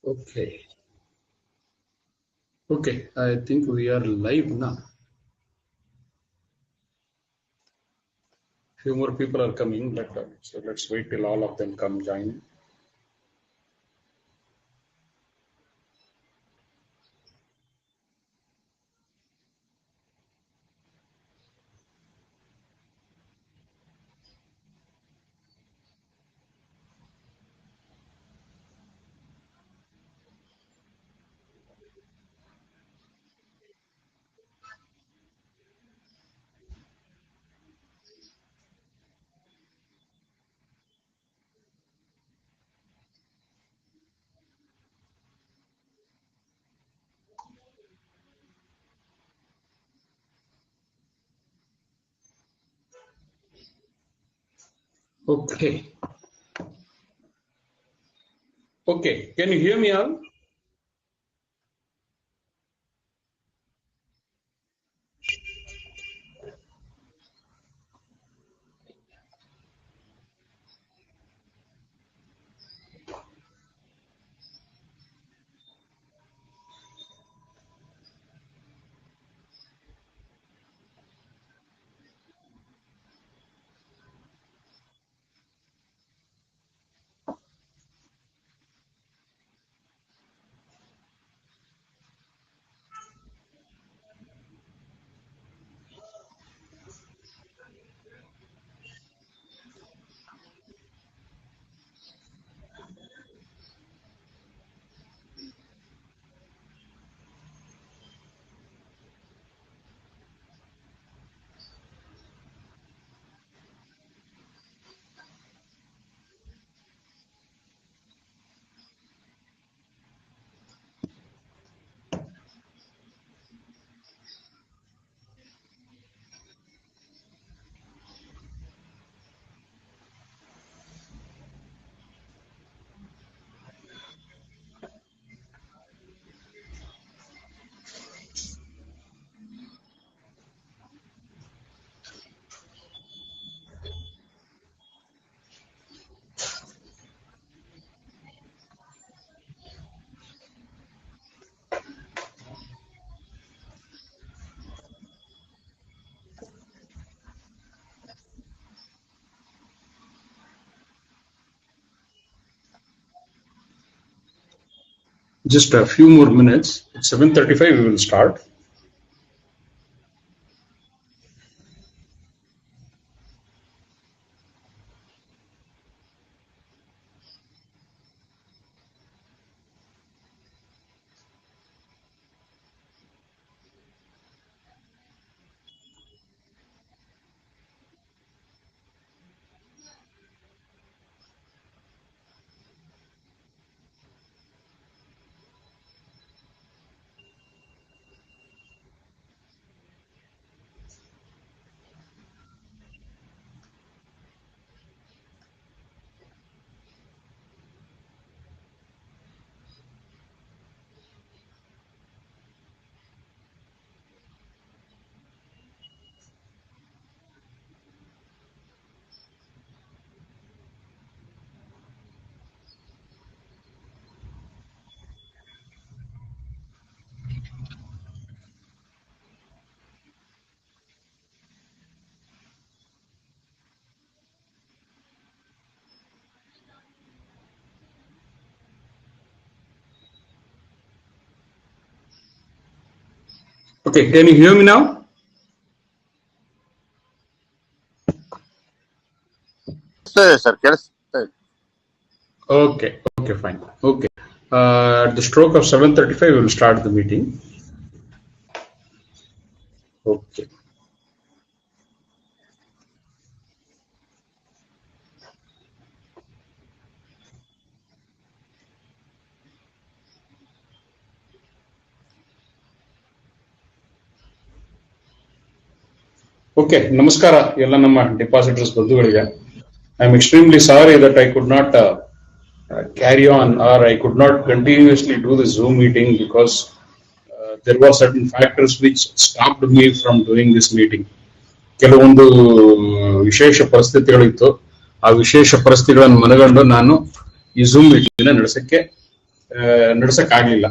Okay. Okay, I think we are live now. Few more people are coming, but so let's wait till all of them come join. Okay. Okay, can you hear me all? Just a few more minutes. At 7:35 we will start. Okay, can you hear me now? Sir, Okay, okay, fine. Okay. At the stroke of 7:35 we will start the meeting. Okay. Okay, ನಮಸ್ಕಾರ ಎಲ್ಲ ನಮ್ಮ depositors ಬಂಧುಗಳಿಗೆ. I'm extremely sorry that I could not carry on, or I could not continuously do the Zoom meeting because there were certain factors which stopped me from doing this meeting. ಕೆಲವೊಂದು ವಿಶೇಷ ಪರಿಸ್ಥಿತಿಗಳಿತ್ತು. ಆ ವಿಶೇಷ ಪರಿಸ್ಥಿತಿಗಳನ್ನು ಮನಗಂಡು ನಾನು ಈ Zoom meeting ನಡೆಸಕ್ಕೆ ನಡ್ಸಕ್ ಆಗ್ಲಿಲ್ಲ.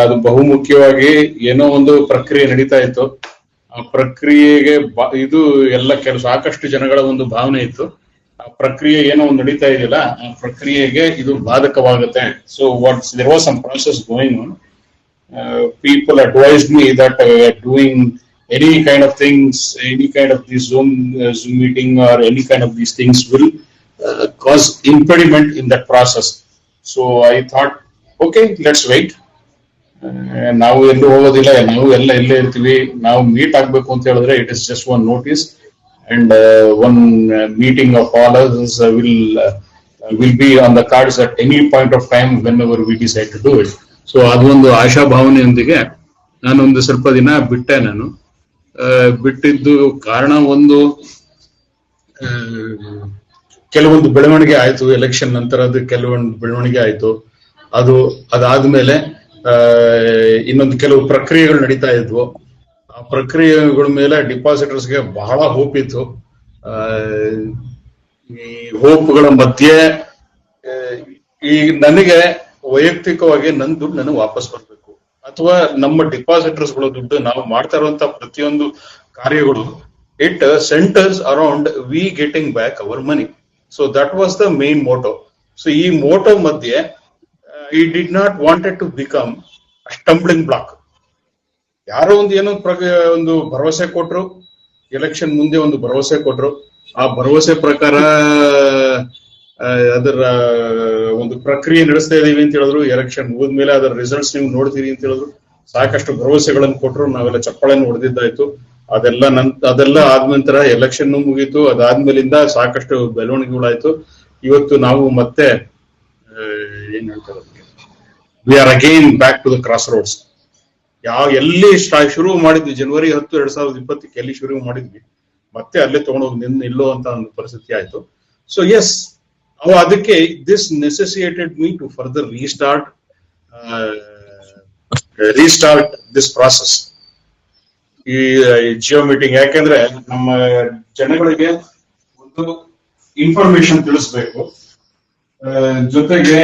ಅದು ಬಹುಮುಖ್ಯವಾಗಿ ಏನೋ ಒಂದು ಪ್ರಕ್ರಿಯೆ ನಡೀತಾ ಇತ್ತು. ಆ ಪ್ರಕ್ರಿಯೆಗೆ ಇದು ಎಲ್ಲ ಸಾಕಷ್ಟು ಜನಗಳ ಒಂದು ಭಾವನೆ ಇತ್ತು. ಆ ಪ್ರಕ್ರಿಯೆ ಏನೋ ಒಂದು ನಡೀತಾ ಇದೆಯಲ್ಲ, ಆ ಪ್ರಕ್ರಿಯೆಗೆ ಇದು ಬಾಧಕವಾಗುತ್ತೆ. So there was some process going on. People advised me that doing any kind of things, any kind of this Zoom meeting or any kind of these things will cause impediment in that process. So I thought, okay, let's wait. ನಾವು ಎಲ್ಲೂ ಹೋಗೋದಿಲ್ಲ, ನಾವು ಎಲ್ಲ ಇಲ್ಲೇ ಇರ್ತೀವಿ. ನಾವು meet ಆಗ್ಬೇಕು ಅಂತ ಹೇಳಿದ್ರೆ it is just one notice and one meeting of all us will be on the cards at any point of time whenever we decide to do it. So ಅದೊಂದು ಆಶಾಭಾವನೆಯೊಂದಿಗೆ ನಾನೊಂದು ಸ್ವಲ್ಪ ದಿನ ಬಿಟ್ಟೆ. ನಾನು ಬಿಟ್ಟಿದ್ದು ಕಾರಣ ಒಂದು, ಕೆಲವೊಂದು ಬೆಳವಣಿಗೆ ಆಯ್ತು. ಎಲೆಕ್ಷನ್ ನಂತರದ ಕೆಲವೊಂದು ಬೆಳವಣಿಗೆ ಆಯ್ತು. ಅದಾದ್ಮೇಲೆ ಇನ್ನೊಂದು ಕೆಲವು ಪ್ರಕ್ರಿಯೆಗಳು ನಡೀತಾ ಇದ್ವು. ಆ ಪ್ರಕ್ರಿಯೆಗಳ ಮೇಲೆ ಡಿಪಾಸಿಟರ್ಸ್ಗೆ ಬಹಳ ಹೋಪ್ ಇತ್ತು. ಈ ಹೋಪ್ಗಳ ಮಧ್ಯೆ ಈ ನನಗೆ ವೈಯಕ್ತಿಕವಾಗಿ ನನ್ನ ದುಡ್ಡು ನನಗೆ ವಾಪಸ್ ಬರ್ಬೇಕು, ಅಥವಾ ನಮ್ಮ ಡಿಪಾಸಿಟರ್ಸ್ ಗಳ ದುಡ್ಡು, ನಾವು ಮಾಡ್ತಾ ಇರುವಂತ ಪ್ರತಿಯೊಂದು ಕಾರ್ಯಗಳು, it centres around we getting back our money. So that was the main motto. So ಈ ಮೋಟೋ ಮಧ್ಯೆ I did not wanted to become a stumbling block. ಯಾರೋ ಒಂದು ಭರವಸೆ ಕೊಟ್ರು, ಎಲೆಕ್ಷನ್ ಮುಂದೆ ಒಂದು ಭರವಸೆ ಕೊಟ್ರು. ಆ ಭರವಸೆ ಪ್ರಕಾರ ಅದರ ಒಂದು ಪ್ರಕ್ರಿಯೆ ನಡೆಸ್ತಾ ಇದೀವಿ ಅಂತ ಹೇಳಿದ್ರು. ಎಲೆಕ್ಷನ್ ಮುಗಿದ್ಮೇಲೆ ಅದರ ರಿಸಲ್ಟ್ಸ್ ನೀವು ನೋಡ್ತೀರಿ ಅಂತ ಹೇಳಿದ್ರು. ಸಾಕಷ್ಟು ಭರವಸೆಗಳನ್ನು ಕೊಟ್ಟರು, ನಾವೆಲ್ಲ ಚಪ್ಪಾಳೆಯನ್ನು ಹೊಡೆದಿದ್ದಾಯ್ತು. ಅದೆಲ್ಲ ಆದ ನಂತರ ಎಲೆಕ್ಷನ್ ಮುಗೀತು. ಅದಾದ್ಮೇಲಿಂದ ಸಾಕಷ್ಟು ಬೆಳವಣಿಗೆಗಳಾಯ್ತು. ಇವತ್ತು ನಾವು ಮತ್ತೆ ಏನ್ ಹೇಳ್ತಾರೆ, we are again back to the crossroads. ಎಲ್ಲಿ ಶುರು ಮಾಡಿದ್ವಿ, ಜನವರಿ 10, 2020 ಎಲ್ಲಿ ಶುರು ಮಾಡಿದ್ವಿ, ಮತ್ತೆ ಅಲ್ಲೇ ತಗೊಂಡೋಗಿ ನಿಲ್ಲೋ ಅಂತ ಒಂದು ಪರಿಸ್ಥಿತಿ ಆಯ್ತು. ಸೊ ಎಸ್, ಅದಕ್ಕೆ this necessitated me to further restart this process, ಈ ಜಿಯೋ ಮೀಟಿಂಗ್. ಯಾಕೆಂದ್ರೆ ನಮ್ಮ ಜನಗಳಿಗೆ ಒಂದು ಇನ್ಫಾರ್ಮೇಶನ್ ತಿಳಿಸ್ಬೇಕು, ಜೊತೆಗೆ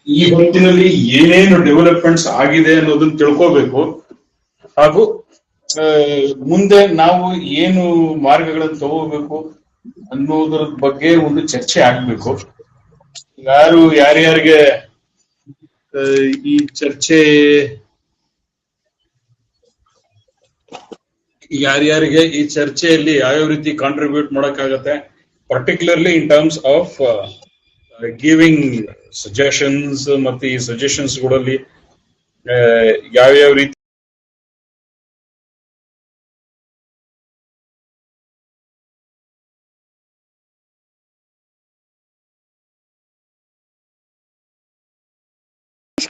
ಈ ಹೊತ್ತಿನಲ್ಲಿ ಏನೇನು ಡೆವಲಪ್ಮೆಂಟ್ಸ್ ಆಗಿದೆ ಅನ್ನೋದನ್ನ ತಿಳ್ಕೋಬೇಕು, ಹಾಗೂ ಮುಂದೆ ನಾವು ಏನು ಮಾರ್ಗಗಳನ್ನು ತಗೋಬೇಕು ಅನ್ನೋದ್ರ ಬಗ್ಗೆ ಒಂದು ಚರ್ಚೆ ಆಗ್ಬೇಕು. ಯಾರ್ಯಾರಿಗೆ ಈ ಚರ್ಚೆಯಲ್ಲಿ ಯಾವ್ಯಾವ ರೀತಿ ಕಾಂಟ್ರಿಬ್ಯೂಟ್ ಮಾಡಕ್ಕಾಗತ್ತೆ, particularly in terms of giving suggestions, ಮತ್ತೆ ಈ ಸಜೆಷನ್ಸ್ ಗಳಲ್ಲಿ ಯಾವ್ಯಾವ ರೀತಿ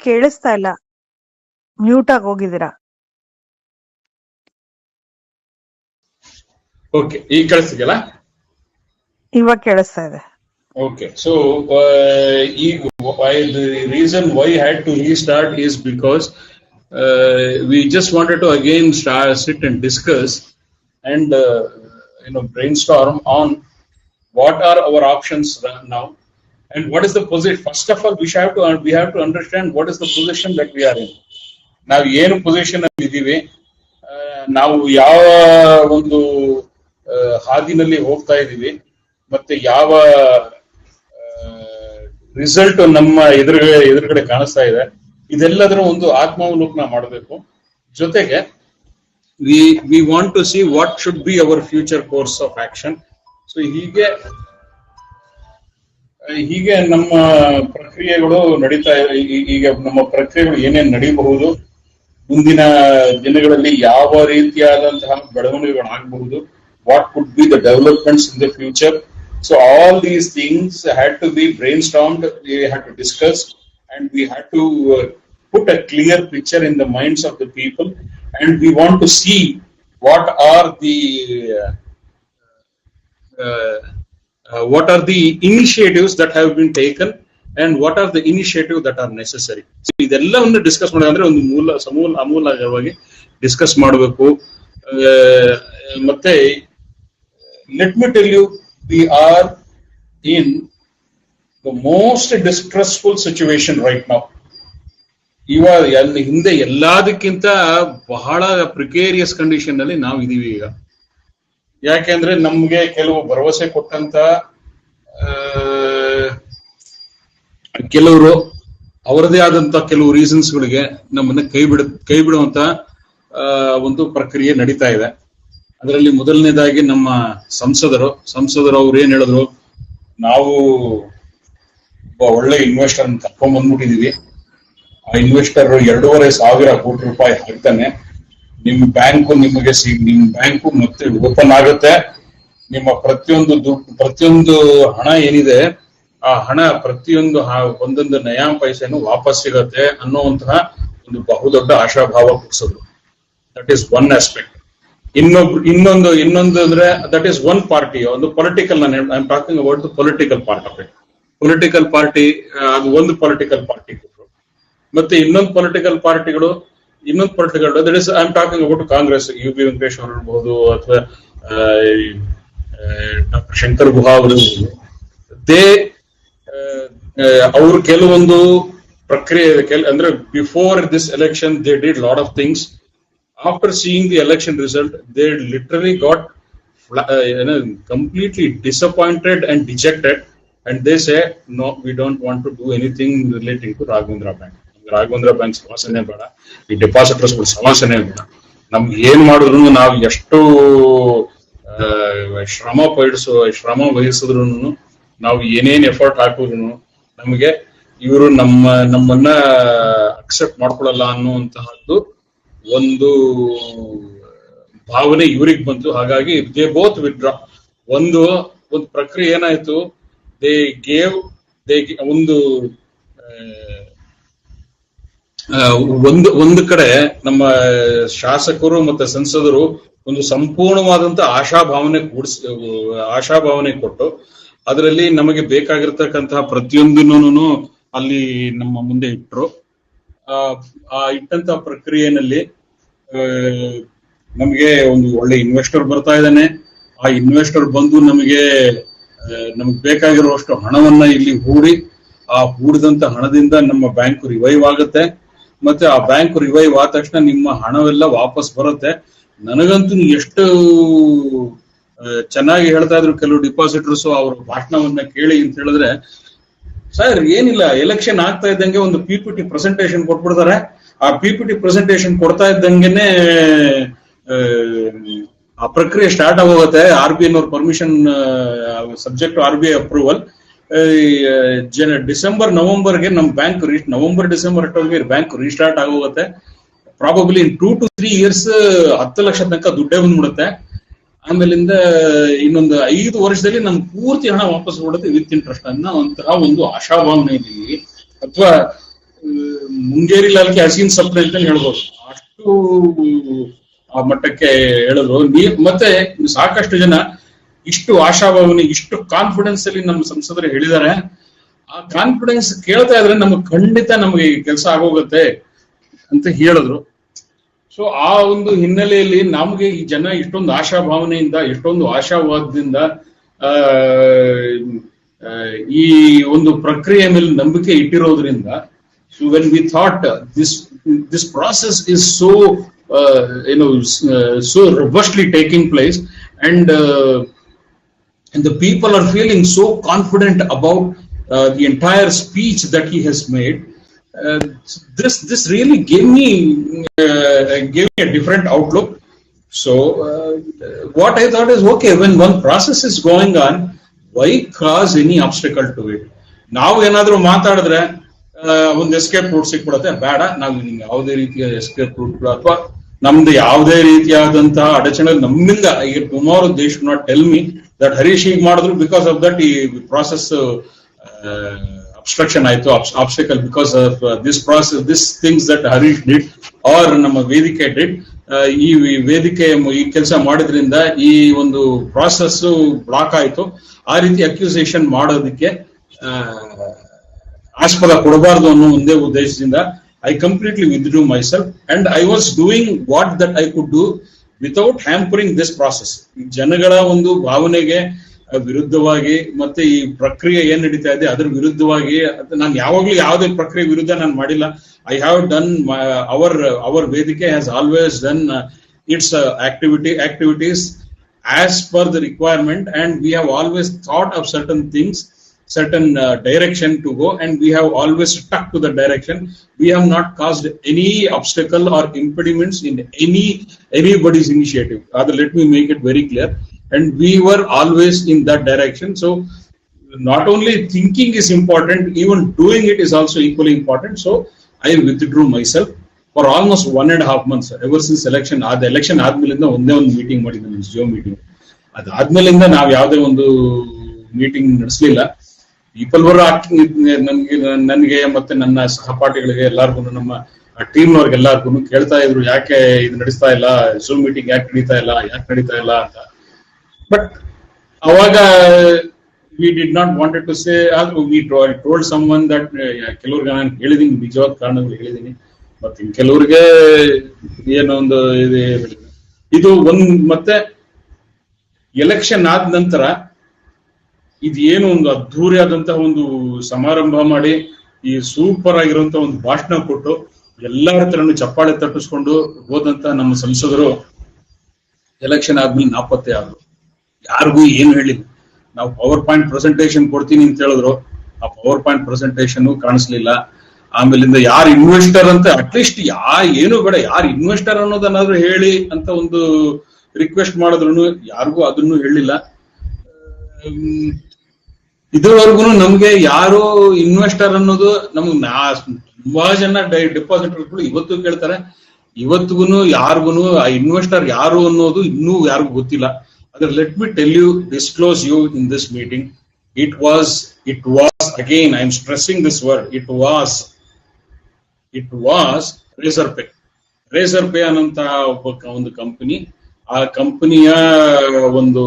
ಕೇಳಿಸ್ತಾ ಇಲ್ಲ, ಮ್ಯೂಟ್ ಆಗಿ ಹೋಗಿದ್ದೀರಾ. ಓಕೆ, ಈಗ ಕೇಳಿಸ್ತಿದೆಯಲ್ಲ? ಇವಾಗ ಕೇಳಿಸ್ತಾ ಇದೆ. Okay, so the reason why I had to restart is because we just wanted to again sit and discuss and brainstorm on what are our options now and what is the position. First of all, we have to understand what is the position that we are in. Now, ಏನು position ಅಲ್ಲಿ ಇದೀವಿ, ನಾವು ಯಾವ ಒಂದು ಹಾದಿನಲ್ಲಿ ಹೋಗ್ತಾ ಇದೀವಿ, ಮತ್ತೆ ಯಾವ ರಿಸಲ್ಟ್ ನಮ್ಮ ಎದುರುಗಡೆ ಕಾಣಿಸ್ತಾ ಇದೆ, ಇದೆಲ್ಲದರ ಒಂದು ಆತ್ಮಾವಲೋಕನ ಮಾಡಬೇಕು. ಜೊತೆಗೆ we want to see what should be our future course of action. So ಹೀಗೆ ನಮ್ಮ ಪ್ರಕ್ರಿಯೆಗಳು ನಡೀತಾ ಇದೆ. ಈಗ ನಮ್ಮ ಪ್ರಕ್ರಿಯೆಗಳು ಏನೇನು ನಡೀಬಹುದು, ಮುಂದಿನ ದಿನಗಳಲ್ಲಿ ಯಾವ ರೀತಿಯಾದಂತಹ ಬೆಳವಣಿಗೆಗಳಾಗಬಹುದು, what could be the developments in the future. So all these things had to be brainstormed, we had to discuss, and we had to put a clear picture in the minds of the people, and we want to see what are the initiatives that have been taken and what are the initiatives that are necessary. So ಇದೆಲ್ಲವನ್ನು discuss ಮಾಡೋದಂದ್ರೆ ಒಂದು ಅಮೂಲವಾಗಿ discuss ಮಾಡಬೇಕು. ಮತ್ತೆ let me tell you, we are in the most distressful situation right now. ಇವಾಗ ಅಲ್ಲಿ ಹಿಂದೆ ಎಲ್ಲದಕ್ಕಿಂತ ಬಹಳ ಪ್ರಿಕೇರಿಯಸ್ ಕಂಡೀಷನ್ ನಲ್ಲಿ ನಾವು ಇದೀವಿ ಈಗ. ಯಾಕೆಂದ್ರೆ ನಮ್ಗೆ ಕೆಲವು ಭರವಸೆ ಕೊಟ್ಟಂತ ಕೆಲವರು ಅವರದೇ ಆದಂತ ಕೆಲವು ರೀಸನ್ಸ್ ಗಳಿಗೆ ನಮ್ಮನ್ನ ಕೈ ಬಿಡುವಂತ ಒಂದು ಪ್ರಕ್ರಿಯೆ ನಡೀತಾ ಇದೆ. ಅದರಲ್ಲಿ ಮೊದಲನೇದಾಗಿ ನಮ್ಮ ಸಂಸದರು ಅವ್ರು ಏನ್ ಹೇಳಿದ್ರು, ನಾವು ಒಬ್ಬ ಒಳ್ಳೆ ಇನ್ವೆಸ್ಟರ್ ಕರ್ಕೊಂಡ್ ಬಂದ್ಬಿಟ್ಟಿದೀವಿ, ಆ ಇನ್ವೆಸ್ಟರ್ 2,500 ಕೋಟಿ ರೂಪಾಯಿ ಹಾಕ್ತಾನೆ, ನಿಮ್ ಬ್ಯಾಂಕು ಮತ್ತೆ ಓಪನ್ ಆಗುತ್ತೆ, ನಿಮ್ಮ ಪ್ರತಿಯೊಂದು ಹಣ ಏನಿದೆ ಆ ಹಣ ಪ್ರತಿಯೊಂದು ಒಂದೊಂದು ನಯಾ ಪೈಸೆನು ವಾಪಸ್ ಸಿಗತ್ತೆ ಅನ್ನುವಂತಹ ಒಂದು ಬಹುದೊಡ್ಡ ಆಶಾಭಾವ ಹುಟ್ಟಿಸಿದ್ರು. That is one aspect. ಇನ್ನೊಂದು ಅಂದ್ರೆ ದಟ್ ಈಸ್ ಒನ್ ಪಾರ್ಟಿ, ಒಂದು political, I am talking about the political part of it. Political party, ಅದು ಒಂದು ಪೊಲಿಟಿಕಲ್ ಪಾರ್ಟಿ. ಮತ್ತೆ ಇನ್ನೊಂದು ಪೊಲಿಟಿಕಲ್ ಪಾರ್ಟಿಗಳು that is I am talking about Congress, U P Venkatesh ಅವರು ಇರಬಹುದು ಅಥವಾ ಡಾಕ್ಟರ್ ಶಂಕರ್ ಗುಹಾ ಅವರು ಇರಬಹುದು. ಅವರು ಕೆಲವೊಂದು ಪ್ರಕ್ರಿಯೆ ಅಂದ್ರೆ before this election they did lot of things. After seeing the election result, they literally got completely disappointed and dejected, and they say, no, we don't want to do anything relating to Raghavendra Bank. Raghavendra Bank ಸಮಸ್ಯೆನೇ ಬೇಡ, ಈ depositors ಸಮಸ್ಯೆನೇ ಬೇಡ, ನಮ್ಗೆ ಏನ್ ಮಾಡಿದ್ರು ನಾವು ಎಷ್ಟು ಶ್ರಮ ವಹಿಸಿದ್ರು, ನಾವು ಏನೇನ್ ಎಫರ್ಟ್ ಹಾಕಿದ್ರು ನಮಗೆ ಇವರು ನಮ್ಮನ್ನ ಅಕ್ಸೆಪ್ಟ್ ಮಾಡ್ಕೊಳಲ್ಲ ಅನ್ನುವಂತಹದ್ದು ಒಂದು ಭಾವನೆ ಇವ್ರಿಗೆ ಬಂತು. ಹಾಗಾಗಿ ದೇ ಬೋತ್ ವಿಡ್ರಾ. ಒಂದು ಪ್ರಕ್ರಿಯೆ ಏನಾಯ್ತು, ಒಂದು ಕಡೆ ನಮ್ಮ ಶಾಸಕರು ಮತ್ತೆ ಸಂಸದರು ಒಂದು ಸಂಪೂರ್ಣವಾದಂತ ಆಶಾಭಾವನೆ ಕೊಟ್ಟು ಅದರಲ್ಲಿ ನಮಗೆ ಬೇಕಾಗಿರ್ತಕ್ಕಂತಹ ಪ್ರತಿಯೊಂದನ್ನು ಅಲ್ಲಿ ನಮ್ಮ ಮುಂದೆ ಇಟ್ರು. ಆ ಇಟ್ಟಂತ ಪ್ರಕ್ರಿಯೆನಲ್ಲಿ ನಮಗೆ ಒಂದು ಒಳ್ಳೆ ಇನ್ವೆಸ್ಟರ್ ಬರ್ತಾ ಇದ್ದಾನೆ. ಆ ಇನ್ವೆಸ್ಟರ್ ಬಂದು ನಮಗೆ ಬೇಕಾಗಿರುವಷ್ಟು ಹಣವನ್ನ ಇಲ್ಲಿ ಹೂಡಿದಂತ ಹಣದಿಂದ ನಮ್ಮ ಬ್ಯಾಂಕ್ ರಿವೈವ್ ಆಗುತ್ತೆ. ಮತ್ತೆ ಆ ಬ್ಯಾಂಕ್ ರಿವೈವ್ ಆದ ತಕ್ಷಣ ನಿಮ್ಮ ಹಣವೆಲ್ಲ ವಾಪಸ್ ಬರುತ್ತೆ. ನನಗಂತೂ ಎಷ್ಟು ಚೆನ್ನಾಗಿ ಹೇಳ್ತಾ ಇದ್ರು ಕೆಲವು ಡಿಪಾಸಿಟರ್ಸ್ ಅವ್ರ ಭಾಷಣವನ್ನ ಕೇಳಿ ಅಂತ ಹೇಳಿದ್ರೆ, ಸರ್ ಏನಿಲ್ಲ, ಎಲೆಕ್ಷನ್ ಆಗ್ತಾ ಇದ್ದಂಗೆ ಒಂದು PPT ಪ್ರೆಸೆಂಟೇಶನ್ ಕೊಟ್ಬಿಡ್ತಾರೆ. ಆ PPT ಪ್ರೆಸೆಂಟೇಶನ್ ಕೊಡ್ತಾ ಇದ್ದಂಗೆನೆ ಆ ಪ್ರಕ್ರಿಯೆ ಸ್ಟಾರ್ಟ್ ಆಗೋಗುತ್ತೆ. RBI ನವ್ರ ಪರ್ಮಿಷನ್ ಸಬ್ಜೆಕ್ಟ್ RBI ಅಪ್ರೂವಲ್. ನವೆಂಬರ್ಗೆ ನಮ್ಮ ಬ್ಯಾಂಕ್ ನವೆಂಬರ್-ಡಿಸೆಂಬರ್ ಅಷ್ಟೊತ್ತಿಗೆ ಬ್ಯಾಂಕ್ ರೀಸ್ಟಾರ್ಟ್ ಆಗೋಗುತ್ತೆ. Probably in 2 to 3 years 10 lakh ತನಕ ದುಡ್ಡೇ ಬಂದ್ಬಿಡುತ್ತೆ. ಆಮೇಲಿಂದ ಇನ್ನೊಂದು 5 ವರ್ಷದಲ್ಲಿ ನಮ್ ಪೂರ್ತಿ ಹಣ ವಾಪಸ್ ಕೊಡುತ್ತೆ ವಿತ್ ಇಂಟ್ರೆಸ್ಟ್ ಅನ್ನೋಂತಹ ಒಂದು ಆಶಾಭಾವನೆ ಇದೀವಿ. ಅಥವಾ ಮುಂಗೇರಿ ಲಾಲ್ಕೆ ಹಸೀನ್ ಸಪ್ಲೈ ಅಂತ ಹೇಳ್ಬೋದು, ಅಷ್ಟು ಆ ಮಟ್ಟಕ್ಕೆ ಹೇಳಿದ್ರು. ಮತ್ತೆ ಸಾಕಷ್ಟು ಜನ ಇಷ್ಟು ಆಶಾಭಾವನೆ, ಇಷ್ಟು ಕಾನ್ಫಿಡೆನ್ಸ್ ಅಲ್ಲಿ ನಮ್ಮ ಸಂಸದರು ಹೇಳಿದ್ದಾರೆ. ಆ ಕಾನ್ಫಿಡೆನ್ಸ್ ಕೇಳ್ತಾ ಇದ್ರೆ ನಮಗೆ ಕೆಲಸ ಆಗೋಗುತ್ತೆ ಅಂತ ಹೇಳಿದ್ರು. ಸೊ ಆ ಒಂದು ಹಿನ್ನೆಲೆಯಲ್ಲಿ ನಮ್ಗೆ ಈ ಜನ ಇಷ್ಟೊಂದು ಆಶಾಭಾವನೆಯಿಂದ, ಇಷ್ಟೊಂದು ಆಶಾವಾದದಿಂದ ಈ ಒಂದು ಪ್ರಕ್ರಿಯೆ ಮೇಲೆ ನಂಬಿಕೆ ಇಟ್ಟಿರೋದ್ರಿಂದ, so when we thought this process is so robustly taking place, and the people are feeling so confident about the entire speech that he has made. This really gave me a different outlook. So what I thought is, okay, when one process is going on, why cause any obstacle to it? ನಾವು ಏನಾದ್ರೂ ಮಾತಾಡಿದ್ರೆ ಒಂದು escape root ಸಿಕ್ಬಿಡುತ್ತೆ, ಬೇಡ, ನಾವು ಯಾವುದೇ ರೀತಿಯ escape root ಅಥವಾ ನಮ್ದು ಯಾವುದೇ ರೀತಿಯಾದಂತಹ ಅಡಚಣೆ ನಮ್ಮಿಂದ, ಈಗ tomorrow they should not tell me that Harish ಹೀಗ್ ಮಾಡಿದ್ರು, ಬಿಕಾಸ್ ಆಫ್ ದಟ್ ಈ ಪ್ರಾಸೆಸ್ obstruction ಆಯ್ತು, obstacle because of this things that Harish did or ನಮ್ಮ ವೇದಿಕೆ did. ಈ ವೇದಿಕೆ ಈ ಕೆಲಸ ಮಾಡಿದ್ರಿಂದ ಈ ಒಂದು ಪ್ರಾಸೆಸ್ ಬ್ಲಾಕ್ ಆಯ್ತು. ಆ ರೀತಿ ಅಕ್ಯೂಸೇಷನ್ ಮಾಡೋದಕ್ಕೆ ಆಸ್ಪದ ಕೊಡಬಾರ್ದು ಅನ್ನೋ ಒಂದೇ ಉದ್ದೇಶದಿಂದ I completely withdrew myself, and I was doing what that I could do without hampering this process. ಜನಗಳ ಒಂದು ಭಾವನೆಗೆ ವಿರುದ್ಧವಾಗಿ ಮತ್ತೆ ಈ ಪ್ರಕ್ರಿಯೆ ಏನ್ ನಡೀತಾ ಇದೆ ಅದ್ರ ವಿರುದ್ಧವಾಗಿ ನಾನು ಯಾವಾಗ್ಲೂ ಯಾವುದೇ ಪ್ರಕ್ರಿಯೆ ವಿರುದ್ಧ ನಾನು ಮಾಡಿಲ್ಲ. ಐ ಹ್ಯಾವ್ ಡನ್ ಅವರ್ ವೇದಿಕೆ has always done it's activities as per the requirement, and we have always thought of certain things, certain direction to go, and we have always stuck to the direction. We have not caused any obstacle or impediments in anybody's initiative. Let me make it very clear. And we were always in that direction. So not only thinking is important, even doing it is also equally important. So I withdrew myself for almost 1.5 months, ever since election. Election ಆದ್ಮೇಲಿಂದ ಒಂದೇ ಒಂದು meeting ಮಾಡಿದ್ದೆ, Jio meeting. ಅದಾದ್ಮೇಲಿಂದ ನಾವು ಯಾವುದೇ ಒಂದು meeting ನಡೆಸಲಿಲ್ಲ. People were ನನಗೆ ಮತ್ತೆ ನನ್ನ ಸಹಪಾಠಿಗಳಿಗೆ ಎಲ್ಲಾರ್ಗು, ನಮ್ಮ ಟೀಮ್ನವ್ರಿಗೆಲ್ಲಾರ್ಗು ಕೇಳ್ತಾ ಇದ್ರು, ಯಾಕೆ ಇದು ನಡೆಸ್ತಾ ಇಲ್ಲ, ಝೂಮ್ ಮೀಟಿಂಗ್ ಯಾಕೆ ನಡೀತಾ ಇಲ್ಲ ಅಂತ. ಬಟ್ ಅವಾಗ we did not wanted to say, we told someone that ಕೆಲವ್ರಿಗೆ ನಾನು ಹೇಳಿದೀನಿ, ನಿಜವಾದ ಕಾರಣಗಳು ಹೇಳಿದೀನಿ. ಮತ್ತೆ ಕೆಲವ್ರಿಗೆ ಏನೋ ಒಂದು ಇದು ಮತ್ತೆ ಎಲೆಕ್ಷನ್ ಆದ ನಂತರ ಇದು ಏನು ಒಂದು ಅದ್ಧೂರಿ ಆದಂತಹ ಒಂದು ಸಮಾರಂಭ ಮಾಡಿ ಈ ಸೂಪರ್ ಆಗಿರುವಂತ ಒಂದು ಭಾಷಣ ಕೊಟ್ಟು ಎಲ್ಲರ ಹತ್ರನು ಚಪ್ಪಾಳೆ ತಟ್ಟಿಸ್ಕೊಂಡು ಹೋದಂತ ನಮ್ಮ ಸಂಸದರು ಎಲೆಕ್ಷನ್ ಆದ್ಮೇಲೆ ನಾಪತ್ತೆ ಆದ್ರು. ಯಾರಿಗೂ ಏನು ಹೇಳಿಲ್ಲ. ನಾವು ಪವರ್ ಪಾಯಿಂಟ್ ಪ್ರೆಸೆಂಟೇಶನ್ ಕೊಡ್ತೀನಿ ಅಂತ ಹೇಳಿದ್ರು, ಆ ಪವರ್ ಪಾಯಿಂಟ್ ಪ್ರೆಸೆಂಟೇಶನ್ ಕಾಣಿಸ್ಲಿಲ್ಲ. ಆಮೇಲಿಂದ ಯಾರು ಇನ್ವೆಸ್ಟರ್ ಅಂತ ಅಟ್ಲೀಸ್ಟ್ ಏನು ಬೇಡ, ಯಾರು ಇನ್ವೆಸ್ಟರ್ ಅನ್ನೋದನ್ನಾದ್ರೂ ಹೇಳಿ ಅಂತ ಒಂದು ರಿಕ್ವೆಸ್ಟ್ ಮಾಡಿದ್ರು, ಯಾರಿಗೂ ಅದನ್ನು ಹೇಳಿಲ್ಲ. ಇದುವರೆಗೂ ನಮ್ಗೆ ಯಾರು ಇನ್ವೆಸ್ಟರ್ ಅನ್ನೋದು ತುಂಬಾ ಜನ ಡೆಪಾಸಿಟರ್ಗಳು ಇವತ್ತು ಕೇಳ್ತಾರೆ. ಇವತ್ತಿಗೂ ಯಾರಿಗೂ ಆ ಇನ್ವೆಸ್ಟರ್ ಯಾರು ಅನ್ನೋದು ಇನ್ನೂ ಯಾರಿಗೂ ಗೊತ್ತಿಲ್ಲ. ಅದ್ರ let me tell you, disclose you in this meeting. It was again, I am stressing this word, it was Razor Pay ಅನ್ನಂತ ಒಂದು ಕಂಪನಿ. ಆ ಕಂಪನಿಯ ಒಂದು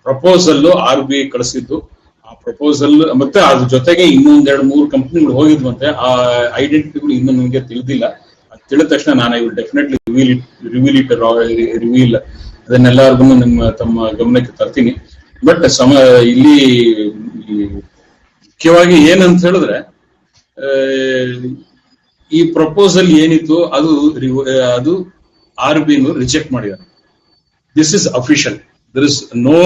ಪ್ರಪೋಸಲ್ RBI ಕಳಿಸಿದ್ದು. ಆ ಪ್ರಪೋಸಲ್ ಮತ್ತೆ ಅದ್ರ ಜೊತೆಗೆ ಇನ್ನೊಂದ್ 2-3 ಕಂಪನಿಗಳು ಹೋಗಿದ್ವಂತೆ. ಆ ಐಡೆಂಟಿಟಿಗಳು ಇನ್ನೂ ನನಗೆ ತಿಳಿದಿಲ್ಲ. ಅದು ತಿಳಿದ ತಕ್ಷಣ ನಾನು ಐ ವಿಲ್ ಡೆಫಿನೆಟ್ಲಿ ರಿವೀಲ್ ಅದನ್ನೆಲ್ಲರಿಗೂ ತಮ್ಮ ಗಮನಕ್ಕೆ ತರ್ತೀನಿ. ಬಟ್ ಇಲ್ಲಿ ಮುಖ್ಯವಾಗಿ ಏನಂತ ಹೇಳಿದ್ರೆ, ಈ ಪ್ರಪೋಸಲ್ ಏನಿತ್ತು ಅದು RBI ರಿಜೆಕ್ಟ್ ಮಾಡಿದ್ದಾರೆ. This is official, there is no,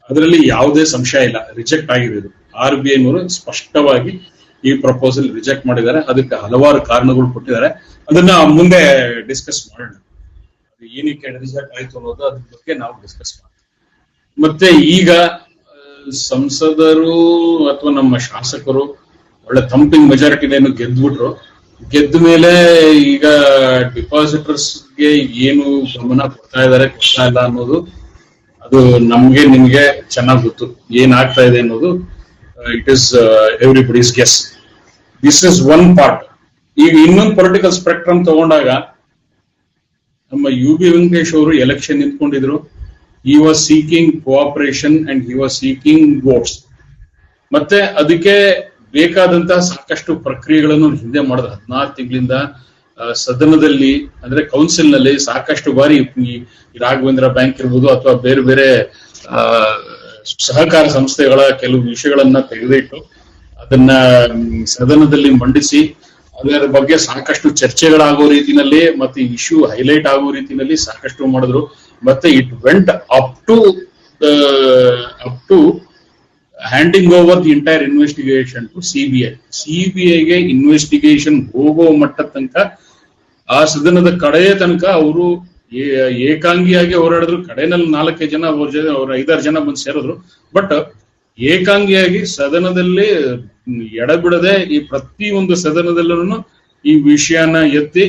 ಅದರಲ್ಲಿ ಯಾವುದೇ ಸಂಶಯ ಇಲ್ಲ, ರಿಜೆಕ್ಟ್ ಆಗಿದೆ. ಇದು RBI ಸ್ಪಷ್ಟವಾಗಿ ಈ ಪ್ರಪೋಸಲ್ ರಿಜೆಕ್ಟ್ ಮಾಡಿದ್ದಾರೆ. ಅದಕ್ಕೆ ಹಲವಾರು ಕಾರಣಗಳು ಕೊಟ್ಟಿದ್ದಾರೆ. ಅದನ್ನ ಮುಂದೆ ಡಿಸ್ಕಸ್ ಮಾಡೋಣ. ಏನಕ್ಕೆ ರಿಜೆಕ್ಟ್ ಆಯ್ತು ಅನ್ನೋದು ಅದ್ರ ಬಗ್ಗೆ ನಾವು ಡಿಸ್ಕಸ್ ಮಾಡ್ತೀವಿ. ಮತ್ತೆ ಈಗ ಸಂಸದರು ಅಥವಾ ನಮ್ಮ ಶಾಸಕರು ಒಳ್ಳೆ ಥಂಪಿಂಗ್ ಮೆಜಾರಿಟಿನೇನು ಗೆದ್ದ ಮೇಲೆ ಈಗ ಡಿಪಾಸಿಟರ್ಸ್ಗೆ ಏನು ಗಮನ ಕೊಡ್ತಾ ಇಲ್ಲ ಅನ್ನೋದು ಅದು ನಿಮ್ಗೆ ಚೆನ್ನಾಗಿ ಗೊತ್ತು. ಏನಾಗ್ತಾ ಇದೆ ಅನ್ನೋದು it is everybody's guess. This is one part. ಈಗ ಇನ್ನೊಂದು ಪೊಲಿಟಿಕಲ್ ಸ್ಪೆಕ್ಟ್ರಮ್ ತಗೊಂಡಾಗ ನಮ್ಮ UB ವೆಂಕಟೇಶ್ ಅವರು election ನಿಂತ್ಕೊಂಡಿದ್ರು. he was seeking cooperation and he was seeking votes. ಮತ್ತೆ ಅದಕ್ಕೆ ಬೇಕಾದಂತಹ ಸಾಕಷ್ಟು ಪ್ರಕ್ರಿಯೆಗಳನ್ನು ಹಿಂದೆ ಮಾಡಿದ 14 ತಿಂಗಳಿಂದ ಸದನದಲ್ಲಿ, ಅಂದ್ರೆ ಕೌನ್ಸಿಲ್ ನಲ್ಲಿ ಸಾಕಷ್ಟು ಬಾರಿ ರಾಘವೇಂದ್ರ ಬ್ಯಾಂಕ್ ಇರ್ಬೋದು ಅಥವಾ ಬೇರೆ ಬೇರೆ ಸಹಕಾರ ಸಂಸ್ಥೆಗಳ ಕೆಲವು ವಿಷಯಗಳನ್ನ ತೆಗೆದಿಟ್ಟು ಅದನ್ನ ಸದನದಲ್ಲಿ ಮಂಡಿಸಿ ಅದರ ಬಗ್ಗೆ ಸಾಕಷ್ಟು ಚರ್ಚೆಗಳಾಗೋ ರೀತಿನಲ್ಲಿ ಮತ್ತೆ ಇಶ್ಯೂ ಹೈಲೈಟ್ ಆಗೋ ರೀತಿನಲ್ಲಿ ಸಾಕಷ್ಟು ಮಾಡಿದ್ರು. ಮತ್ತೆ it went up to handing over the entire investigation to ಸಿಬಿಐಗೆ ಇನ್ವೆಸ್ಟಿಗೇಷನ್ ಹೋಗೋ ಮಟ್ಟ ತನಕ ಆ ಸದನದ ಕಡೆಯ ತನಕ ಅವರು ಏಕಾಂಗಿಯಾಗಿ ಹೋರಾಡಿದ್ರು. ಕಡೆನಲ್ಲಿ 4 ಜನ ಅವ್ರ 5-6 ಜನ ಬಂದು ಸೇರಿದ್ರು. ಬಟ್ ಏಕಾಂಗಿಯಾಗಿ ಸದನದಲ್ಲಿ ಎಡಬಿಡದೆ ಈ ಪ್ರತಿಯೊಂದು ಸದನದಲ್ಲೂ ಈ ವಿಷಯನ ಎತ್ತಿ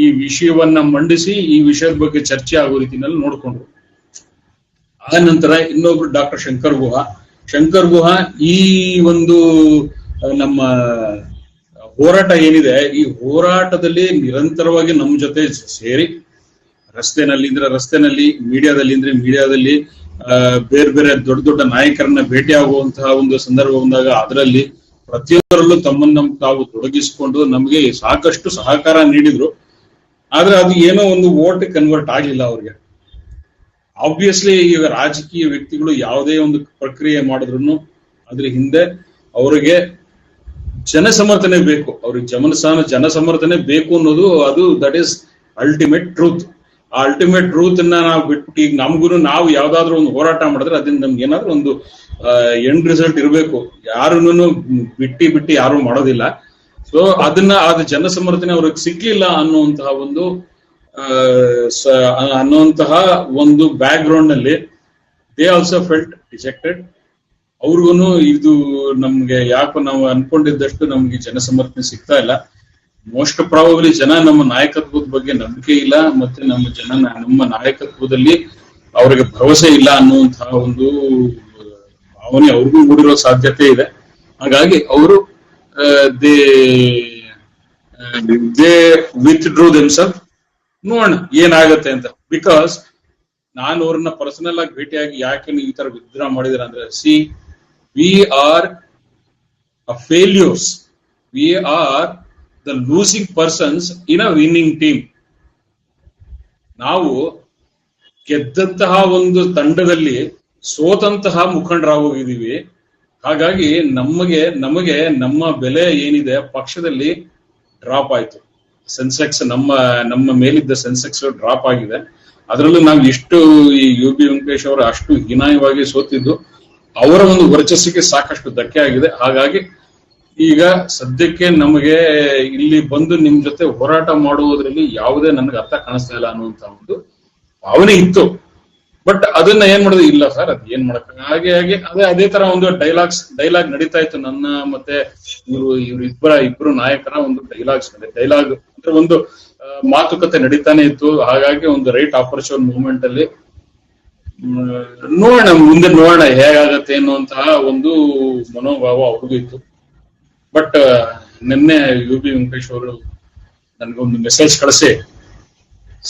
ಈ ವಿಷಯವನ್ನ ಮಂಡಿಸಿ ಈ ವಿಷಯದ ಬಗ್ಗೆ ಚರ್ಚೆ ಆಗೋ ರೀತಿನಲ್ಲಿ ನೋಡ್ಕೊಂಡ್ರು. ಆ ನಂತರ ಇನ್ನೊಬ್ರು ಡಾಕ್ಟರ್ ಶಂಕರ್ ಗುಹಾ ಈ ಒಂದು ನಮ್ಮ ಹೋರಾಟ ಏನಿದೆ, ಈ ಹೋರಾಟದಲ್ಲಿ ನಿರಂತರವಾಗಿ ನಮ್ಮ ಜೊತೆ ಸೇರಿ ರಸ್ತೆನಲ್ಲಿ, ಮೀಡಿಯಾದಲ್ಲಿ ಬೇರೆ ಬೇರೆ ದೊಡ್ಡ ನಾಯಕರನ್ನ ಭೇಟಿ ಆಗುವಂತಹ ಒಂದು ಸಂದರ್ಭ ಬಂದಾಗ ಅದರಲ್ಲಿ ಪ್ರತಿಯೊಬ್ಬರಲ್ಲೂ ತಮ್ಮನ್ನ ತಾವು ತೊಡಗಿಸಿಕೊಂಡು ನಮಗೆ ಸಾಕಷ್ಟು ಸಹಕಾರ ನೀಡಿದ್ರು. ಆದ್ರೆ ಅದು ಏನೋ ಒಂದು ವೋಟ್ ಕನ್ವರ್ಟ್ ಆಗ್ಲಿಲ್ಲ ಅವ್ರಿಗೆ. ಆಬ್ವಿಯಸ್ಲಿ ಈಗ ರಾಜಕೀಯ ವ್ಯಕ್ತಿಗಳು ಯಾವುದೇ ಒಂದು ಪ್ರಕ್ರಿಯೆ ಮಾಡಿದ್ರು ಅದ್ರ ಹಿಂದೆ ಅವರಿಗೆ ಜನಸಮರ್ಥನೆ ಬೇಕು, ಅವ್ರಿಗೆ ಜನಸಮರ್ಥನೆ ಬೇಕು ಅನ್ನೋದು ಅದು ದಟ್ ಈಸ್ ಅಲ್ಟಿಮೇಟ್ ಟ್ರೂತ್. ಆ ಅಲ್ಟಿಮೇಟ್ ಟ್ರೂತ್ ಅನ್ನ ನಾವು ಬಿಟ್ಬಿಟ್ಟು ಈಗ ನಮ್ಗೂ ನಾವು ಯಾವ್ದಾದ್ರು ಒಂದು ಹೋರಾಟ ಮಾಡಿದ್ರೆ ಅದನ್ನ ನಮ್ಗೆ ಏನಾದ್ರು ಒಂದು ಎಂಡ್ ರಿಸಲ್ಟ್ ಇರಬೇಕು. ಯಾರನ್ನು ಬಿಟ್ಟಿ ಯಾರು ಮಾಡೋದಿಲ್ಲ. ಸೊ ಅದು ಜನಸಮರ್ಥನೆ ಅವ್ರಿಗೆ ಸಿಗ್ಲಿಲ್ಲ ಅನ್ನುವಂತಹ ಒಂದು ಬ್ಯಾಕ್ ಗ್ರೌಂಡ್ ನಲ್ಲಿ ದೇ ಆಲ್ಸೋ ಫೆಲ್ಟ್ ಡಿಜೆಕ್ಟೆಡ್. ಅವ್ರಿಗೂ ಇದು ನಮ್ಗೆ ಯಾಕೋ ನಾವು ಅನ್ಕೊಂಡಿದ್ದಷ್ಟು ನಮ್ಗೆ ಜನಸಮರ್ಥನೆ ಸಿಗ್ತಾ ಇಲ್ಲ. ಮೋಸ್ಟ್ ಪ್ರಾಬಬ್ಲಿ ಜನ ನಮ್ಮ ನಾಯಕತ್ವದ ಬಗ್ಗೆ ನಂಬಿಕೆ ಇಲ್ಲ, ಮತ್ತೆ ನಮ್ಮ ನಾಯಕತ್ವದಲ್ಲಿ ಅವರಿಗೆ ಭರವಸೆ ಇಲ್ಲ ಅನ್ನುವಂತಹ ಒಂದು ಭಾವನೆ ಅವ್ರಿಗೂ ಮೂಡಿರೋ ಸಾಧ್ಯತೆ ಇದೆ. ಹಾಗಾಗಿ ಅವರು ದೇ ವಿತ್ಡ್ರೂ ದೆಮ್ಸೆಲ್ಫ್. ನೋಡೋಣ ಏನಾಗತ್ತೆ ಅಂತ. ಬಿಕಾಸ್ ನಾನು ಅವ್ರನ್ನ ಪರ್ಸನಲ್ ಆಗಿ ಭೇಟಿಯಾಗಿ ಯಾಕೆ ನೀವು ಈ ತರ ವಿತ್ಡ್ರಾ ಮಾಡಿದಿರ ಅಂದ್ರೆ, C we are failures, we are the losing persons in a winning team. ನಾವು ಗೆದ್ದಂತಹ ಒಂದು ತಂಡದಲ್ಲಿ ಸೋತಂತಹ ಮುಖಂಡರಾಗೋಗಿದ್ದೀವಿ. ಹಾಗಾಗಿ ನಮಗೆ ನಮ್ಮ ಬೆಲೆ ಏನಿದೆ ಪಕ್ಷದಲ್ಲಿ ಡ್ರಾಪ್ ಆಯ್ತು. ಸೆನ್ಸೆಕ್ಸ್ ನಮ್ಮ ಮೇಲಿದ್ದ ಸೆನ್ಸೆಕ್ಸ್ ಡ್ರಾಪ್ ಆಗಿದೆ. ಅದರಲ್ಲೂ ನಾವು ಇಷ್ಟು ಈ ಯು ಬಿ ವೆಂಕಟೇಶ್ ಅವರು ಅಷ್ಟು ಹೀನಾಯವಾಗಿ ಸೋತಿದ್ದು ಅವರ ಒಂದು ವರ್ಚಸ್ಸಿಗೆ ಸಾಕಷ್ಟು ಧಕ್ಕೆ ಆಗಿದೆ. ಹಾಗಾಗಿ ಈಗ ಸದ್ಯಕ್ಕೆ ನಮಗೆ ಇಲ್ಲಿ ಬಂದು ನಿಮ್ ಜೊತೆ ಹೋರಾಟ ಮಾಡುವುದರಲ್ಲಿ ಯಾವುದೇ ನನಗೆ ಅರ್ಥ ಕಾಣಿಸ್ತಾ ಇಲ್ಲ ಅನ್ನುವಂತ ಒಂದು ಭಾವನೆ ಇತ್ತು. ಬಟ್ ಅದನ್ನ ಏನ್ ಮಾಡೋದು, ಇಲ್ಲ ಸರ್ ಅದ್ ಏನ್ ಮಾಡಕ್ ಹಾಗೆ ಅದೇ ತರ ಒಂದು ಡೈಲಾಗ್ ನಡೀತಾ ಇತ್ತು ನನ್ನ ಮತ್ತೆ ಇಬ್ರು ನಾಯಕರ ಒಂದು ಡೈಲಾಗ್ ಅಂದ್ರೆ ಒಂದು ಮಾತುಕತೆ ನಡೀತಾನೆ ಇತ್ತು. ಹಾಗಾಗಿ ಒಂದು ರೈಟ್ ಆಪರ್ಚೂನ್ ಮೂವ್ಮೆಂಟ್ ಅಲ್ಲಿ ಮುಂದೆ ನೋಡೋಣ ಹೇಗಾಗತ್ತೆ ಅನ್ನುವಂತಹ ಒಂದು ಮನೋಭಾವ ಅವ್ರಿಗೂ ಇತ್ತು. ಬಟ್ ನಿನ್ನೆ ಯು ಬಿ ವೆಂಕಟೇಶ್ ಅವರು ನನ್ಗೊಂದು ಮೆಸೇಜ್ ಕಳಿಸಿ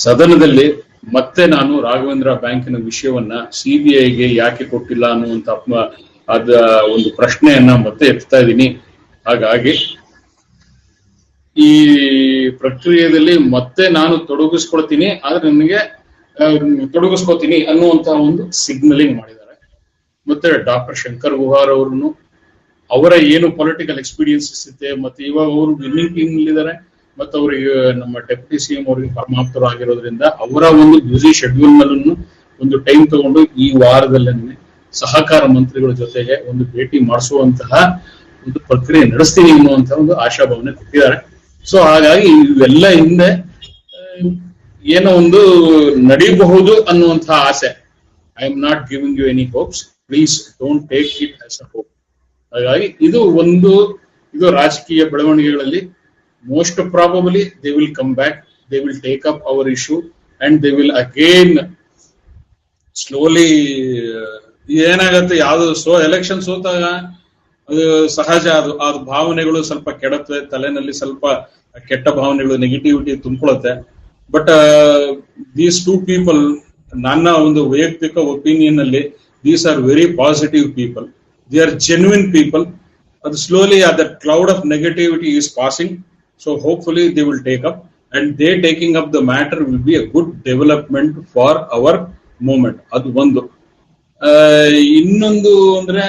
ಸದನದಲ್ಲಿ ಮತ್ತೆ ನಾನು ರಾಘವೇಂದ್ರ ಬ್ಯಾಂಕಿನ ವಿಷಯವನ್ನ ಸಿಬಿಐಗೆ ಯಾಕೆ ಕೊಟ್ಟಿಲ್ಲ ಅನ್ನುವಂತ ಅದ ಒಂದು ಪ್ರಶ್ನೆಯನ್ನ ಮತ್ತೆ ಎತ್ತಾ ಇದ್ದೀನಿ. ಹಾಗಾಗಿ ಈ ಪ್ರಕ್ರಿಯೆಯಲ್ಲಿ ಮತ್ತೆ ನಾನು ತೊಡಗಿಸ್ಕೊಳ್ತೀನಿ, ಆದ್ರೆ ನನಗೆ ತೊಡಗಿಸ್ಕೊತೀನಿ ಅನ್ನುವಂತಹ ಒಂದು ಸಿಗ್ನಲಿಂಗ್ ಮಾಡಿದ್ದಾರೆ. ಮತ್ತೆ ಡಾಕ್ಟರ್ ಶಂಕರ್ ಗುಹಾರ್ ಅವ್ರನ್ನು ಅವರ ಏನು ಪೊಲಿಟಿಕಲ್ ಎಕ್ಸ್ಪೀರಿಯನ್ಸಸ್ ಇದೆ, ಮತ್ತೆ ಇವಾಗ ಅವರು ವಿನ್ನಿಂಗ್ ಟೀಮ್ ಇದ್ದಾರೆ, ಮತ್ತೆ ಅವರಿಗೆ ನಮ್ಮ ಡೆಪ್ಯೂಟಿ ಸಿಎಂ ಅವರಿಗೆ ಪರಮಾಪ್ತರು ಆಗಿರೋದ್ರಿಂದ ಅವರ ಒಂದು ಬ್ಯುಸಿ ಶೆಡ್ಯೂಲ್ ನಲ್ಲೂ ಒಂದು ಟೈಮ್ ತಗೊಂಡು ಈ ವಾರದಲ್ಲೇ ಸಹಕಾರ ಮಂತ್ರಿಗಳ ಜೊತೆಗೆ ಒಂದು ಭೇಟಿ ಮಾಡಿಸುವಂತಹ ಒಂದು ಪ್ರಕ್ರಿಯೆ ನಡೆಸ್ತೀನಿ ಅನ್ನುವಂತಹ ಒಂದು ಆಶಾಭಾವನೆ ಕೊಟ್ಟಿದ್ದಾರೆ. ಸೊ ಹಾಗಾಗಿ ಇವೆಲ್ಲ ಹಿಂದೆ ಏನೋ ಒಂದು ನಡೀಬಹುದು ಅನ್ನುವಂತಹ ಆಸೆ. I am not giving you any hopes, please don't take it as a hope. ಹಾಗಾಗಿ ಇದು ರಾಜಕೀಯ ಬೆಳವಣಿಗೆಗಳಲ್ಲಿ most probably they will come back, they will take up our issue and they will again slowly ಏನಾಗತ್ತೆ, ಯಾವ್ದು election ಸೋತಾಗ ಅದು ಸಹಜ, ಅದು ಭಾವನೆಗಳು ಸ್ವಲ್ಪ ಕೆಡತ್ತೆ, ತಲೆನಲ್ಲಿ ಸ್ವಲ್ಪ ಕೆಟ್ಟ ಭಾವನೆಗಳು ನೆಗೆಟಿವಿಟಿ ತುಂಬಿಕೊಳ್ಳುತ್ತೆ. ಬಟ್ ದೀಸ್ ಟೂ ಪೀಪಲ್ ನನ್ನ ಒಂದು ವೈಯಕ್ತಿಕ ಒಪಿನಿಯನ್ ಅಲ್ಲಿ these are very positive people, they are genuine people. ಅದು slowly that cloud of negativity is passing. So hopefully they will take up, and they taking up the matter will be a good development for our movement. ಅದು ಒಂದು. ಇನ್ನೊಂದು ಅಂದ್ರೆ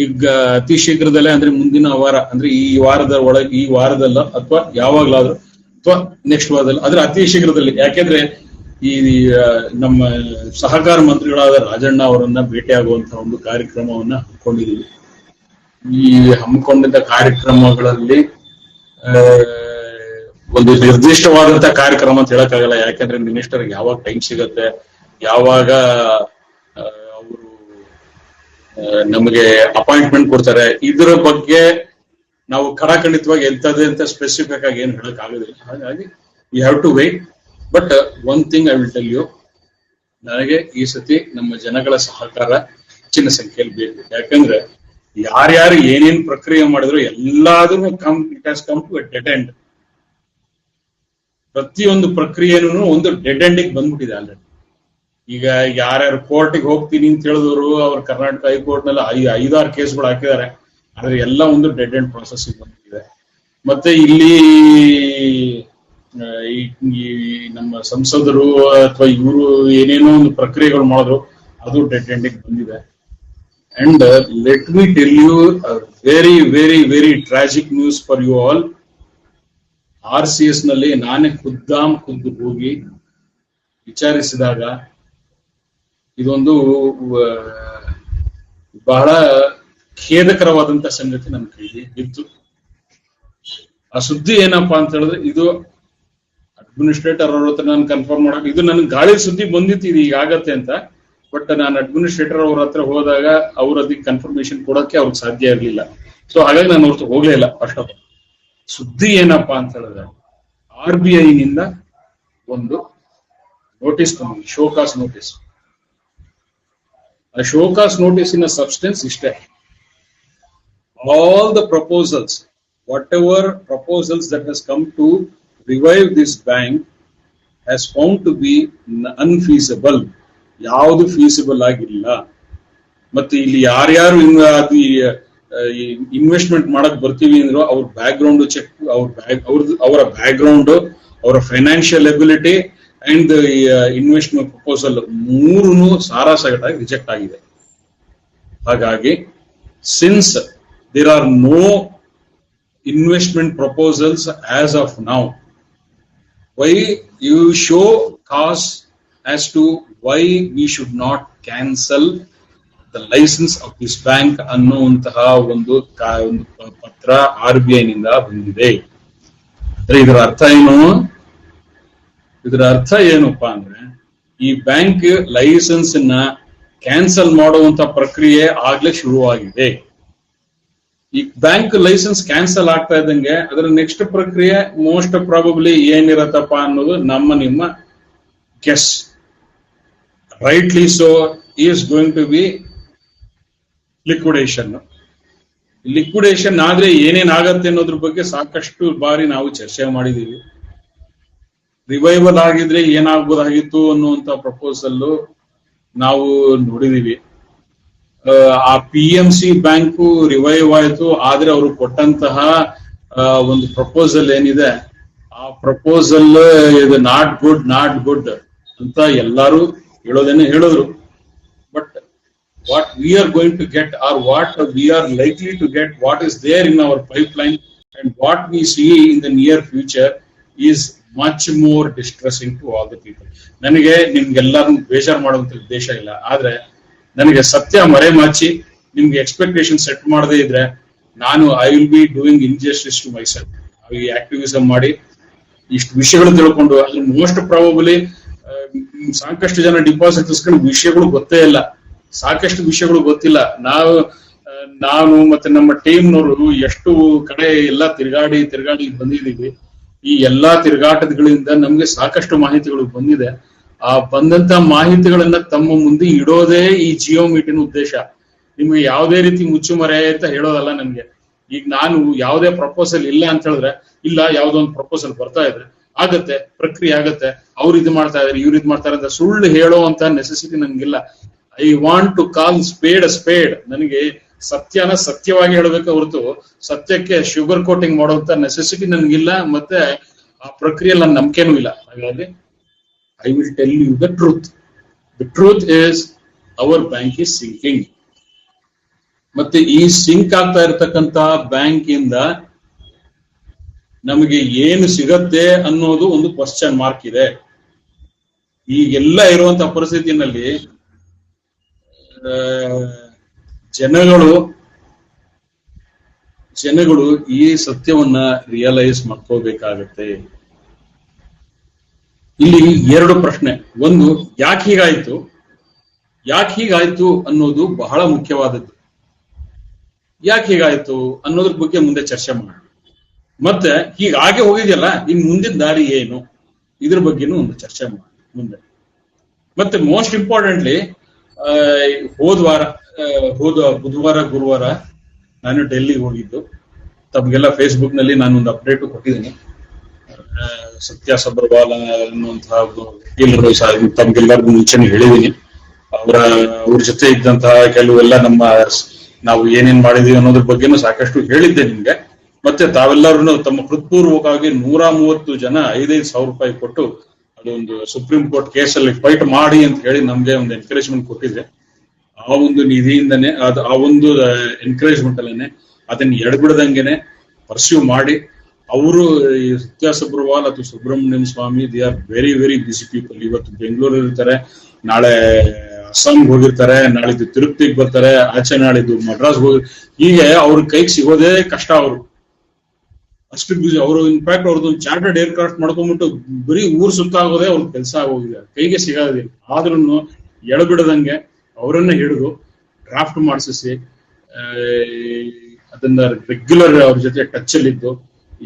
ಈಗ ಅತಿ ಶೀಘ್ರದಲ್ಲೇ ಅಂದ್ರೆ ಮುಂದಿನ ವಾರ ಅಂದ್ರೆ ಈ ವಾರದಲ್ಲ ಅಥವಾ ಯಾವಾಗ್ಲಾದ್ರೂ ಅಥವಾ ನೆಕ್ಸ್ಟ್ ವಾರದಲ್ಲಿ ಅಂದ್ರೆ ಅತಿ ಶೀಘ್ರದಲ್ಲಿ, ಯಾಕೆಂದ್ರೆ ಈ ನಮ್ಮ ಸಹಕಾರ ಮಂತ್ರಿಗಳಾದ ರಾಜಣ್ಣ ಅವರನ್ನ ಭೇಟಿಯಾಗುವಂತಹ ಒಂದು ಕಾರ್ಯಕ್ರಮವನ್ನ ಹಮ್ಮಿಕೊಂಡಿದ್ದೀವಿ. ಈ ಹಮ್ಮಿಕೊಂಡಿದ್ದ ಕಾರ್ಯಕ್ರಮಗಳಲ್ಲಿ ಒಂದು ನಿರ್ದಿಷ್ಟವಾದಂತಹ ಕಾರ್ಯಕ್ರಮ ಅಂತ ಹೇಳಕ್ಕಾಗಲ್ಲ, ಯಾಕಂದ್ರೆ ಮಿನಿಸ್ಟರ್ ಯಾವಾಗ ಟೈಮ್ ಸಿಗತ್ತೆ, ಯಾವಾಗ ಅವರು ನಮಗೆ ಅಪಾಯಿಂಟ್ಮೆಂಟ್ ಕೊಡ್ತಾರೆ, ಇದರ ಬಗ್ಗೆ ನಾವು ಖಡಾಖಂಡಿತವಾಗಿ ಎಂತದೆ ಅಂತ ಸ್ಪೆಸಿಫಿಕ್ ಆಗಿ ಏನು ಹೇಳಕ್ ಆಗೋದಿಲ್ಲ. ಹಾಗಾಗಿ we have to wait. But one thing I will tell you, ನನಗೆ ಈ ಸತಿ ನಮ್ಮ ಜನಗಳ ಸಹಕಾರ ಹೆಚ್ಚಿನ ಸಂಖ್ಯೆಯಲ್ಲಿ ಬೇಕು. ಯಾಕಂದ್ರೆ ಯಾರ್ಯಾರು ಏನೇನ್ ಪ್ರಕ್ರಿಯೆ ಮಾಡಿದ್ರು ಎಲ್ಲಾದ್ರೂ it has come to a dead end. ಪ್ರತಿಯೊಂದು ಪ್ರಕ್ರಿಯೆನೂ ಒಂದು ಡೆಡ್ ಎಂಡಿಗೆ ಬಂದ್ಬಿಟ್ಟಿದೆ ಆಲ್ರೆಡಿ. ಈಗ ಯಾರ್ಯಾರು ಕೋರ್ಟಿಗೆ ಹೋಗ್ತೀನಿ ಅಂತ ಹೇಳಿದವರು ಅವ್ರ ಕರ್ನಾಟಕ ಹೈಕೋರ್ಟ್ ನಲ್ಲಿ 5-6 ಕೇಸ್ಗಳು ಹಾಕಿದ್ದಾರೆ, ಆದ್ರೆ ಎಲ್ಲ ಒಂದು ಡೆಡ್ ಎಂಡ್ ಪ್ರೊಸೆಸ್ ಬಂದಿದೆ. ಮತ್ತೆ ಇಲ್ಲಿ ಈ ನಮ್ಮ ಸಂಸದರು ಅಥವಾ ಇವರು ಏನೇನೋ ಒಂದು ಪ್ರಕ್ರಿಯೆಗಳು ಮಾಡಿದ್ರು, ಅದು ಡೆಡ್ ಎಂಡಿಗೆ ಬಂದಿದೆ. And let me tell you very very very tragic news for you all. RCS ನಲ್ಲಿ ನಾನೇ ಖುದ್ದು ಹೋಗಿ ವಿಚಾರಿಸಿದಾಗ ಇದೊಂದು ಬಹಳ ಖೇದಕರವಾದಂತ ಸಂಗತಿ ನಮ್ಮ ಕೈಗೆ ಇತ್ತು. ಆ ಸುದ್ದಿ ಏನಪ್ಪಾ ಅಂತ ಹೇಳಿದ್ರೆ, ಇದು ಅಡ್ಮಿನಿಸ್ಟ್ರೇಟರ್ ಅವ್ರ ಹತ್ರ ನಾನು ಕನ್ಫರ್ಮ್ ಮಾಡಕ್, ಇದು ನನ್ಗೆ ಗಾಳಿ ಸುದ್ದಿ ಬಂದಿತ್ತು ಇದು ಈಗ ಆಗತ್ತೆ ಅಂತ. ಬಟ್ ನಾನು ಅಡ್ಮಿನಿಸ್ಟ್ರೇಟರ್ ಅವ್ರ ಹತ್ರ ಹೋದಾಗ ಅವ್ರ ಅದಕ್ಕೆ ಕನ್ಫರ್ಮೇಶನ್ ಕೊಡೋಕೆ ಅವ್ರಿಗೆ ಸಾಧ್ಯ ಇರಲಿಲ್ಲ. ಸೊ ಹಾಗಾಗಿ ನಾನು ಅವ್ರ ಹೋಗ್ಲೇ ಇಲ್ಲ. ಫಸ್ಟ್ ಆಫ್ ಆಲ್ ಸುದ್ದಿ ಏನಪ್ಪಾ ಅಂತ ಹೇಳಿದ್ರೆ, RBI ನಿಂದ ಒಂದು ನೋಟಿಸ್ ಬಂದಿದೆ, ಶೋಕಾಸ್ ನೋಟಿಸ್. ಆ ಶೋಕಾಸ್ ನೋಟಿಸಿನ ಸಬ್ಸ್ಟೆನ್ಸ್ ಇಷ್ಟೇ: all the proposals, whatever proposals that has come to revive this bank has found to be unfeasible. ಯಾವುದು ಫೀಸಿಬಲ್ ಆಗಿಲ್ಲ. ಮತ್ತೆ ಇಲ್ಲಿ ಯಾರ್ಯಾರು ಇನ್ವೆಸ್ಟ್ಮೆಂಟ್ ಮಾಡಕ್ ಬರ್ತೀವಿ ಅಂದ್ರು ಅವ್ರ ಬ್ಯಾಕ್ ಗ್ರೌಂಡ್ ಚೆಕ್, ಅವರ ಬ್ಯಾಕ್ ಗ್ರೌಂಡ್, ಅವರ financial ability and investment proposal ಮೂರನ್ನು ಸಾರಾಸಗಟಾಗಿ ರಿಜೆಕ್ಟ್ ಆಗಿದೆ. ಹಾಗಾಗಿ since there are no investment proposals as of now, why you show cause as to why we should not cancel the license of this bank ಅನ್ನುವಂತಹ ಒಂದು ಪತ್ರ RBI ನಿಂದ ಬಂದಿದೆ. ಇದರ ಅರ್ಥ ಏನು? ಇದರ ಅರ್ಥ ಏನಪ್ಪಾ ಅಂದ್ರೆ, ಈ ಬ್ಯಾಂಕ್ ಲೈಸೆನ್ಸ್ ನ ಕ್ಯಾನ್ಸಲ್ ಮಾಡುವಂತ ಪ್ರಕ್ರಿಯೆ ಆಗ್ಲೇ ಶುರುವಾಗಿದೆ. ಈ ಬ್ಯಾಂಕ್ ಲೈಸೆನ್ಸ್ ಕ್ಯಾನ್ಸಲ್ ಆಗ್ತಾ ಇದ್ದಂಗೆ ಅದರ ನೆಕ್ಸ್ಟ್ ಪ್ರಕ್ರಿಯೆ ಮೋಸ್ಟ್ ಪ್ರಾಬಬ್ಲಿ ಏನಿರತ್ತಪ್ಪ ಅನ್ನೋದು ನಮ್ಮ ನಿಮ್ಮ guess. Rightly so is going to be liquidation. Liquidation ಆದ್ರೆ ಏನೇನಾಗತ್ತೆ ಅನ್ನೋದ್ರ ಬಗ್ಗೆ ಸಾಕಷ್ಟು ಬಾರಿ ನಾವು ಚರ್ಚೆ ಮಾಡಿದೀವಿ. ರಿವೈವಲ್ ಆಗಿದ್ರೆ ಏನಾಗ್ಬೋದಾಗಿತ್ತು ಅನ್ನುವಂತ ಪ್ರಪೋಸಲ್ ನಾವು ನೋಡಿದೀವಿ. ಆ PMC ಬ್ಯಾಂಕು ರಿವೈವ್ ಆಯ್ತು, ಆದ್ರೆ ಅವರು ಕೊಟ್ಟಂತಹ ಒಂದು ಪ್ರಪೋಸಲ್ ಏನಿದೆ, ಆ ಪ್ರಪೋಸಲ್ ಇದು ನಾಟ್ ಗುಡ್ ಅಂತ ಎಲ್ಲಾರು ಹೇಳೋದೇನೆ ಹೇಳಿದ್ರು. But what we are going to get, or what we are likely to get, what is there in our pipeline and what we see in the near future is much more distressing to all the people. ನನಗೆ ನಿಮ್ಗೆಲ್ಲಾರು ಬೇಜಾರು ಮಾಡುವಂತ ಉದ್ದೇಶ ಇಲ್ಲ, ಆದ್ರೆ ನನಗೆ ಸತ್ಯ ಮರೆಮಾಚಿ ನಿಮ್ಗೆ ಎಕ್ಸ್ಪೆಕ್ಟೇಷನ್ ಸೆಟ್ ಮಾಡದೇ ಇದ್ರೆ ನಾನು I will be doing injustice to myself. ಈ ಆಕ್ಟಿವಿಸಮ್ ಮಾಡಿ ಇಷ್ಟು ವಿಷಯಗಳು ತಿಳ್ಕೊಂಡು, ಅದ್ರ ಮೋಸ್ಟ್ ಪ್ರಾಬಬಲಿ ಸಾಕಷ್ಟು ಜನ ಡಿಪಾಸಿಟರ್ಸ್ ವಿಷಯಗಳು ಗೊತ್ತೇ ಇಲ್ಲ, ಸಾಕಷ್ಟು ವಿಷಯಗಳು ಗೊತ್ತಿಲ್ಲ. ನಾನು ಮತ್ತೆ ನಮ್ಮ ಟೀಮ್ನವರು ಎಷ್ಟು ಕಡೆ ಎಲ್ಲ ತಿರುಗಾಡಿ ಬಂದಿದ್ದೀವಿ. ಈ ಎಲ್ಲಾ ತಿರುಗಾಟಗಳಿಂದ ನಮ್ಗೆ ಸಾಕಷ್ಟು ಮಾಹಿತಿಗಳು ಬಂದಿದೆ. ಆ ಬಂದಂತ ಮಾಹಿತಿಗಳನ್ನ ತಮ್ಮ ಮುಂದೆ ಇಡೋದೇ ಈ ಜಿಯೋ ಮೀಟಿನ ಉದ್ದೇಶ. ನಿಮ್ಗೆ ಯಾವುದೇ ರೀತಿ ಮುಚ್ಚುಮರೆ ಅಂತ ಹೇಳೋದಲ್ಲ. ನನ್ಗೆ ಈಗ ನಾನು ಯಾವುದೇ ಪ್ರಪೋಸಲ್ ಇಲ್ಲ ಅಂತ ಹೇಳಿದ್ರೆ, ಇಲ್ಲ ಯಾವ್ದೋ ಒಂದು ಪ್ರಪೋಸಲ್ ಬರ್ತಾ ಇದ್ರೆ ಆಗತ್ತೆ, ಪ್ರಕ್ರಿಯೆ ಆಗತ್ತೆ, ಅವ್ರು ಇದು ಮಾಡ್ತಾ ಇದಾರೆ, ಇವ್ರು ಇದು ಮಾಡ್ತಾರೆ ಅಂತ ಸುಳ್ಳು ಹೇಳೋ ಅಂತ ನೆಸೆಸಿಟಿ ನನ್ಗಿಲ್ಲ. I want to call spade a spade. ನನಗೆ ಸತ್ಯನ ಸತ್ಯವಾಗಿ ಹೇಳಬೇಕು ಹೊರತು ಸತ್ಯಕ್ಕೆ ಶುಗರ್ ಕೋಟಿಂಗ್ ಮಾಡುವಂತ ನೆಸೆಸಿಟಿ ನನ್ಗಿಲ್ಲ, ಮತ್ತೆ ಆ ಪ್ರಕ್ರಿಯೆಯಲ್ಲಿ ನನ್ನ ನಂಬಿಕೆನೂ ಇಲ್ಲ. ಹಾಗಾಗಿ I will tell you the truth. The truth is our bank is sinking. ಮತ್ತೆ ಈ ಸಿಂಕ್ ಆಗ್ತಾ ಇರತಕ್ಕಂತ ಬ್ಯಾಂಕ್ ಇಂದ ನಮಗೆ ಏನು ಸಿಗತ್ತೆ ಅನ್ನೋದು ಒಂದು ಕ್ವಶನ್ ಮಾರ್ಕ್ ಇದೆ. ಈಗೆಲ್ಲ ಇರುವಂತಹ ಪರಿಸ್ಥಿತಿನಲ್ಲಿ ಜನಗಳು ಈ ಸತ್ಯವನ್ನ ರಿಯಲೈಸ್ ಮಾಡ್ಕೋಬೇಕಾಗತ್ತೆ. ಇಲ್ಲಿ ಎರಡು ಪ್ರಶ್ನೆ. ಒಂದು, ಯಾಕೆ ಹೀಗಾಯ್ತು ಅನ್ನೋದು ಬಹಳ ಮುಖ್ಯವಾದದ್ದು. ಯಾಕೆ ಹೀಗಾಯ್ತು ಅನ್ನೋದ್ರ ಬಗ್ಗೆ ಮುಂದೆ ಚರ್ಚೆ ಮಾಡೋಣ. ಮತ್ತೆ ಹೀಗಾಗೆ ಹೋಗಿದೆಯಲ್ಲ, ಇನ್ ಮುಂದಿನ ದಾರಿ ಏನು, ಇದ್ರ ಬಗ್ಗೆನೂ ಒಂದು ಚರ್ಚೆ ಮಾಡೋಣ ಮುಂದೆ. ಮತ್ತೆ ಮೋಸ್ಟ್ ಇಂಪಾರ್ಟೆಂಟ್ಲಿ ಹೋದ ಬುಧವಾರ ಗುರುವಾರ ನಾನು ಡೆಲ್ಲಿಗೆ ಹೋಗಿದ್ದು. ತಮ್ಗೆಲ್ಲ ಫೇಸ್ಬುಕ್ ನಲ್ಲಿ ನಾನು ಒಂದು ಅಪ್ಡೇಟ್ ಕೊಟ್ಟಿದ್ದೀನಿ. ಸತ್ಯ ಸಬರ್ವಾಲ್ ಅನ್ನುವಂತಹ ವಕೀಲರು ತಮ್ಗೆಲ್ಲರಿಗೂ ಮುಂಚೆನೆ ಹೇಳಿದೀನಿ. ಅವ್ರ ಜೊತೆ ಇದ್ದಂತಹ ಕೆಲವೆಲ್ಲ ನಾವು ಏನೇನ್ ಮಾಡಿದೀವಿ ಅನ್ನೋದ್ರ ಬಗ್ಗೆನೂ ಸಾಕಷ್ಟು ಹೇಳಿದ್ದೆ ನಿಮ್ಗೆ. ಮತ್ತೆ ತಾವೆಲ್ಲರೂ ತಮ್ಮ ಹೃತ್ಪೂರ್ವಕವಾಗಿ 130 ಜನ 5,000 ರೂಪಾಯಿ ಕೊಟ್ಟು ಅದೊಂದು ಸುಪ್ರೀಂ ಕೋರ್ಟ್ ಕೇಸಲ್ಲಿ ಫೈಟ್ ಮಾಡಿ ಅಂತ ಹೇಳಿ ನಮ್ಗೆ ಒಂದು ಎನ್ಕರೇಜ್ಮೆಂಟ್ ಕೊಟ್ಟಿದೆ. ಆ ಒಂದು ನಿಧಿಯಿಂದನೇ ಆ ಒಂದು ಎನ್ಕರೇಜ್ಮೆಂಟ್ ಅಲ್ಲೇನೆ ಅದನ್ನ ಎಡಬಿಡದಂಗೆನೆ ಪರ್ಸ್ಯೂ ಮಾಡಿ ಅವರು ಈ ಸತ್ಯ ಸಬ್ರವಾಲ್ ಅಥವಾ Subramanian Swamy they are very very busy people. ಇವತ್ತು ಬೆಂಗಳೂರು ಇರ್ತಾರೆ, ನಾಳೆ ಅಸ್ಸಾಂಗೆ ಹೋಗಿರ್ತಾರೆ, ನಾಳಿದ್ದು ತಿರುಪತಿಗೆ ಬರ್ತಾರೆ, ಆಚೆ ನಾಳಿದ್ದು ಮಡ್ರಾಸ್ ಹೋಗಿ, ಹೀಗೆ ಅವ್ರ ಕೈಗೆ ಸಿಗೋದೇ ಕಷ್ಟ. ಅವರು ಅಷ್ಟು ಬಿಸಿ. ಅವರು ಇನ್ಫ್ಯಾಕ್ಟ್ ಅವ್ರದ್ದು ಚಾರ್ಟರ್ಡ್ ಏರ್ಕ್ರಾಫ್ಟ್ ಮಾಡ್ಕೊಂಡ್ಬಿಟ್ಟು ಬರೀ ಊರ್ ಸುತ್ತಾಗೋದೇ ಅವ್ರ ಕೆಲಸ ಆಗೋಗಿದೆ, ಕೈಗೆ ಸಿಗೋದಿಲ್ಲ. ಆದ್ರೂ ಎಳಬಿಡದಂಗೆ ಅವರನ್ನ ಹಿಡಿದು ಡ್ರಾಫ್ಟ್ ಮಾಡಿಸಿ ಅದನ್ನ ರೆಗ್ಯುಲರ್ ಅವ್ರ ಜೊತೆ ಟಚ್ ಅಲ್ಲಿ ಇದ್ದು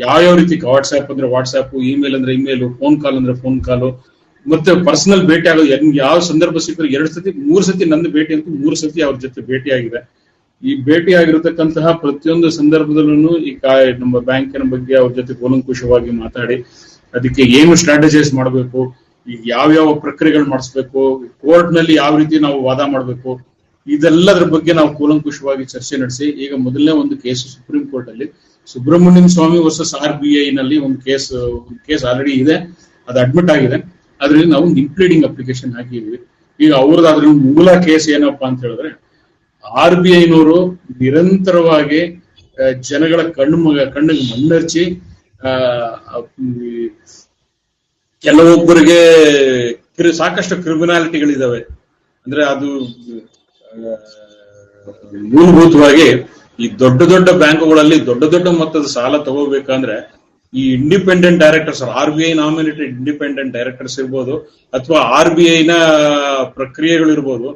ಯಾವ ರೀತಿ ವಾಟ್ಸ್ಆಪ್ ಅಂದ್ರೆ ವಾಟ್ಸ್ಆಪ್, ಇಮೇಲ್ ಅಂದ್ರೆ ಇಮೇಲ್, ಫೋನ್ ಕಾಲ್ ಅಂದ್ರೆ ಫೋನ್ ಕಾಲು, ಮತ್ತೆ ಪರ್ಸನಲ್ ಭೇಟಿ ಆಗೋದು ಯಾವ ಸಂದರ್ಭ ಸಿಕ್ಕರೆ 2 ಸತಿ 3 ಸತಿ ನನ್ನ ಭೇಟಿ ಅಂತೂ 3 ಸತಿ ಅವ್ರ ಜೊತೆ ಭೇಟಿ ಆಗಿದೆ. ಈ ಭೇಟಿ ಆಗಿರತಕ್ಕಂತಹ ಪ್ರತಿಯೊಂದು ಸಂದರ್ಭದಲ್ಲೂ ಈ ನಮ್ಮ ಬ್ಯಾಂಕಿನ ಬಗ್ಗೆ ಅವ್ರ ಜೊತೆ ಕೂಲಂಕುಷವಾಗಿ ಮಾತಾಡಿ ಅದಕ್ಕೆ ಏನು ಸ್ಟ್ರಾಟಜೈಸ್ ಮಾಡಬೇಕು, ಈಗ ಯಾವ ಪ್ರಕ್ರಿಯೆಗಳು ಮಾಡಿಸ್ಬೇಕು, ಕೋರ್ಟ್ ನಲ್ಲಿ ಯಾವ ರೀತಿ ನಾವು ವಾದ ಮಾಡಬೇಕು, ಇದೆಲ್ಲದರ ಬಗ್ಗೆ ನಾವು ಕೂಲಂಕುಷವಾಗಿ ಚರ್ಚೆ ನಡೆಸಿ ಈಗ ಮೊದಲನೇ ಒಂದು ಕೇಸ್ ಸುಪ್ರೀಂ ಕೋರ್ಟ್ ಅಲ್ಲಿ ಸುಬ್ರಹ್ಮಣ್ಯಂ ಸ್ವಾಮಿ ವರ್ಸಸ್ RBI ನಲ್ಲಿ ಒಂದು ಕೇಸ್ ಆಲ್ರೆಡಿ ಇದೆ, ಅದು ಅಡ್ಮಿಟ್ ಆಗಿದೆ. ಅದ್ರಲ್ಲಿ ನಾವು ಇಂಪ್ಲೀಡಿಂಗ್ ಅಪ್ಲಿಕೇಶನ್ ಹಾಕಿದ್ವಿ. ಈಗ ಅವ್ರದ್ದು ಅದ್ರ ಮೂಲ ಕೇಸ್ ಏನಪ್ಪಾ ಅಂತ ಹೇಳಿದ್ರೆ RBI ನಿರಂತರವಾಗಿ ಜನಗಳ ಕಣ್ಣಿಗೆ ಮಣ್ಣರ್ಚಿ ಕೆಲವೊಬ್ಬರಿಗೆ ಸಾಕಷ್ಟು ಕ್ರಿಮಿನಾಲಿಟಿಗಳಿದಾವೆ. ಅಂದ್ರೆ ಅದು ಮೂಲಭೂತವಾಗಿ ಈ ದೊಡ್ಡ ಬ್ಯಾಂಕುಗಳಲ್ಲಿ ದೊಡ್ಡ ಮೊತ್ತದ ಸಾಲ ತಗೋಬೇಕಂದ್ರೆ ಈ independent directors, RBI nominated independent directors ಇರ್ಬೋದು ಅಥವಾ RBI ನ ಪ್ರಕ್ರಿಯೆಗಳಿರ್ಬೋದು,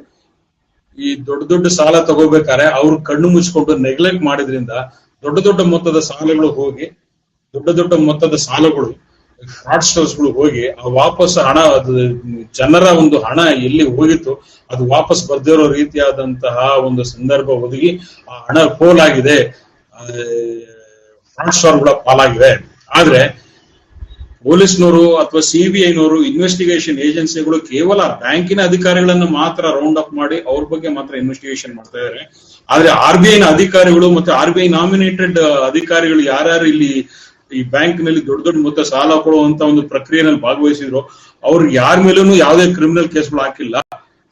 ಈ ದೊಡ್ಡ ಸಾಲ ತಗೋಬೇಕಾದ್ರೆ ಅವ್ರು ಕಣ್ಣು ಮುಚ್ಕೊಂಡು ನೆಗ್ಲೆಕ್ಟ್ ಮಾಡಿದ್ರಿಂದ ದೊಡ್ಡ ಮೊತ್ತದ ಸಾಲಗಳು ಹೋಗಿ ದೊಡ್ಡ ಮೊತ್ತದ ಸಾಲಗಳು ಫ್ರಾಡ್ಸ್ಟರ್ಸ್ಗಳು ಹೋಗಿ ವಾಪಸ್ ಹಣ, ಅದು ಜನರ ಒಂದು ಹಣ ಎಲ್ಲಿ ಹೋಗಿತ್ತು ಅದು ವಾಪಸ್ ಬರ್ದಿರೋ ರೀತಿಯಾದಂತಹ ಒಂದು ಸಂದರ್ಭ ಒದಗಿ ಆ ಹಣ ಪೋಲಾಗಿದೆ, ಫ್ರಾಡ್ಸ್ಟರ್ಗಳ ಪಾಲಾಗಿದೆ. ಆದ್ರೆ ಪೊಲೀಸ್ನವರು ಅಥವಾ CBIನವರು ಇನ್ವೆಸ್ಟಿಗೇಷನ್ ಏಜೆನ್ಸಿಗಳು ಕೇವಲ ಬ್ಯಾಂಕಿನ ಅಧಿಕಾರಿಗಳನ್ನ ಮಾತ್ರ ರೌಂಡ್ ಅಪ್ ಮಾಡಿ ಅವ್ರ ಬಗ್ಗೆ ಮಾತ್ರ ಇನ್ವೆಸ್ಟಿಗೇಷನ್ ಮಾಡ್ತಾ ಇದ್ದಾರೆ. ಆದ್ರೆ RBIನ ಅಧಿಕಾರಿಗಳು ಮತ್ತೆ RBI ನಾಮಿನೇಟೆಡ್ ಅಧಿಕಾರಿಗಳು ಯಾರ್ಯಾರು ಇಲ್ಲಿ ಈ ಬ್ಯಾಂಕ್ ನಲ್ಲಿ ದೊಡ್ಡ ಮೊತ್ತ ಸಾಲ ಕೊಡುವಂತ ಒಂದು ಪ್ರಕ್ರಿಯೆನಲ್ಲಿ ಭಾಗವಹಿಸಿದ್ರು ಅವ್ರಿಗೆ ಯಾರ ಮೇಲೂ ಯಾವುದೇ ಕ್ರಿಮಿನಲ್ ಕೇಸ್ಗಳು ಹಾಕಿಲ್ಲ.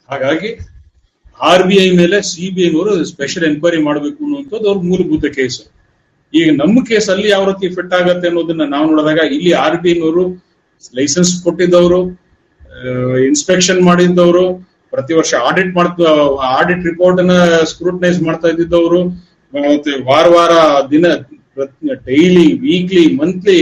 ಹಾಗಾಗಿ RBI ಮೇಲೆ CBIನವರು ಸ್ಪೆಷಲ್ ಎನ್ಕ್ವೈರಿ ಮಾಡಬೇಕು ಅನ್ನುವಂಥದ್ದು ಅವ್ರ ಮೂಲಭೂತ ಕೇಸ್. ಈಗ ನಮ್ಮ ಕೇಸ್ ಅಲ್ಲಿ ಯಾವ ರೀತಿ ಫಿಟ್ ಆಗತ್ತೆ ಅನ್ನೋದನ್ನ ನಾವು ನೋಡಿದಾಗ ಇಲ್ಲಿ RBIನವರು ಲೈಸೆನ್ಸ್ ಕೊಟ್ಟಿದ್ದವರು, ಇನ್ಸ್ಪೆಕ್ಷನ್ ಮಾಡಿದ್ದವರು, ಪ್ರತಿ ವರ್ಷ ಆಡಿಟ್ ರಿಪೋರ್ಟ್ ಅನ್ನ ಸ್ಕ್ರೂಟನೈಸ್ ಮಾಡ್ತಾ ಇದ್ದಿದ್ದವರು, ಮತ್ತೆ ವಾರ ದಿನ daily, weekly, monthly,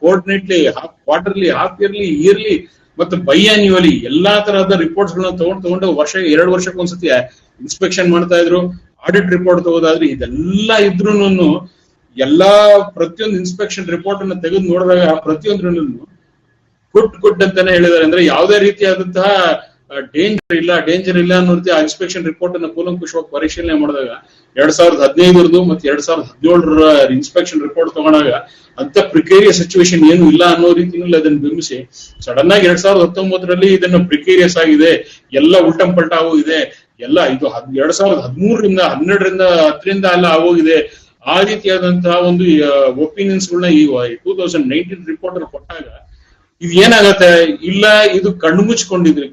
fortnightly, quarterly, half yearly ಮತ್ತೆ ಬೈಆನ್ಯುವಲಿ ಎಲ್ಲಾ ತರಹದ ರಿಪೋರ್ಟ್ಸ್ ಗಳನ್ನ ತಗೊಂಡು 2 ವರ್ಷಕ್ಕೊಂದ್ಸತಿ ಇನ್ಸ್ಪೆಕ್ಷನ್ ಮಾಡ್ತಾ ಇದ್ರು. ಆಡಿಟ್ ರಿಪೋರ್ಟ್ ತಗೋದಾದ್ರೆ ಇದೆಲ್ಲ ಇದ್ರೂನು ಪ್ರತಿಯೊಂದು ಇನ್ಸ್ಪೆಕ್ಷನ್ ರಿಪೋರ್ಟ್ ಅನ್ನ ತೆಗೆದು ನೋಡಿದಾಗ ಪ್ರತಿಯೊಂದ್ರೂ ಗುಡ್ ಅಂತಾನೆ ಹೇಳಿದ್ದಾರೆ. ಅಂದ್ರೆ ಯಾವುದೇ ರೀತಿಯಾದಂತಹ ಡೇಂಜರ್ ಇಲ್ಲ ಅನ್ನೋ ರೀತಿ ಆ ಇನ್ಸ್ಪೆಕ್ಷನ್ ರಿಪೋರ್ಟ್ ಅನ್ನ ಕೂಲಂಕುಷವಾಗಿ ಪರಿಶೀಲನೆ ಮಾಡಿದಾಗ 2015 ಮತ್ತೆ 2017 ಇನ್ಸ್ಪೆಕ್ಷನ್ ರಿಪೋರ್ಟ್ ತಗೊಂಡಾಗ ಅಂತ ಪ್ರಿಕೇರಿಯಸ್ ಸಿಚುವೇಶನ್ ಏನು ಇಲ್ಲ ಅನ್ನೋ ರೀತಿಯಲ್ಲಿ ಅದನ್ನ ಬಿಂಬಿಸಿ ಸಡನ್ ಆಗಿ 2019 ಇದನ್ನ ಪ್ರಿಕೇರಿಯಸ್ ಆಗಿದೆ, ಎಲ್ಲ ಉಲ್ಟಂ ಪಲ್ಟ ಆಗೋಗಿದೆ, ಎಲ್ಲ ಇದು 2013 10ರಿಂದ ಎಲ್ಲ ಆಗೋಗಿದೆ, ಆ ರೀತಿಯಾದಂತಹ ಒಂದು ಒಪಿನಿಯನ್ಸ್ ಗಳನ್ನ ಈ 2019 ರಿಪೋರ್ಟ್ ಅಲ್ಲಿ ಕೊಟ್ಟಾಗ ಇದು ಏನಾಗತ್ತೆ, ಇಲ್ಲ ಇದು ಕಣ್ಣು ಮುಚ್ಕೊಂಡಿದ್ರು,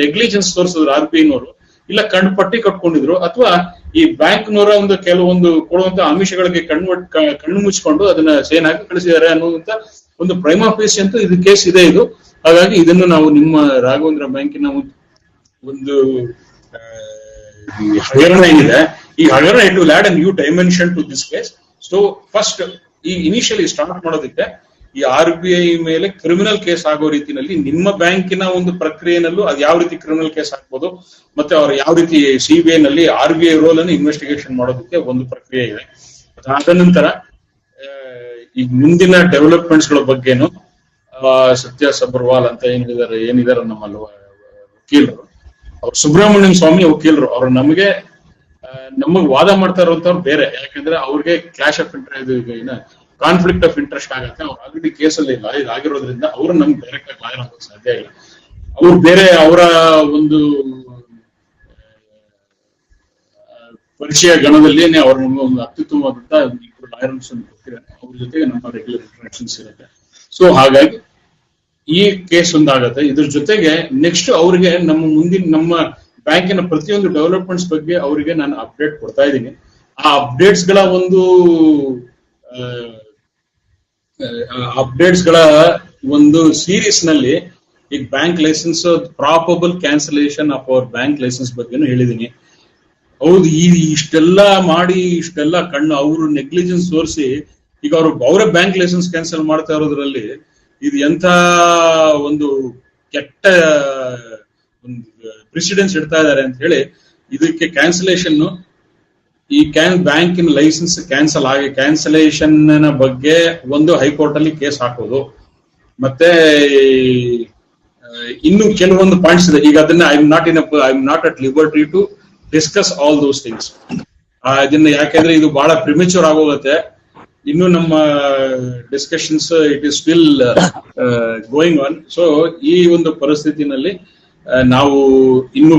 ನೆಗ್ಲಿಜೆನ್ಸ್ ತೋರಿಸಿದ್ರು RBIನವರು, ಇಲ್ಲ ಕಣ್ಣು ಪಟ್ಟಿ ಕಟ್ಕೊಂಡಿದ್ರು, ಅಥವಾ ಈ ಬ್ಯಾಂಕ್ನವರ ಒಂದು ಕೆಲವೊಂದು ಕೊಡುವಂತ ಆಮಿಷಗಳಿಗೆ ಕಣ್ಣು ಮುಚ್ಕೊಂಡು ಅದನ್ನ ಸೇನ್ ಹಾಕಿ ಕಳಿಸಿದ್ದಾರೆ ಅನ್ನುವಂತ ಒಂದು ಪ್ರೈಮಾ ಫೇಸಿ ಅಂತೂ ಇದು ಕೇಸ್ ಇದೆ ಇದು. ಹಾಗಾಗಿ ಇದನ್ನು ನಾವು ನಿಮ್ಮ ರಾಘವೇಂದ್ರ ಬ್ಯಾಂಕಿನ ಒಂದು ಹಗರಣ ಏನಿದೆ, ಈ ಹಗರಣ it will add a new dimension to this case. So first ಈ ಇನಿಷಿಯಲಿ ಸ್ಟಾರ್ಟ್ ಮಾಡೋದಕ್ಕೆ ಈ RBI ಮೇಲೆ ಕ್ರಿಮಿನಲ್ ಕೇಸ್ ಆಗೋ ರೀತಿಯಲ್ಲಿ ನಿಮ್ಮ ಬ್ಯಾಂಕಿನ ಒಂದು ಪ್ರಕ್ರಿಯೆನಲ್ಲೂ ಅದು ಯಾವ ರೀತಿ ಕ್ರಿಮಿನಲ್ ಕೇಸ್ ಹಾಕ್ಬೋದು, ಮತ್ತೆ ಅವ್ರು ಯಾವ ರೀತಿ CBI ನಲ್ಲಿ RBI ರೋಲ್ ಅನ್ನು ಇನ್ವೆಸ್ಟಿಗೇಷನ್ ಮಾಡೋದಕ್ಕೆ ಒಂದು ಪ್ರಕ್ರಿಯೆ ಇದೆ. ಅದ ನಂತರ ಈಗ ಮುಂದಿನ ಡೆವಲಪ್ಮೆಂಟ್ಸ್ ಗಳ ಬಗ್ಗೆನು ಸತ್ಯ ಸಬ್ರವಾಲ್ ಅಂತ ಏನಿದಾರೆ ನಮ್ಮ ವಕೀಲರು, ಅವ್ರು ಸುಬ್ರಹ್ಮಣ್ಯಂ ಸ್ವಾಮಿ ವಕೀಲರು, ಅವ್ರು ನಮಗ್ ವಾದ ಮಾಡ್ತಾ ಇರುವಂತವ್ರು ಬೇರೆ. ಯಾಕಂದ್ರೆ ಅವ್ರಿಗೆ clash of interest, conflict of interest ಆಗತ್ತೆ. ಅವ್ರು ಆಲ್ರೆಡಿ ಕೇಸಲ್ಲಿ ಲಾಯರ್ ಆಗಿರೋದ್ರಿಂದ ಅವರು ನಮ್ಗೆ ಡೈರೆಕ್ಟ್ ಆಗಿ ಲಾಯರ್ ಆಗೋಕೆ ಸಾಧ್ಯ ಇಲ್ಲ. ಅವ್ರು ಬೇರೆ ಅವರ ಒಂದು ಪರಿಚಯ ಗಣದಲ್ಲಿನೇ ಅವ್ರ ಒಂದು ಅತ್ಯುತ್ತಮವಾದಂತ ಇಬ್ಬರು ಲಾಯರ್ಸ್ ಕೊಟ್ಟಿದ್ದಾರೆ. ಅವ್ರ ಜೊತೆಗೆ ನಮ್ಮ ರೆಗ್ಯುಲರ್ ಇಂಟ್ರಾಕ್ಷನ್ಸ್ ಇರುತ್ತೆ. ಸೊ ಹಾಗಾಗಿ ಈ ಕೇಸ್ ಒಂದಾಗತ್ತೆ. ಇದ್ರ ಜೊತೆಗೆ ನೆಕ್ಸ್ಟ್ ಅವ್ರಿಗೆ ನಮ್ಮ ಬ್ಯಾಂಕಿನ ಪ್ರತಿಯೊಂದು ಡೆವಲಪ್ಮೆಂಟ್ಸ್ ಬಗ್ಗೆ ಅವರಿಗೆ ನಾನು ಅಪ್ಡೇಟ್ ಕೊಡ್ತಾ ಇದ್ದೀನಿ. ಆ ಅಪ್ಡೇಟ್ಸ್ ಗಳ ಒಂದು ಸೀರೀಸ್ ನಲ್ಲಿ ಈಗ bank licence probable cancellation of our bank licence ಬಗ್ಗೆನೂ ಹೇಳಿದೀನಿ. ಹೌದು, ಇಷ್ಟೆಲ್ಲ ಮಾಡಿ ಇಷ್ಟೆಲ್ಲ ಅವರು ನೆಗ್ಲಿಜೆನ್ಸ್ ತೋರಿಸಿ ಈಗ ಅವರೇ ಬ್ಯಾಂಕ್ ಲೈಸೆನ್ಸ್ ಕ್ಯಾನ್ಸಲ್ ಮಾಡ್ತಾ ಇರೋದ್ರಲ್ಲಿ ಇದು ಎಂಥ ಒಂದು ಕೆಟ್ಟ ಒಂದು ಪ್ರೆಸಿಡೆನ್ಸ್ ಇಡ್ತಾ ಇದ್ದಾರೆ ಅಂತ ಹೇಳಿ ಇದಕ್ಕೆ ಕ್ಯಾನ್ಸಲೇಷನ್ ಬ್ಯಾಂಕಿನ ಲೈಸೆನ್ಸ್ ಕ್ಯಾನ್ಸಲೇಷನ್ ಬಗ್ಗೆ ಒಂದು ಹೈಕೋರ್ಟ್ ಅಲ್ಲಿ ಕೇಸ್ ಹಾಕೋದು. ಮತ್ತೆ ಇನ್ನು ಕೆಲವೊಂದು ಪಾಯಿಂಟ್ಸ್ ಇದೆ. ಈಗ ಅದನ್ನ I am not at liberty to discuss all those things. ಇದನ್ನ ಯಾಕೆಂದ್ರೆ ಇದು ಬಹಳ ಪ್ರಿಮೆಚೂರ್ ಆಗೋಗುತ್ತೆ. ಇನ್ನು ನಮ್ಮ discussions it is still going on. So ಈ ಒಂದು ಪರಿಸ್ಥಿತಿನಲ್ಲಿ ನಾವು ಇನ್ನು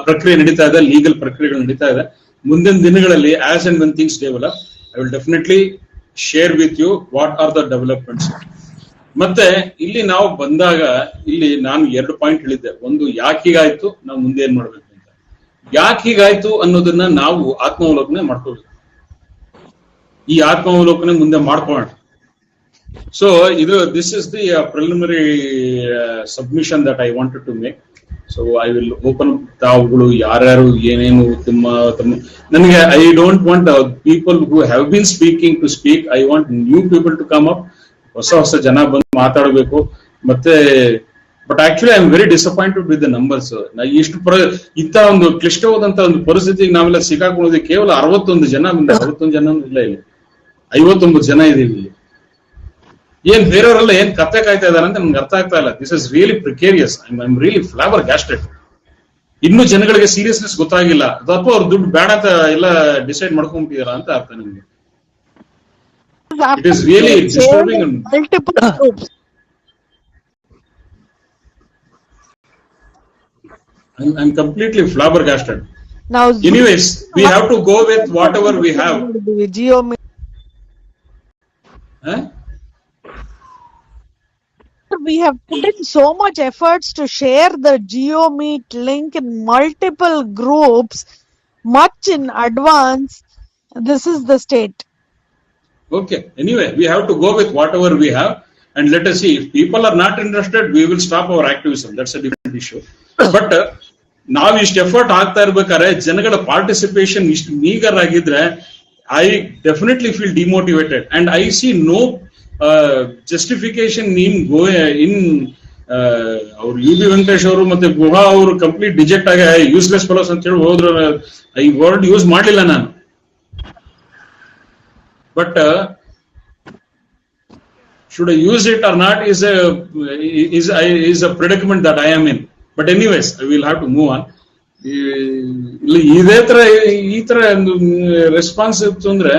ಪ್ರಕ್ರಿಯೆ ನಡೀತಾ ಇದೆ, ಲೀಗಲ್ ಪ್ರಕ್ರಿಯೆಗಳು ನಡೀತಾ ಇದೆ. ಮುಂದಿನ ದಿನಗಳಲ್ಲಿ as and when things develop I will definitely share with you what are the developments. ಮತ್ತೆ ಇಲ್ಲಿ ನಾವು ಬಂದಾಗ ಇಲ್ಲಿ ನಾನು 2 ಪಾಯಿಂಟ್ ಹೇಳಿದ್ದೆ. ಒಂದು, ಯಾಕೆ ಹೀಗಾಯ್ತು, ನಾವು ಮುಂದೆ ಏನ್ ಮಾಡ್ಬೇಕು ಅಂತ. ಯಾಕೆ ಹೀಗಾಯ್ತು ಅನ್ನೋದನ್ನ ನಾವು ಆತ್ಮಾವಲೋಕನೆ ಮಾಡ್ಕೋಬೇಕು. ಈ ಆತ್ಮಾವಲೋಕನೆ ಮುಂದೆ ಮಾಡ್ಕೊಳ್ಳೋಣ. So this is the preliminary submission that I wanted to make. So I will open ತಾವುಗಳು ಯಾರ್ಯಾರು ಏನೇನು ನನಗೆ I don't want people who have been speaking to speak. I want new people to come up. ಹೊಸ ಜನ ಬಂದು ಮಾತಾಡಬೇಕು. ಮತ್ತೆ but actually I am very disappointed with the numbers. ಇಂಥ ಒಂದು ಕ್ಲಿಷ್ಟವಾದಂತ ಒಂದು ಪರಿಸ್ಥಿತಿಗೆ ನಾವೆಲ್ಲ ಸಿಕ್ಕಾಕೊಳ್ಳೋದು ಕೇವಲ 61 ಜನ ಇಲ್ಲ, ಇಲ್ಲಿ 59 ಜನ ಇದೀವಿ. ಏನ್ ಬೇರೆಯವರೆಲ್ಲ ಏನ್ ಕತ್ತೆ ಕಾಯ್ತಾ ಇದಾರೆ ಅಂತ ನನ್ಗೆ ಅರ್ಥ ಆಗ್ತಾ ಇಲ್ಲ. This is really precarious. I am really flabbergasted. ಇನ್ನೂ ಜನಗಳಿಗೆ ಸೀರಿಯಸ್ನೆಸ್ ಗೊತ್ತಾಗಿಲ್ಲ ಅಥವಾ ಅವ್ರ ದುಡ್ಡು ಬೇಡ ಅಂತ ಎಲ್ಲ ಡಿಸೈಡ್ ಮಾಡ್ಕೊಂಡ್ಬಿಟ್ಟಿದಾರ ಅಂತ ಅರ್ಥ ನಿಮ್ಗೆ. It is really disturbing. Multiple groups. I'm completely flabbergasted. Now, anyways, we have to go with whatever we have. We have put in so much efforts to share the GeoMeet link in multiple groups, much in advance. This is the state. Okay. Anyway, we have to go with whatever we have, and let us see. If people are not interested, we will stop our activism. That's a different issue. But ನಾವು ಇಷ್ಟು effort ಆಗ್ತಾ ಇರ್ಬೇಕಾದ್ರೆ ಜನಗಳ participation ಇಷ್ಟು meagre ಆಗಿದ್ರೆ I definitely feel demotivated and I see no justification ಅವ್ರು UB Venkatesh ಅವರು ಮತ್ತೆ ಗುಹಾ ಅವರು ಕಂಪ್ಲೀಟ್ ಡಿಜೆಕ್ಟ್ ಆಗಿ ಯೂಸ್ಲೆಸ್ ಫೆಲೋಸ್ ಅಂತ ಹೇಳಿ ಹೋದ್ರು. ಈ ವರ್ಡ್ ಯೂಸ್ ಮಾಡಲಿಲ್ಲ ನಾನು. But should I use it or not is a predicament that I am in. But anyways, I will have to move on. ಈ ತರ ಒಂದು ರೆಸ್ಪಾನ್ಸ್ ಇತ್ತು ಅಂದ್ರೆ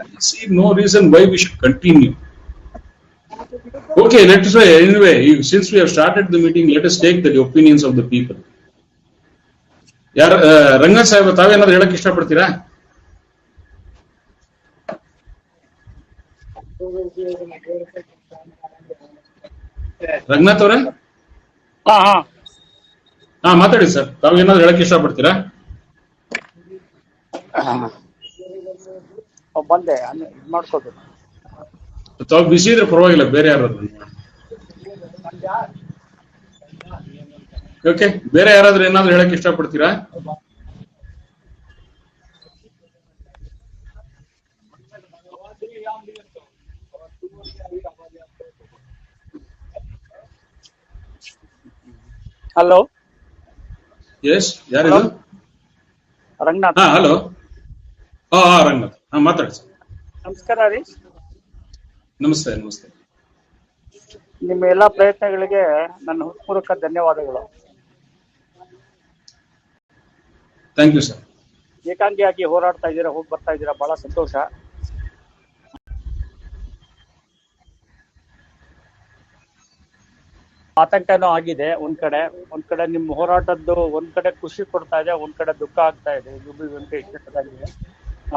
I see no reason why we should continue. Okay, let us say anyway. Since we have started the meeting, let us take the opinions of the people. ಯಾರ ರಂಗನಾಥ್ ಸಾಹೇಬ್ ತಾವೇನಾದ್ರು ಹೇಳಕ್ ಇಷ್ಟಪಡ್ತೀರಾ? ರಂಗನಾಥ್ ಅವರೇ, ಮಾತಾಡಿ ಸರ್. ತಾವು ಏನಾದ್ರು ಹೇಳಕ್ ಇಷ್ಟಪಡ್ತೀರಾ? ಬಂದೆ ಮಾಡ್ಕೋದು. ತಾವು ಬಿಸಿ ಇದ್ರೆ ಪರವಾಗಿಲ್ಲ, ಬೇರೆ ಯಾರಾದ್ರು. ಓಕೆ, ಬೇರೆ ಯಾರಾದ್ರೂ ಏನಾದ್ರು ಹೇಳಕ್ ಇಷ್ಟಪಡ್ತೀರಾ? ಹಲೋ, ಎಸ್, ಯಾರು? ರಂಗನಾಥ್. ಹಲೋ, ರಂಗನಾಥ್, ಮಾತಾಡಿ ಸರ್. ನಮಸ್ಕಾರ ರೀ. ನಮಸ್ತೆ. ನಮಸ್ತೆ. ನಿಮ್ಮ ಎಲ್ಲಾ ಪ್ರಯತ್ನಗಳಿಗೆ ನನ್ನ ಹೃತ್ಪೂರ್ವಕ ಧನ್ಯವಾದಗಳು. Thank you sir. ಏಕಾಂಗಿಯಾಗಿ ಹೋರಾಡ್ತಾ ಇದ್ದೀರಾ, ಹೋಗಿ ಬರ್ತಾ ಇದ್ದೀರಾ, ಬಹಳ ಸಂತೋಷ. ಆತಂಕನೂ ಆಗಿದೆ ಒಂದ್ ಕಡೆ ನಿಮ್ಮ ಹೋರಾಟದ್ದು ಒಂದ್ ಕಡೆ ಖುಷಿ ಕೊಡ್ತಾ ಇದೆ, ಒಂದ್ ಕಡೆ ದುಃಖ ಆಗ್ತಾ ಇದೆ. UB ವೆಂಕಟೇಶ್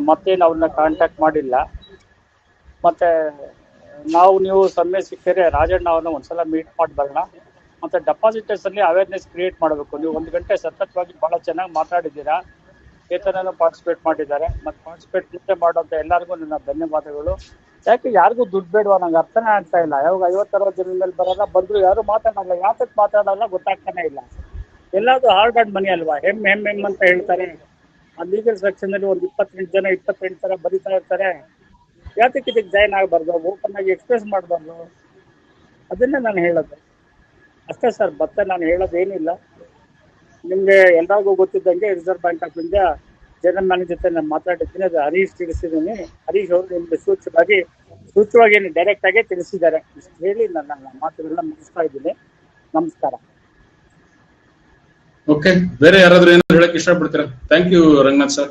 ಮತ್ತೇನು ಅವ್ರನ್ನ ಕಾಂಟ್ಯಾಕ್ಟ್ ಮಾಡಿಲ್ಲ. ಮತ್ತೆ ನೀವು ಸಮಯ ಸಿಕ್ಕರೆ ರಾಜಣ್ಣ ಅವ್ರನ್ನ ಒಂದ್ಸಲ ಮೀಟ್ ಮಾಡಿ ಬರೋಣ. ಮತ್ತೆ ಡೆಪಾಸಿಟರ್ಸ್ ಅಲ್ಲಿ ಅವೇರ್ನೆಸ್ ಕ್ರಿಯೇಟ್ ಮಾಡಬೇಕು. ನೀವು 1 ಗಂಟೆ ಸತತವಾಗಿ ಬಹಳ ಚೆನ್ನಾಗಿ ಮಾತಾಡಿದ್ದೀರಾ. ಚೇತನನು ಪಾರ್ಟಿಸಿಪೇಟ್ ಮಾಡಿದ್ದಾರೆ. ಮತ್ತೆ ಪಾರ್ಟಿಸಿಪೇಟ್ ಮುಂದೆ ಮಾಡೋಂಥ ಎಲ್ಲರಿಗೂ ನನ್ನ ಧನ್ಯವಾದಗಳು. ಯಾಕೆ ಯಾರಿಗೂ ದುಡ್ಡು ಬೇಡವಾ? ನಂಗೆ ಅರ್ಥನೇ ಆಗ್ತಾ ಇಲ್ಲ. ಯಾವಾಗ 50-60 ಜನ ಮೇಲೆ ಬರೋಲ್ಲ, ಬಂದ್ರು ಯಾರು ಮಾತಾಡಲ್ಲ. ಯಾತಕ್ಕೆ ಮಾತಾಡಲ್ಲ ಗೊತ್ತಾಗ್ತಾನೆ ಇಲ್ಲ. ಎಲ್ಲಾದ್ರೂ ಹಾರ್ಡ್ ಆರ್ಡ್ ಮನಿ ಅಲ್ವಾ? ಹೆಮ್ ಅಂತ ಹೇಳ್ತಾರೆ. ಆ ಲೀಗಲ್ ಸೆಕ್ಷನ್ ಅಲ್ಲಿ ಒಂದು 28 ತರ ಬರೀತಾ ಇರ್ತಾರೆ. ಯಾತಕ್ಕೆ ಇದಕ್ಕೆ ಜಾಯ್ನ್ ಆಗಬಾರ್ದು? ಓಪನ್ ಆಗಿ ಎಕ್ಸ್ಪ್ರೆಸ್ ಮಾಡಬಾರ್ದು? ಅದನ್ನೇ ನಾನು ಹೇಳೋದು ಅಷ್ಟೇ ಸರ್. ಮತ್ತೆ ನಾನು ಹೇಳೋದೇನಿಲ್ಲ. ನಿಮ್ಗೆ ಎಲ್ಲರಿಗೂ ಗೊತ್ತಿದ್ದಂಗೆ Reserve Bank of India general manager ಜೊತೆ ನಾನು ಮಾತಾಡಿದ್ದೀನಿ. ಅದು ಹರೀಶ್ ತಿಳಿಸಿದ್ದೀನಿ. ಹರೀಶ್ ಅವರು ನಿಮ್ಗೆ ಸೂಚ್ಯವಾಗಿ ಡೈರೆಕ್ಟ್ ಆಗಿ ತಿಳಿಸಿದ್ದಾರೆ. ಇಷ್ಟು ಹೇಳಿ ನನ್ನ ಮಾತುಗಳನ್ನ ಮುಗಿಸ್ತಾ ಇದ್ದೀನಿ. ನಮಸ್ಕಾರ. ಓಕೆ, ಬೇರೆ ಯಾರಾದ್ರೂ ಏನಾದ್ರು ಹೇಳಕ್ ಇಷ್ಟಪಡ್ತೀರಾ? Thank you Ranganath sir.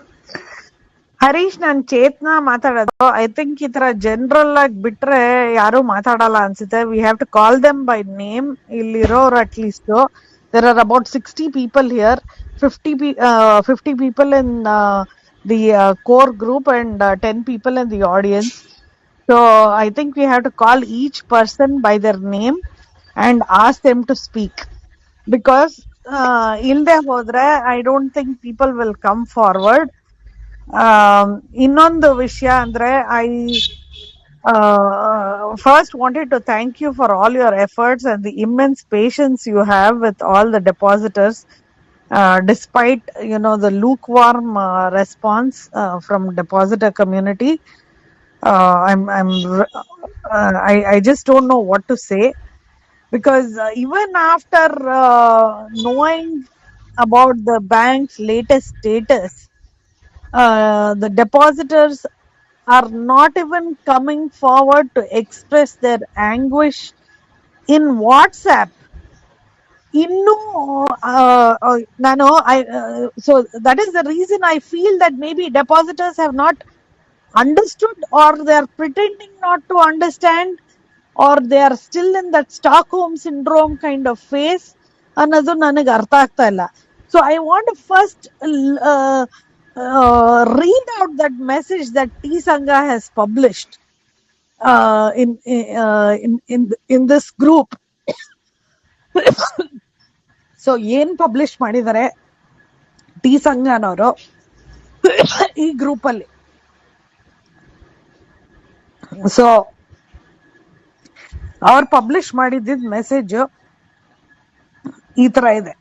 Harish, ನಾನ್ ಚೇತನ ಮಾತಾಡೋದು. ಐ ಥಿಂಕ್ ಈ ತರ ಜನರಲ್ ಆಗಿ ಬಿಟ್ರೆ ಯಾರು ಮಾತಾಡಲ್ಲ ಅನ್ಸುತ್ತೆ. We have to call them by name. ಇಲ್ಲಿರೋರು at least there are about 60 people here, 50 people in the core group and 10 people in the audience. So I think we have to call each person by their name and ask them to speak, because ilde hodre I don't think people will come forward. Innondu vishaya andre, I first wanted to thank you for all your efforts and the immense patience you have with all the depositors, despite the lukewarm response from depositor community. I just don't know what to say, because even after knowing about the bank's latest status, the depositors are not even coming forward to express their anguish in WhatsApp. So that is the reason I feel that maybe depositors have not understood, or they are pretending not to understand, or they are still in that Stockholm syndrome kind of phase. Annadu ನನಗೆ ಅರ್ಥ ಆಗ್ತಾ ಇಲ್ಲ. So I want to first read out that message that T Sangha has published in this group. So ಏನ್ publish ಮಾಡಿದ್ದಾರೆ T ಸಂಘನವರು ಈ group ಅಲ್ಲಿ. So ಅವ್ರು publish ಮಾಡಿದ್ದ ಮೆಸೇಜ್ ಈ ತರ ಇದೆ.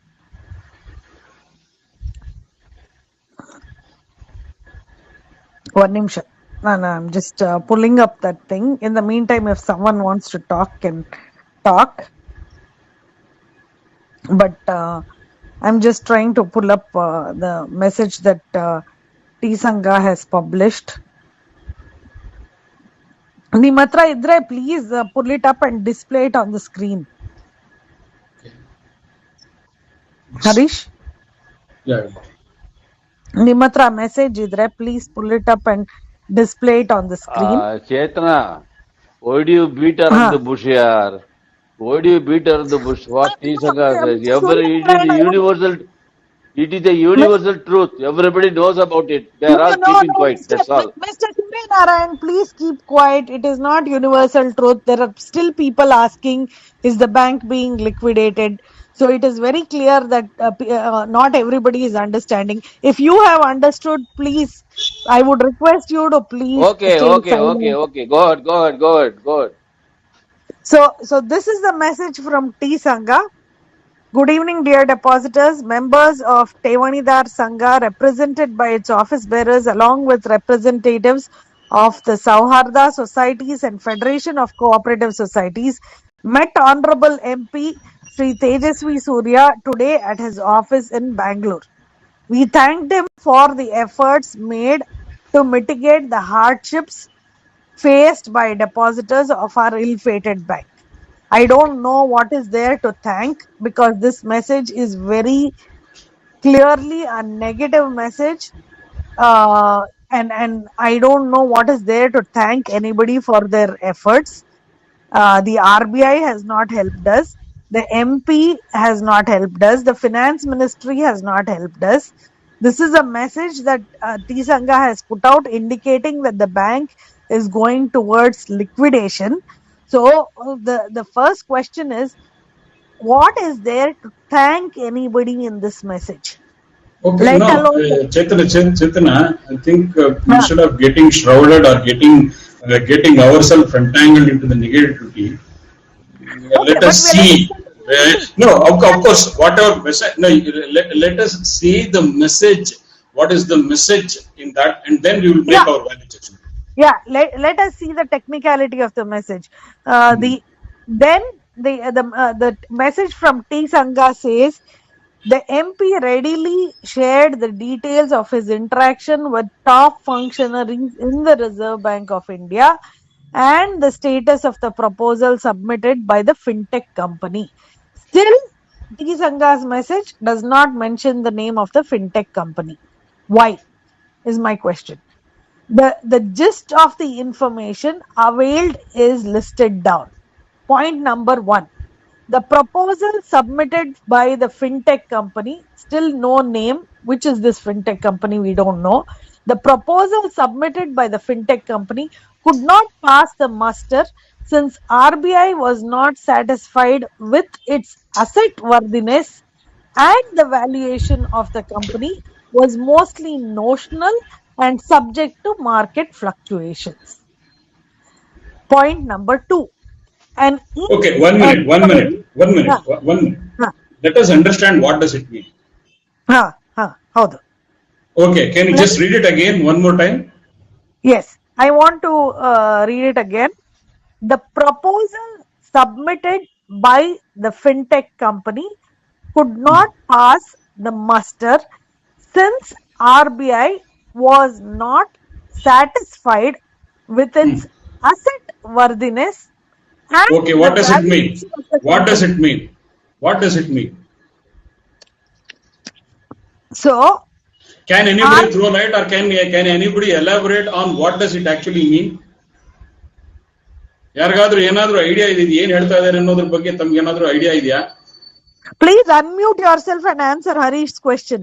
one ನಿಮಿಷ, I'm just pulling up that thing. In the meantime, if someone wants to talk, can talk. But I'm just trying to pull up the message that T Sangha has published. ನಿಮ್ಮ ಹತ್ರ ಇದ್ರೆ please pull it up and display it on the screen. Harish? Yeah. ನಿಮ್ಮ ಹತ್ರ message ಇದ್ರೆ please pull it up and display it on the screen. Chetana, why do you beat her in the bush here? Why do you beat her in the bush? What T Sangha says? It is a universal truth. Everybody knows about it. They are all keeping quiet. That's all. Mr. Narayan, please keep quiet. It is not universal truth. There are still people asking, is the bank being liquidated? So it is very clear that not everybody is understanding. If you have understood, please, I would request you to please. Okay. Go ahead. So this is the message from T Sangha. Good evening, dear depositors, members of Tevanidar Sangha, represented by its office bearers along with representatives of the Sauharda Societies and Federation of Cooperative Societies, met Honorable MP Sri Tejasvi Surya today at his office in Bangalore. We thanked him for the efforts made to mitigate the hardships faced by depositors of our ill-fated bank. I don't know what is there to thank, because this message is very clearly a negative message, and I don't know what is there to thank anybody for their efforts. The RBI has not helped us. The MP has not helped us. The finance ministry has not helped us. This is a message that T Sangha has put out indicating that the bank is going towards liquidation. So the first question is, what is there to thank anybody in this message? Okay, Let no, alone Chinthana, I think instead of getting shrouded or getting ourselves entangled into the negativity, let us see. No, of course, whatever message. No, let us see the message. What is the message in that, and then we will make our value judgment. Yeah, let us see the technicality of the message. The message from T Sangha says the MP readily shared the details of his interaction with top functionaries in the Reserve Bank of India and the status of the proposal submitted by the Fintech company. Still, T Sangha's message does not mention the name of the Fintech company. Why is my question. The gist of the information availed is listed down. Point number 1. The proposal submitted by the Fintech company, still no name, which is this Fintech company, we don't know. The proposal submitted by the Fintech company could not pass the muster since RBI was not satisfied with its asset worthiness and the valuation of the company was mostly notional and subject to market fluctuations. Point number 2. Okay, 1 minute. Let us understand what does it mean. Okay, can you just read it again one more time? Yes, I want to read it again. The proposal submitted by the Fintech company could not pass the muster since RBI was not satisfied with its asset worthiness. Okay, what does it mean? What does it mean? What does it mean? So, can anybody throw light or can anybody elaborate on what does it actually mean? ಯಾರಿಗಾದ್ರೂ ಏನಾದ್ರೂ idea ಇದೆ ಏನು ಹೇಳ್ತಾ ಇದ್ದಾರೆ ಅನ್ನೋದ್ರ ಬಗ್ಗೆ ತಮಗೆ ಏನಾದ್ರೂ ಐಡಿಯಾ ಇದೆಯಾ? Please unmute yourself and answer Harish's question.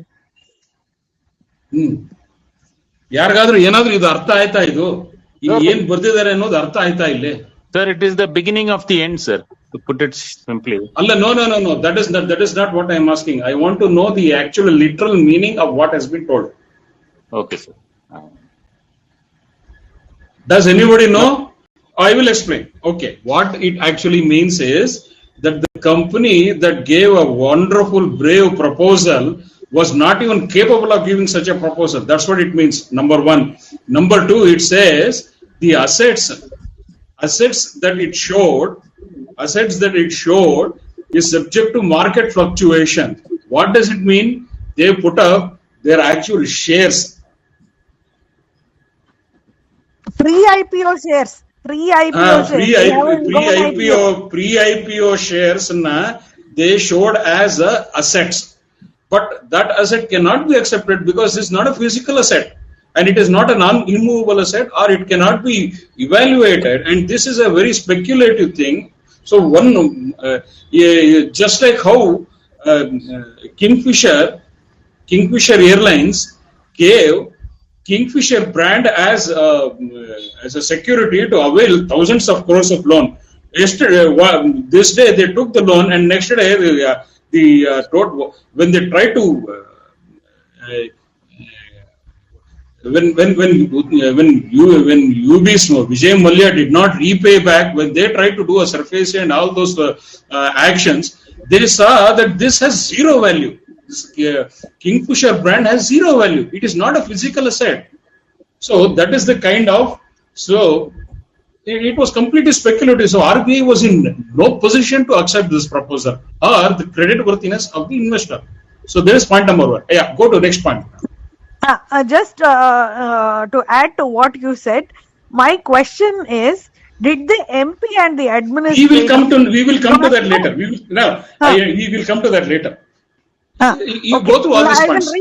ಯಾರಿಗಾದ್ರೂ ಏನಾದ್ರೂ ಇದು ಅರ್ಥ ಆಯ್ತಾ ಇದು ಏನ್ ಬರ್ದಿದ್ದಾರೆ ಅನ್ನೋದು ಅರ್ಥ ಆಯ್ತಾ ಇಲ್ಲಿ? Sir, it is the beginning of the end, sir, to put it simply. Allah, no. That is not what I am asking. I want to know the actual literal meaning of what has been told. Okay, sir. Does anybody know? I will explain. Okay, what it actually means is that the company that gave a wonderful, brave proposal was not even capable of giving such a proposal. That's what it means, number 1. Number 2, it says the assets that it showed is subject to market fluctuation. What does it mean? They put up their actual shares. Pre-IPO shares. Pre-IPO shares they showed as assets. But that asset cannot be accepted because it's not a physical asset. And it is not an immovable asset, or it cannot be evaluated. And this is a very speculative thing. So just like how Kingfisher Airlines gave Kingfisher brand as a security to avail thousands of crores of loan. Yesterday, this day they took the loan, and next day when they tried to when UB's Vijay Mallya did not repay back, when they tried to do a surface and all those actions, they saw that this has zero value. This Kingfisher brand has zero value. It is not a physical asset. So that is the kind of, so it was completely speculative. So RBI was in no position to accept this proposal or the credit worthiness of the investor. So there is point number 1. Yeah, go to next point. Just to add to what you said, my question is, did the MP and the administration... We will come to that later. We will come to that later. You okay. go through all these points.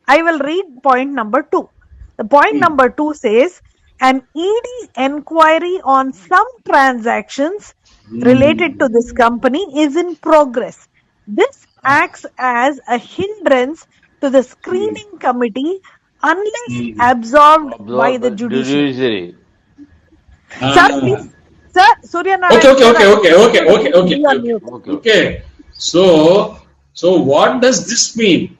I will read point number 2. The point number 2 says, an ED enquiry on some transactions related to this company is in progress. This acts as a hindrance to the screening committee unless absorbed by the judiciary. Judiciary. Sir, please. Sir, Surya Okay, Narayan. okay. So what does this mean?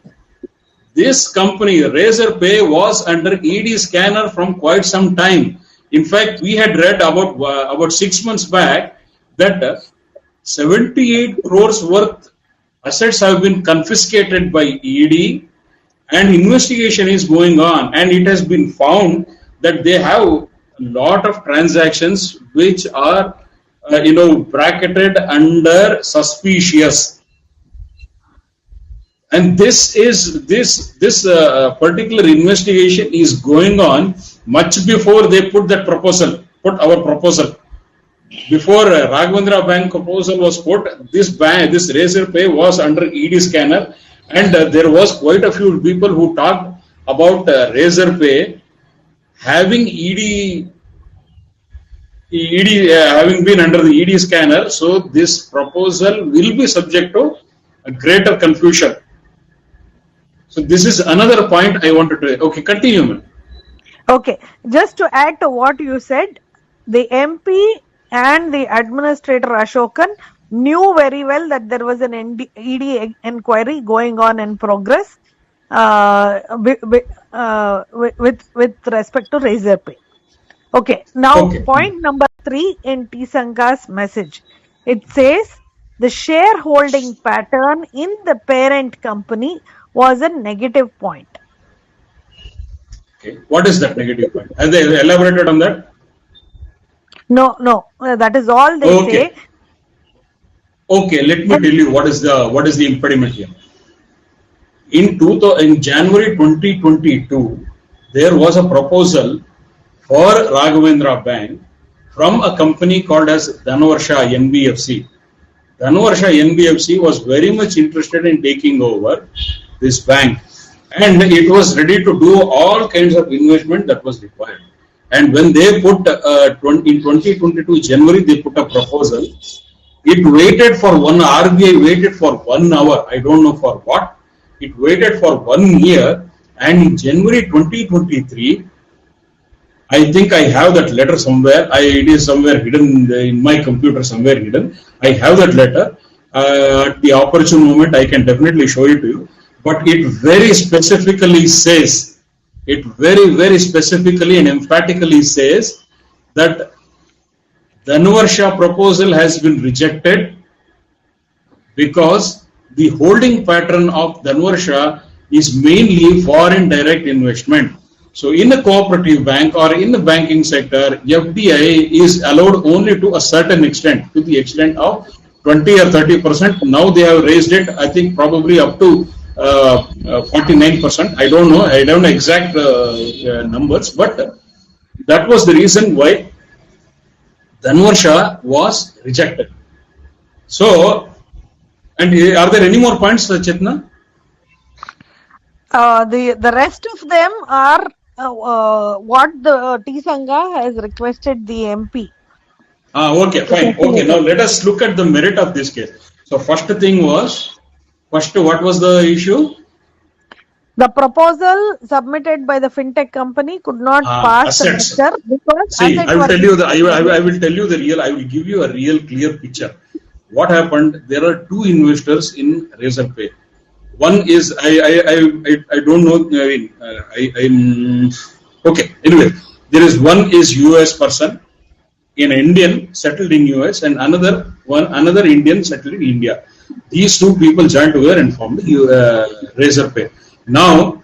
This company, Razorpay, was under ED scanner from quite some time. In fact, we had read about 6 months back that 78 crores worth assets have been confiscated by ED, and investigation is going on, and it has been found that they have a lot of transactions which are bracketed under suspicious. And this particular investigation is going on much before they put our proposal. Before Raghavendra Bank proposal was put, this Razorpay was under ED scanner, and there was quite a few people who talked about Razorpay having having been under the ED scanner. So this proposal will be subject to a greater confusion. So this is another point I wanted to. Okay, continue, man. Okay, just to add to what you said, the MP and the administrator Ashokan knew very well that there was an ED inquiry going on in progress with respect to Razorpay. Okay, now point number 3 in T Sangha's message. It says the shareholding pattern in the parent company was a negative point. Okay, what is that negative point? Have they elaborated on that? No, that is all they say. Okay, let me tell you what is the impediment here. In January 2022, there was a proposal for Raghavendra Bank from a company called as Dhanvarsha NBFC. Dhanvarsha NBFC was very much interested in taking over this bank, and it was ready to do all kinds of investment that was required. And when they put in 2022 January, they put a proposal. It waited for RBI waited for 1 hour. I don't know for what. It waited for 1 year, and in January 2023, I think I have that letter somewhere. It is somewhere hidden in my computer, somewhere hidden. I have that letter. At the opportune moment, I can definitely show it to you. But it very specifically says, very specifically and emphatically says that Dhanvarsha proposal has been rejected because the holding pattern of Dhanvarsha is mainly foreign direct investment. So in a cooperative bank or in the banking sector, FDI is allowed only to a certain extent, to the extent of 20 or 30%. Now they have raised it, I think probably up to 49%. I don't know. I don't know exact numbers, but that was the reason why Dhanvarsha was rejected. So, and are there any more points, Chetna? The rest of them are what the T Sangha has requested the MP. Okay, fine. Okay, now let us look at the merit of this case. So first thing was, what was the issue? The proposal submitted by the Fintech company could not pass the muster because I will tell you I will give you a real clear picture. What happened? There are two investors in Razorpay. One is I don't know. Okay. Anyway, one is US person, an Indian settled in US, and another Indian settled in India. These two people joined together and formed Razorpay. Now,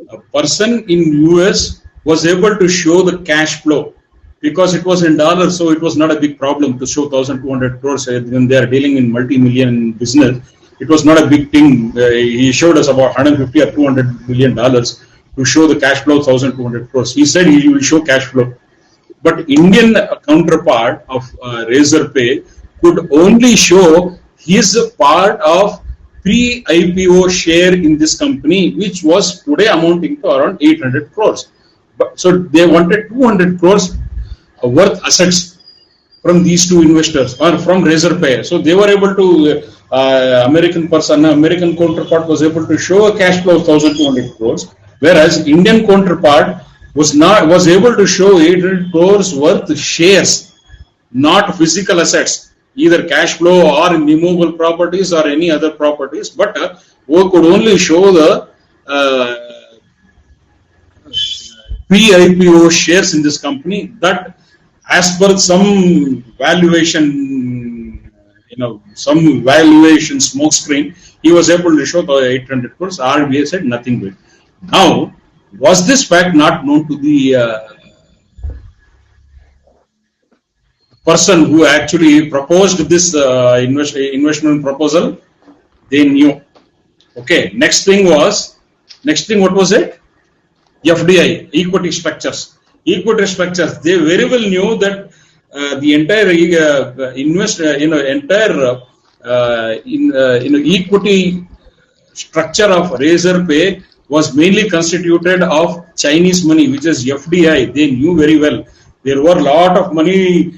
a person in US was able to show the cash flow because it was in dollars, so it was not a big problem to show 1,200 crores when they are dealing in multi-million business. It was not a big thing. He showed us about 150 or 200 million dollars to show the cash flow 1,200 crores. He said he will show cash flow, but Indian counterpart of Razorpay could only show his part of pre-IPO share in this company, which was today amounting to around 800 crores. So they wanted 200 crores worth assets from these two investors or from Razorpay. So they were able to, American counterpart was able to show a cash flow of 1,200 crores, whereas Indian counterpart was able to show 800 crores worth shares, not physical assets, either cash flow or immovable properties or any other properties, but we could only show the pre-IPO shares in this company that, as per some valuation, some valuation smoke screen, he was able to show the 800 crores. RBI said nothing to it. Now, was this fact not known to the person who actually proposed this investment proposal? They knew. Okay. Next thing, what was it? FDI, equity structures. Equity structures. They very well knew that the entire equity structure of Razorpay was mainly constituted of Chinese money, which is FDI. They knew very well. There were a lot of money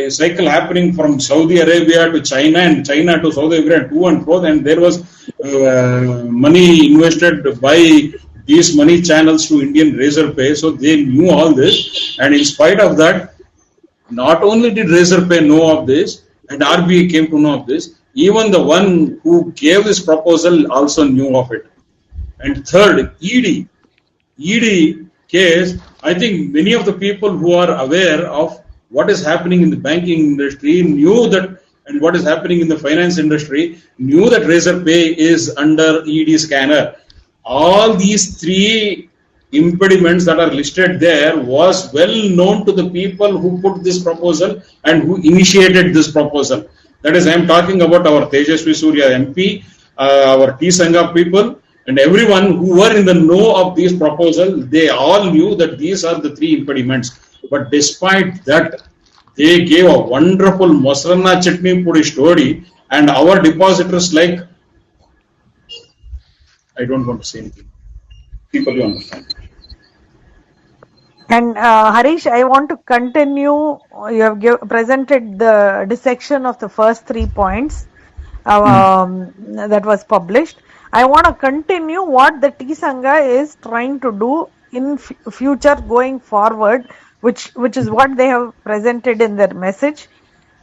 cycle happening from Saudi Arabia to China and China to Saudi Arabia to and fro, and there was money invested by these money channels to Indian Razorpay. So they knew all this, and in spite of that, not only did Razorpay know of this, and RBI came to know of this, even the one who gave this proposal also knew of it. And third, ED case, I think many of the people who are aware of what is happening in the banking industry knew that, and what is happening in the finance industry, knew that Razorpay is under ED scanner. All these three impediments that are listed there was well known to the people who put this proposal and who initiated this proposal. That is, I am talking about our Tejasvi Surya MP, our T Sangha people, and everyone who were in the know of these proposals. They all knew that these are the three impediments. But despite that, they gave a wonderful Masrana Chutney Pudi story, and our depositors, like, I don't want to say anything. People, you understand. And Harish, I want to continue. You have presented the dissection of the first 3 points that was published. I want to continue what the T Sangha is trying to do in future going forward, which is what they have presented in their message.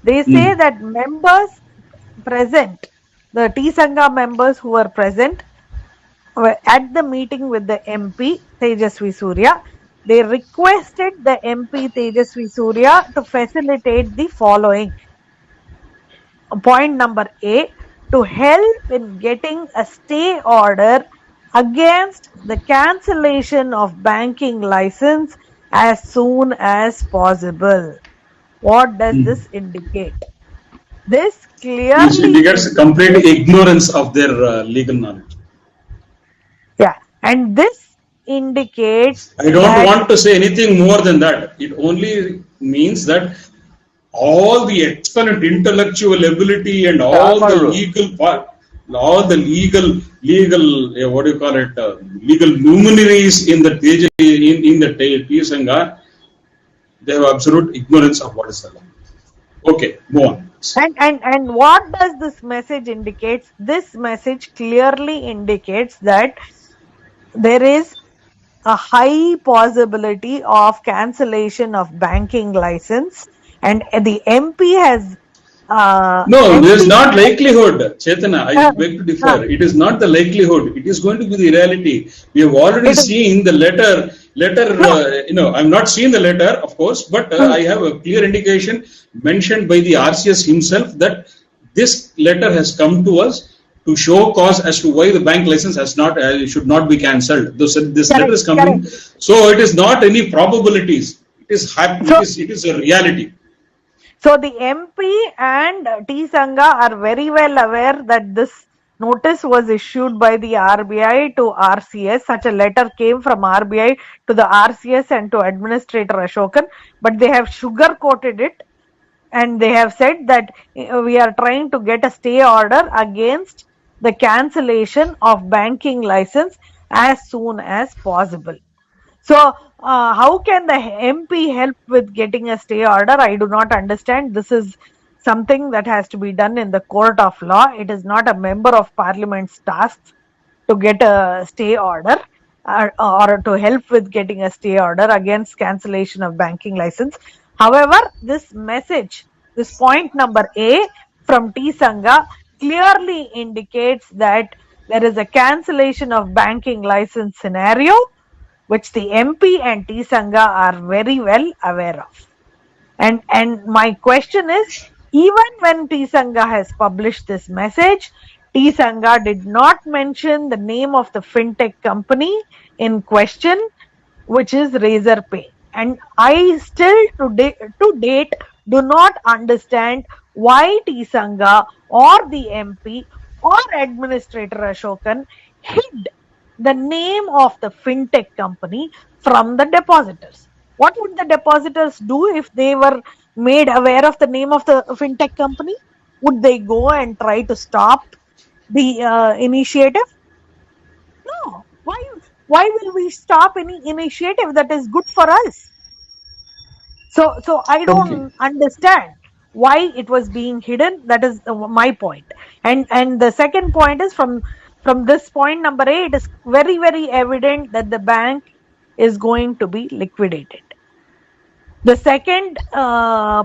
They say that members present, the T Sangha members who were present at the meeting with the MP Tejasvi Surya, they requested the MP Tejasvi Surya to facilitate the following. Point number A, to help in getting a stay order against the cancellation of banking license as soon as possible. What does this indicate? This clearly indicates complete ignorance of their legal knowledge. Yeah, and this indicates. I don't want to say anything more than that. It only means that all the excellent intellectual ability and all the legal part, all the legal what do you call it, legal luminaries in the T Sangha, they have absolute ignorance of what is the law. Okay, move on. And what does this message indicate? This message clearly indicates that there is a high possibility of cancellation of banking license, and the MP has no, there is not likelihood, Chetana. I beg to differ. It is not the likelihood. It is going to be the reality. We have already seen the letter. I'm not seen the letter, of course, but I have a clear indication mentioned by the RCS himself that this letter has come to us to show cause as to why the bank license has not should not be cancelled. This letter is coming, so it is not any probabilities. It is happening. It is a reality. So the MP and T Sangha are very well aware that this notice was issued by the RBI to RCS. Such a letter came from RBI to the RCS and to Administrator Ashokan, but they have sugar-coated it, and they have said that we are trying to get a stay order against the cancellation of banking license as soon as possible. So, how can the MP help with getting a stay order? I do not understand. This is something that has to be done in the court of law. It is not a member of parliament's task to get a stay order or to help with getting a stay order against cancellation of banking license. However, this message, this point number A from T Sangha clearly indicates that there is a cancellation of banking license scenario which the MP and T Sangha are very well aware of. And my question is, even when T Sangha has published this message, T Sangha did not mention the name of the fintech company in question, which is Razorpay. And I still to date do not understand why T Sangha or the MP or Administrator Ashokan hid the name of the fintech company from the depositors. What would the depositors do if they were made aware of the name of the fintech company? Would they go and try to stop the initiative? No. Why will we stop any initiative that is good for us? So I don't understand why it was being hidden. That is my point. And the second point is from this point number A, it is very, very evident that the bank is going to be liquidated. The second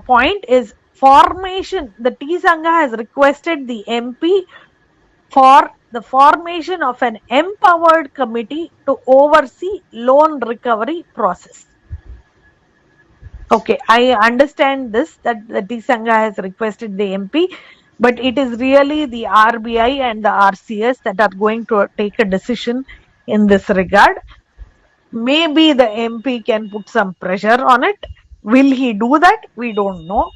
point is formation. The T Sangha has requested the MP for the formation of an empowered committee to oversee loan recovery process. Okay, I understand this, that the T Sangha has requested the MP, but it is really the RBI and the RCS that are going to take a decision in this regard. Maybe the MP can put some pressure on it. Will he do that? We don't know.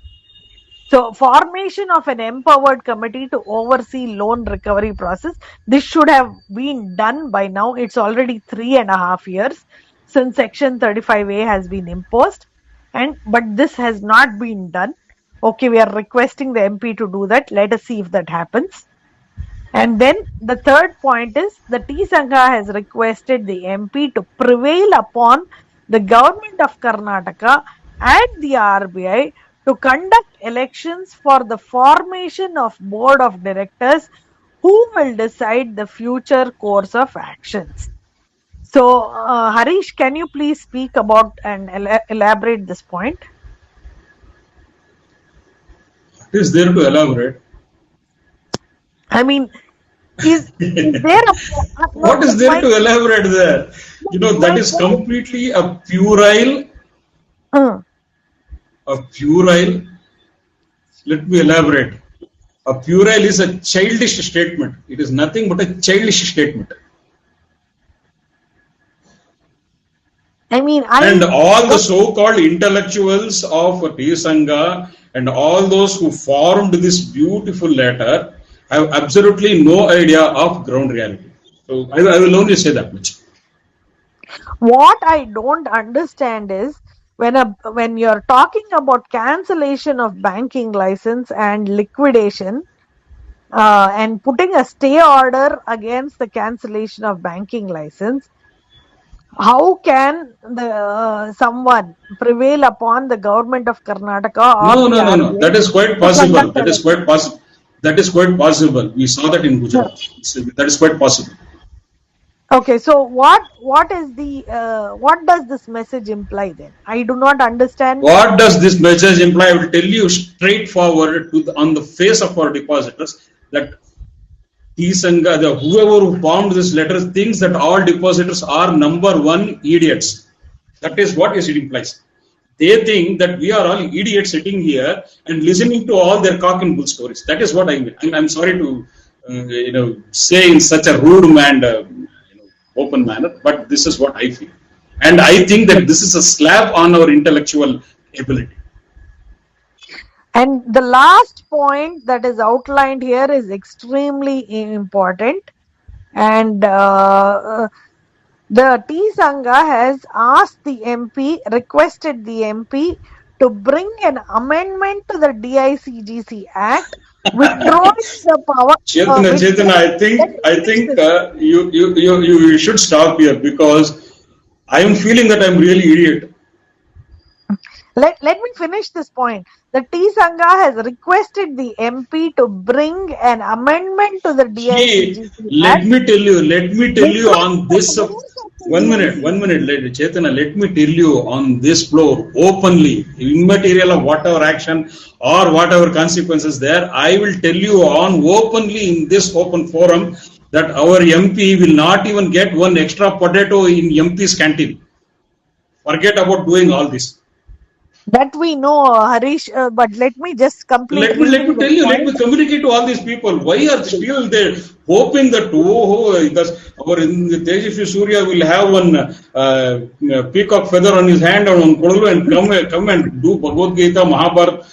So, formation of an empowered committee to oversee loan recovery process. This should have been done by now. It's already 3.5 years since Section 35A has been imposed, but this has not been done. Okay, we are requesting the MP to do that. Let us see if that happens. And then the third point is the T Sangha has requested the MP to prevail upon the government of Karnataka and the RBI to conduct elections for the formation of board of directors who will decide the future course of actions. So, Harish, can you please speak about and elaborate this point? What is there to elaborate? I mean, is there what is there to elaborate there? You know, that is completely a puerile. A puerile. Let me elaborate. A puerile is a childish statement. It is nothing but a childish statement. I mean, and all the so-called intellectuals of T Sangha and all those who formed this beautiful letter have absolutely no idea of ground reality. So I will only say that much. What I don't understand is when you're talking about cancellation of banking license and liquidation and putting a stay order against the cancellation of banking license, how can someone prevail upon the government of Karnataka? Or no. That is quite possible. That is quite possible. That is quite possible. We saw that in Gujarat. That is quite possible. Okay, so what is what does this message imply then? I do not understand. What does this message imply? I will tell you straightforward on the face of our depositors that T Sangha, whoever who formed this letter thinks that all depositors are number one idiots. That is what it implies. They think that we are all idiots sitting here and listening to all their cock and bull stories. That is what I mean. I'm sorry to say in such a rude and open manner, but this is what I feel. And I think that this is a slap on our intellectual ability. And the last point that is outlined here is extremely important. And the T Sangha has asked the MP, requested the MP to bring an amendment to the DICGC Act, withdrawing the power. Chinthana, I think you should stop here, because I am feeling that I am really idiot. Let me finish this point. The T Sangha has requested the MP to bring an amendment to the DICGC Let Act. me tell you on this. One minute, Chetana, let me tell you on this floor openly, immaterial of whatever action or whatever consequences there, I will tell you on openly in this open forum that our MP will not even get one extra potato in MP's canteen. Forget about doing all this. That we know, Harish, but let me just complete Let me reading tell the you, let point. me communicate to all these people. Why are still they hoping that our in the Tejas Surya will have one peacock feather on his hand or on Kodalu and come and do Bhagavad Gita, Mahabharata.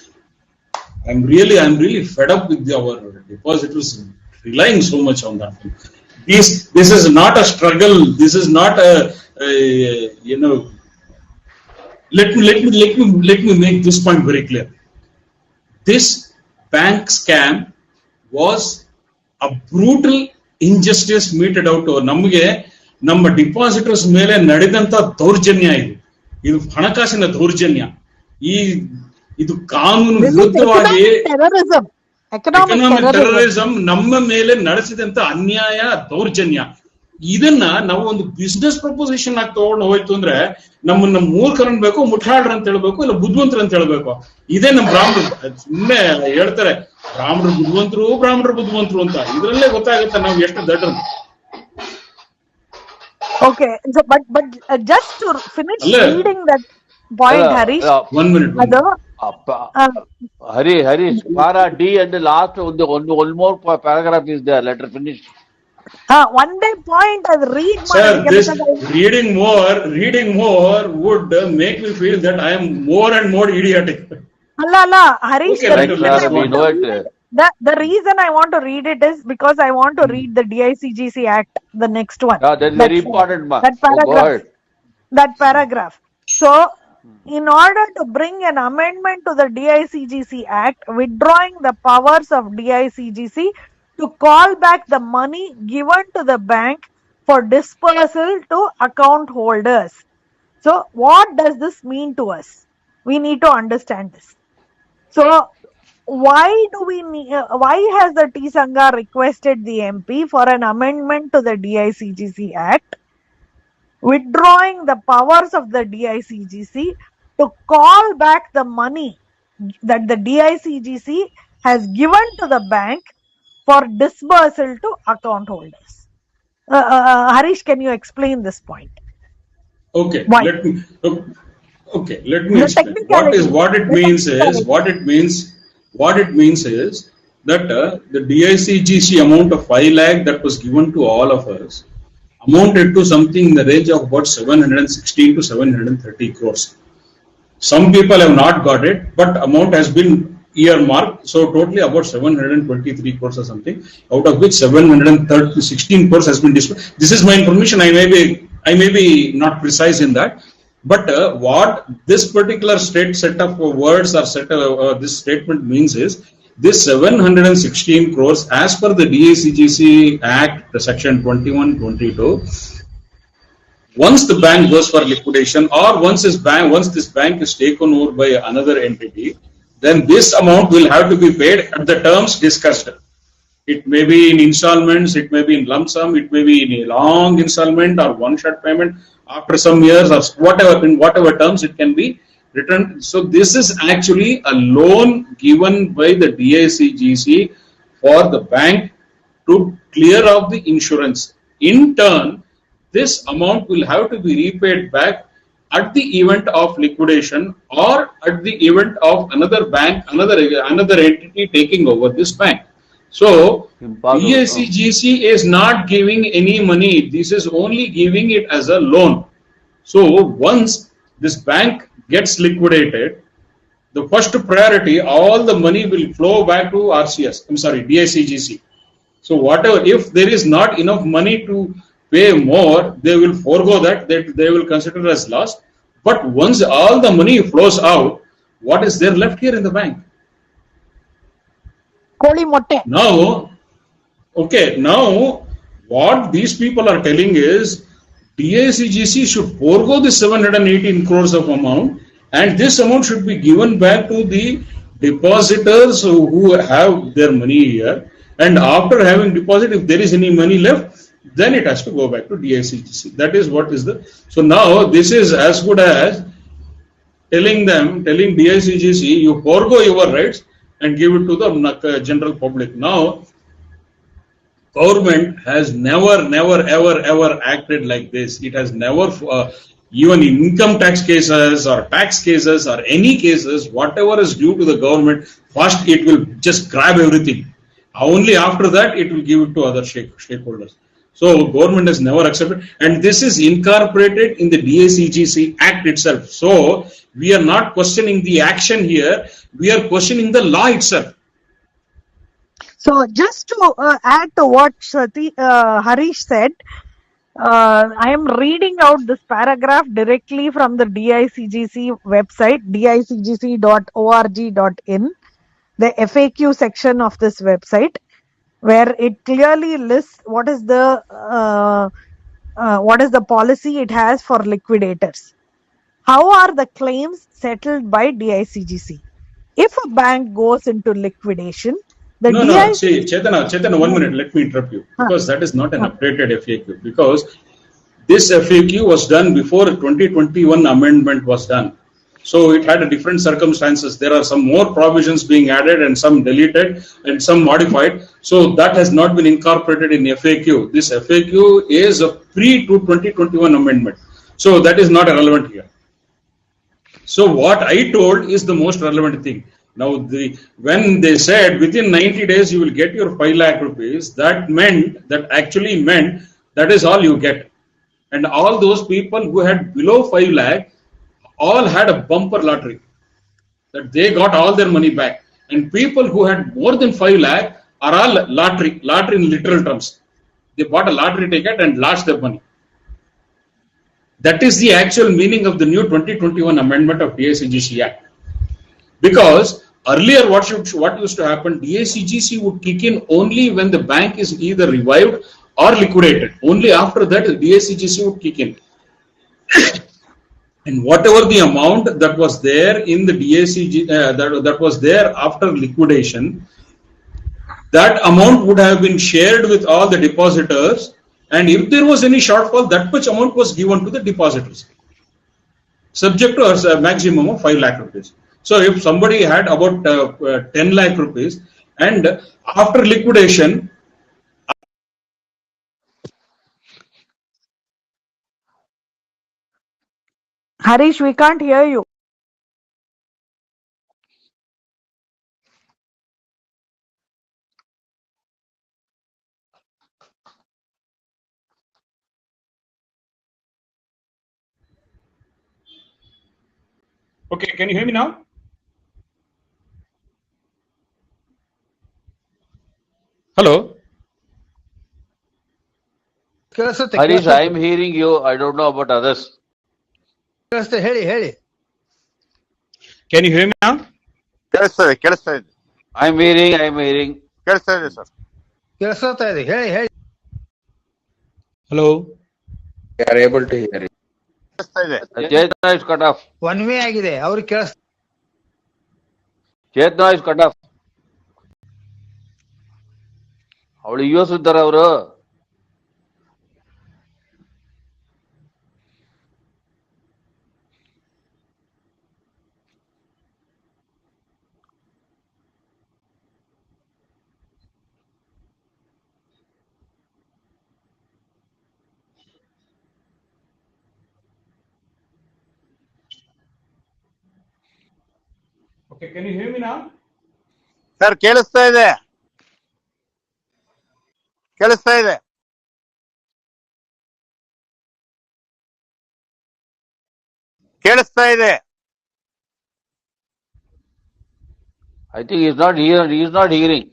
I'm really fed up with our depositors relying so much on that. This is not a struggle. This is not a let me make this point very clear. This bank scam was a brutal injustice meted out to ನಮಗೆ ನಮ್ಮ ಡಿಪಾಸಿಟರ್ಸ್ ಮೇಲೆ ನಡೆದಂತ ದೌರ್ಜನ್ಯ ಇದು ಹಣಕಾಸಿನ ದೌರ್ಜನ್ಯ ಇದು ಕಾನೂನು ವಿರುದ್ಧವಾಗಿ ಎಕನಾಮಿಕ್ ಟೆರರಿಸಂ ನಮ್ಮ ಮೇಲೆ ನಡೆಸಿದಂತ ಅನ್ಯಾಯ ದೌರ್ಜನ್ಯ ಇದನ್ನ ನಾವು ಒಂದು ಬಿಸ್ನೆಸ್ ಪ್ರಪೋಸಿಷನ್ ಆಗಿ ತಗೊಂಡು ಹೋಯ್ತು ಅಂದ್ರೆ ನಮ್ಮನ್ನ ಮೂರ್ಖರು ಅನ್ಬೇಕು ಮುಠಾಳ್ರ ಅಂತ ಹೇಳ್ಬೇಕು ಇಲ್ಲ ಬುದ್ಧಿವಂತರ ಅಂತ ಹೇಳ್ಬೇಕು ಇದೇ ನಮ್ಮ ಬ್ರಾಹ್ಮಣರು ಸುಮ್ಮನೆ ಹೇಳ್ತಾರೆ ಬ್ರಾಹ್ಮಣರು ಬುದ್ಧಿವಂತರು ಅಂತ ಇದ್ರಲ್ಲೇ ಗೊತ್ತಾಗುತ್ತೆ ನಾವು ಎಷ್ಟು ದಡ್ಡರು. Okay, so but just to finish reading that point, Harish. 1 minute. Harish, para D and the last one more paragraph is there. Let her finish. One day point I'll read. Sir, this reading more would make me feel that I am more and more idiotic. Allah, Harish. Okay, the reason I want to read it is because I want to read the DICGC Act, the next one. That's very important, ma. That paragraph. That paragraph. So, in order to bring an amendment to the DICGC Act, withdrawing the powers of DICGC to call back the money given to the bank for dispersal to account holders. So, what does this mean to us? We need to understand this. So, why has the T Sangha requested the MP for an amendment to the DICGC Act, withdrawing the powers of the DICGC to call back the money that the DICGC has given to the bank for dispersal to account holders? Harish, can you explain this point? Okay, let me explain. What it means is that the DICGC amount of 5 lakh that was given to all of us amounted to something in the range of about 716 to 730 crores. Some people have not got it, but amount has been earmarked, so totally about 723 crores or something, out of which 716 crores has been dispersed. This is my information. I may be not precise in that, but what this particular set of words or this statement means is this 716 crores as per the DICGC Act, the section 2122. Once the bank goes for liquidation or once this bank is taken over by another entity, then this amount will have to be paid at the terms discussed. It may be in installments, it may be in lump sum, it may be in a long installment or one-shot payment after some years or in whatever terms it can be returned. So this is actually a loan given by the DICGC for the bank to clear off the insurance. In turn, this amount will have to be repaid back at the event of liquidation or at the event of another bank, another entity taking over this bank. So, DICGC is not giving any money. This is only giving it as a loan. So, once this bank gets liquidated, the first priority, all the money will flow back to DICGC. So, whatever, if there is not enough money to pay more, they will forego that, they will consider as loss. But once all the money flows out, what is there left here in the bank? Now, what these people are telling is DICGC should forego the 718 crores of amount, and this amount should be given back to the depositors who have their money here. And after having deposit, if there is any money left, then it has to go back to DICGC. That is what is the. So now this is as good as telling DICGC, you forego your rights and give it to the general public. Now, government has ever acted like this. It has never, even in income tax cases or tax cases or any cases, whatever is due to the government, first it will just grab everything. Only after that it will give it to other stakeholders. So government has never accepted, and this is incorporated in the DICGC Act itself. So we are not questioning the action here, we are questioning the law itself. So just to add to what Harish said, I am reading out this paragraph directly from the DICGC website, dicgc.org.in, the FAQ section of this website, where it clearly lists what is the policy it has for liquidators. How are the claims settled by DICGC? If a bank goes into liquidation, No, see, Chetana, 1 minute, let me interrupt you, because that is not an updated FAQ, because this FAQ was done before 2021 amendment was done. So it had a different circumstances. There are some more provisions being added and some deleted and some modified. So that has not been incorporated in FAQ. This FAQ is a pre-2021 amendment. So that is not relevant here. So what I told is the most relevant thing. Now, when they said within 90 days you will get your 5 lakh rupees, that actually meant that is all you get. And all those people who had below 5 lakh all had a bumper lottery, that they got all their money back. And people who had more than 5 lakh are all lottery in literal terms. They bought a lottery ticket and lost their money. That is the actual meaning of the new 2021 amendment of DICGC Act. Because earlier what used to happen, DICGC would kick in only when the bank is either revived or liquidated. Only after that DICGC would kick in. And whatever the amount that was there in the DICGC, that was there after liquidation, that amount would have been shared with all the depositors. And if there was any shortfall, that much amount was given to the depositors, subject to a maximum of 5 lakh rupees. So if somebody had about 10 lakh rupees and after liquidation, Harish, we can't hear you. okay, can you hear me now? Hello? Harish, I am hearing you. I don't know about others. ಹೇಳಿ Can you hear me now? ಕೇಳಿಸ್ತಾ ಇದೆ. I am hearing. ಕೇಳಿಸ್ತಾ ಇದೆ sir. ಕೇಳಿಸ್ತಾ ಇದೆ, ಹೇಳಿ. Hello? We are able to hear it. ಕೇಳಿಸ್ತಾ ಇದೆ. Chetna is cut off. One way ಆಗಿದೆ, ಅವ್ರಿಗೆ Chetna is cut off. ಅವಳು US ಇದ್ದಾರೆ ಅವರು. Okay, can you hear me now? Sir ಕೇಳಿಸ್ತಾ ಇದೆ. ಕೇಳಿಸ್ತಾ ಇದೆ. ಕೇಳಿಸ್ತಾ ಇದೆ. I think he is not here. He is not hearing.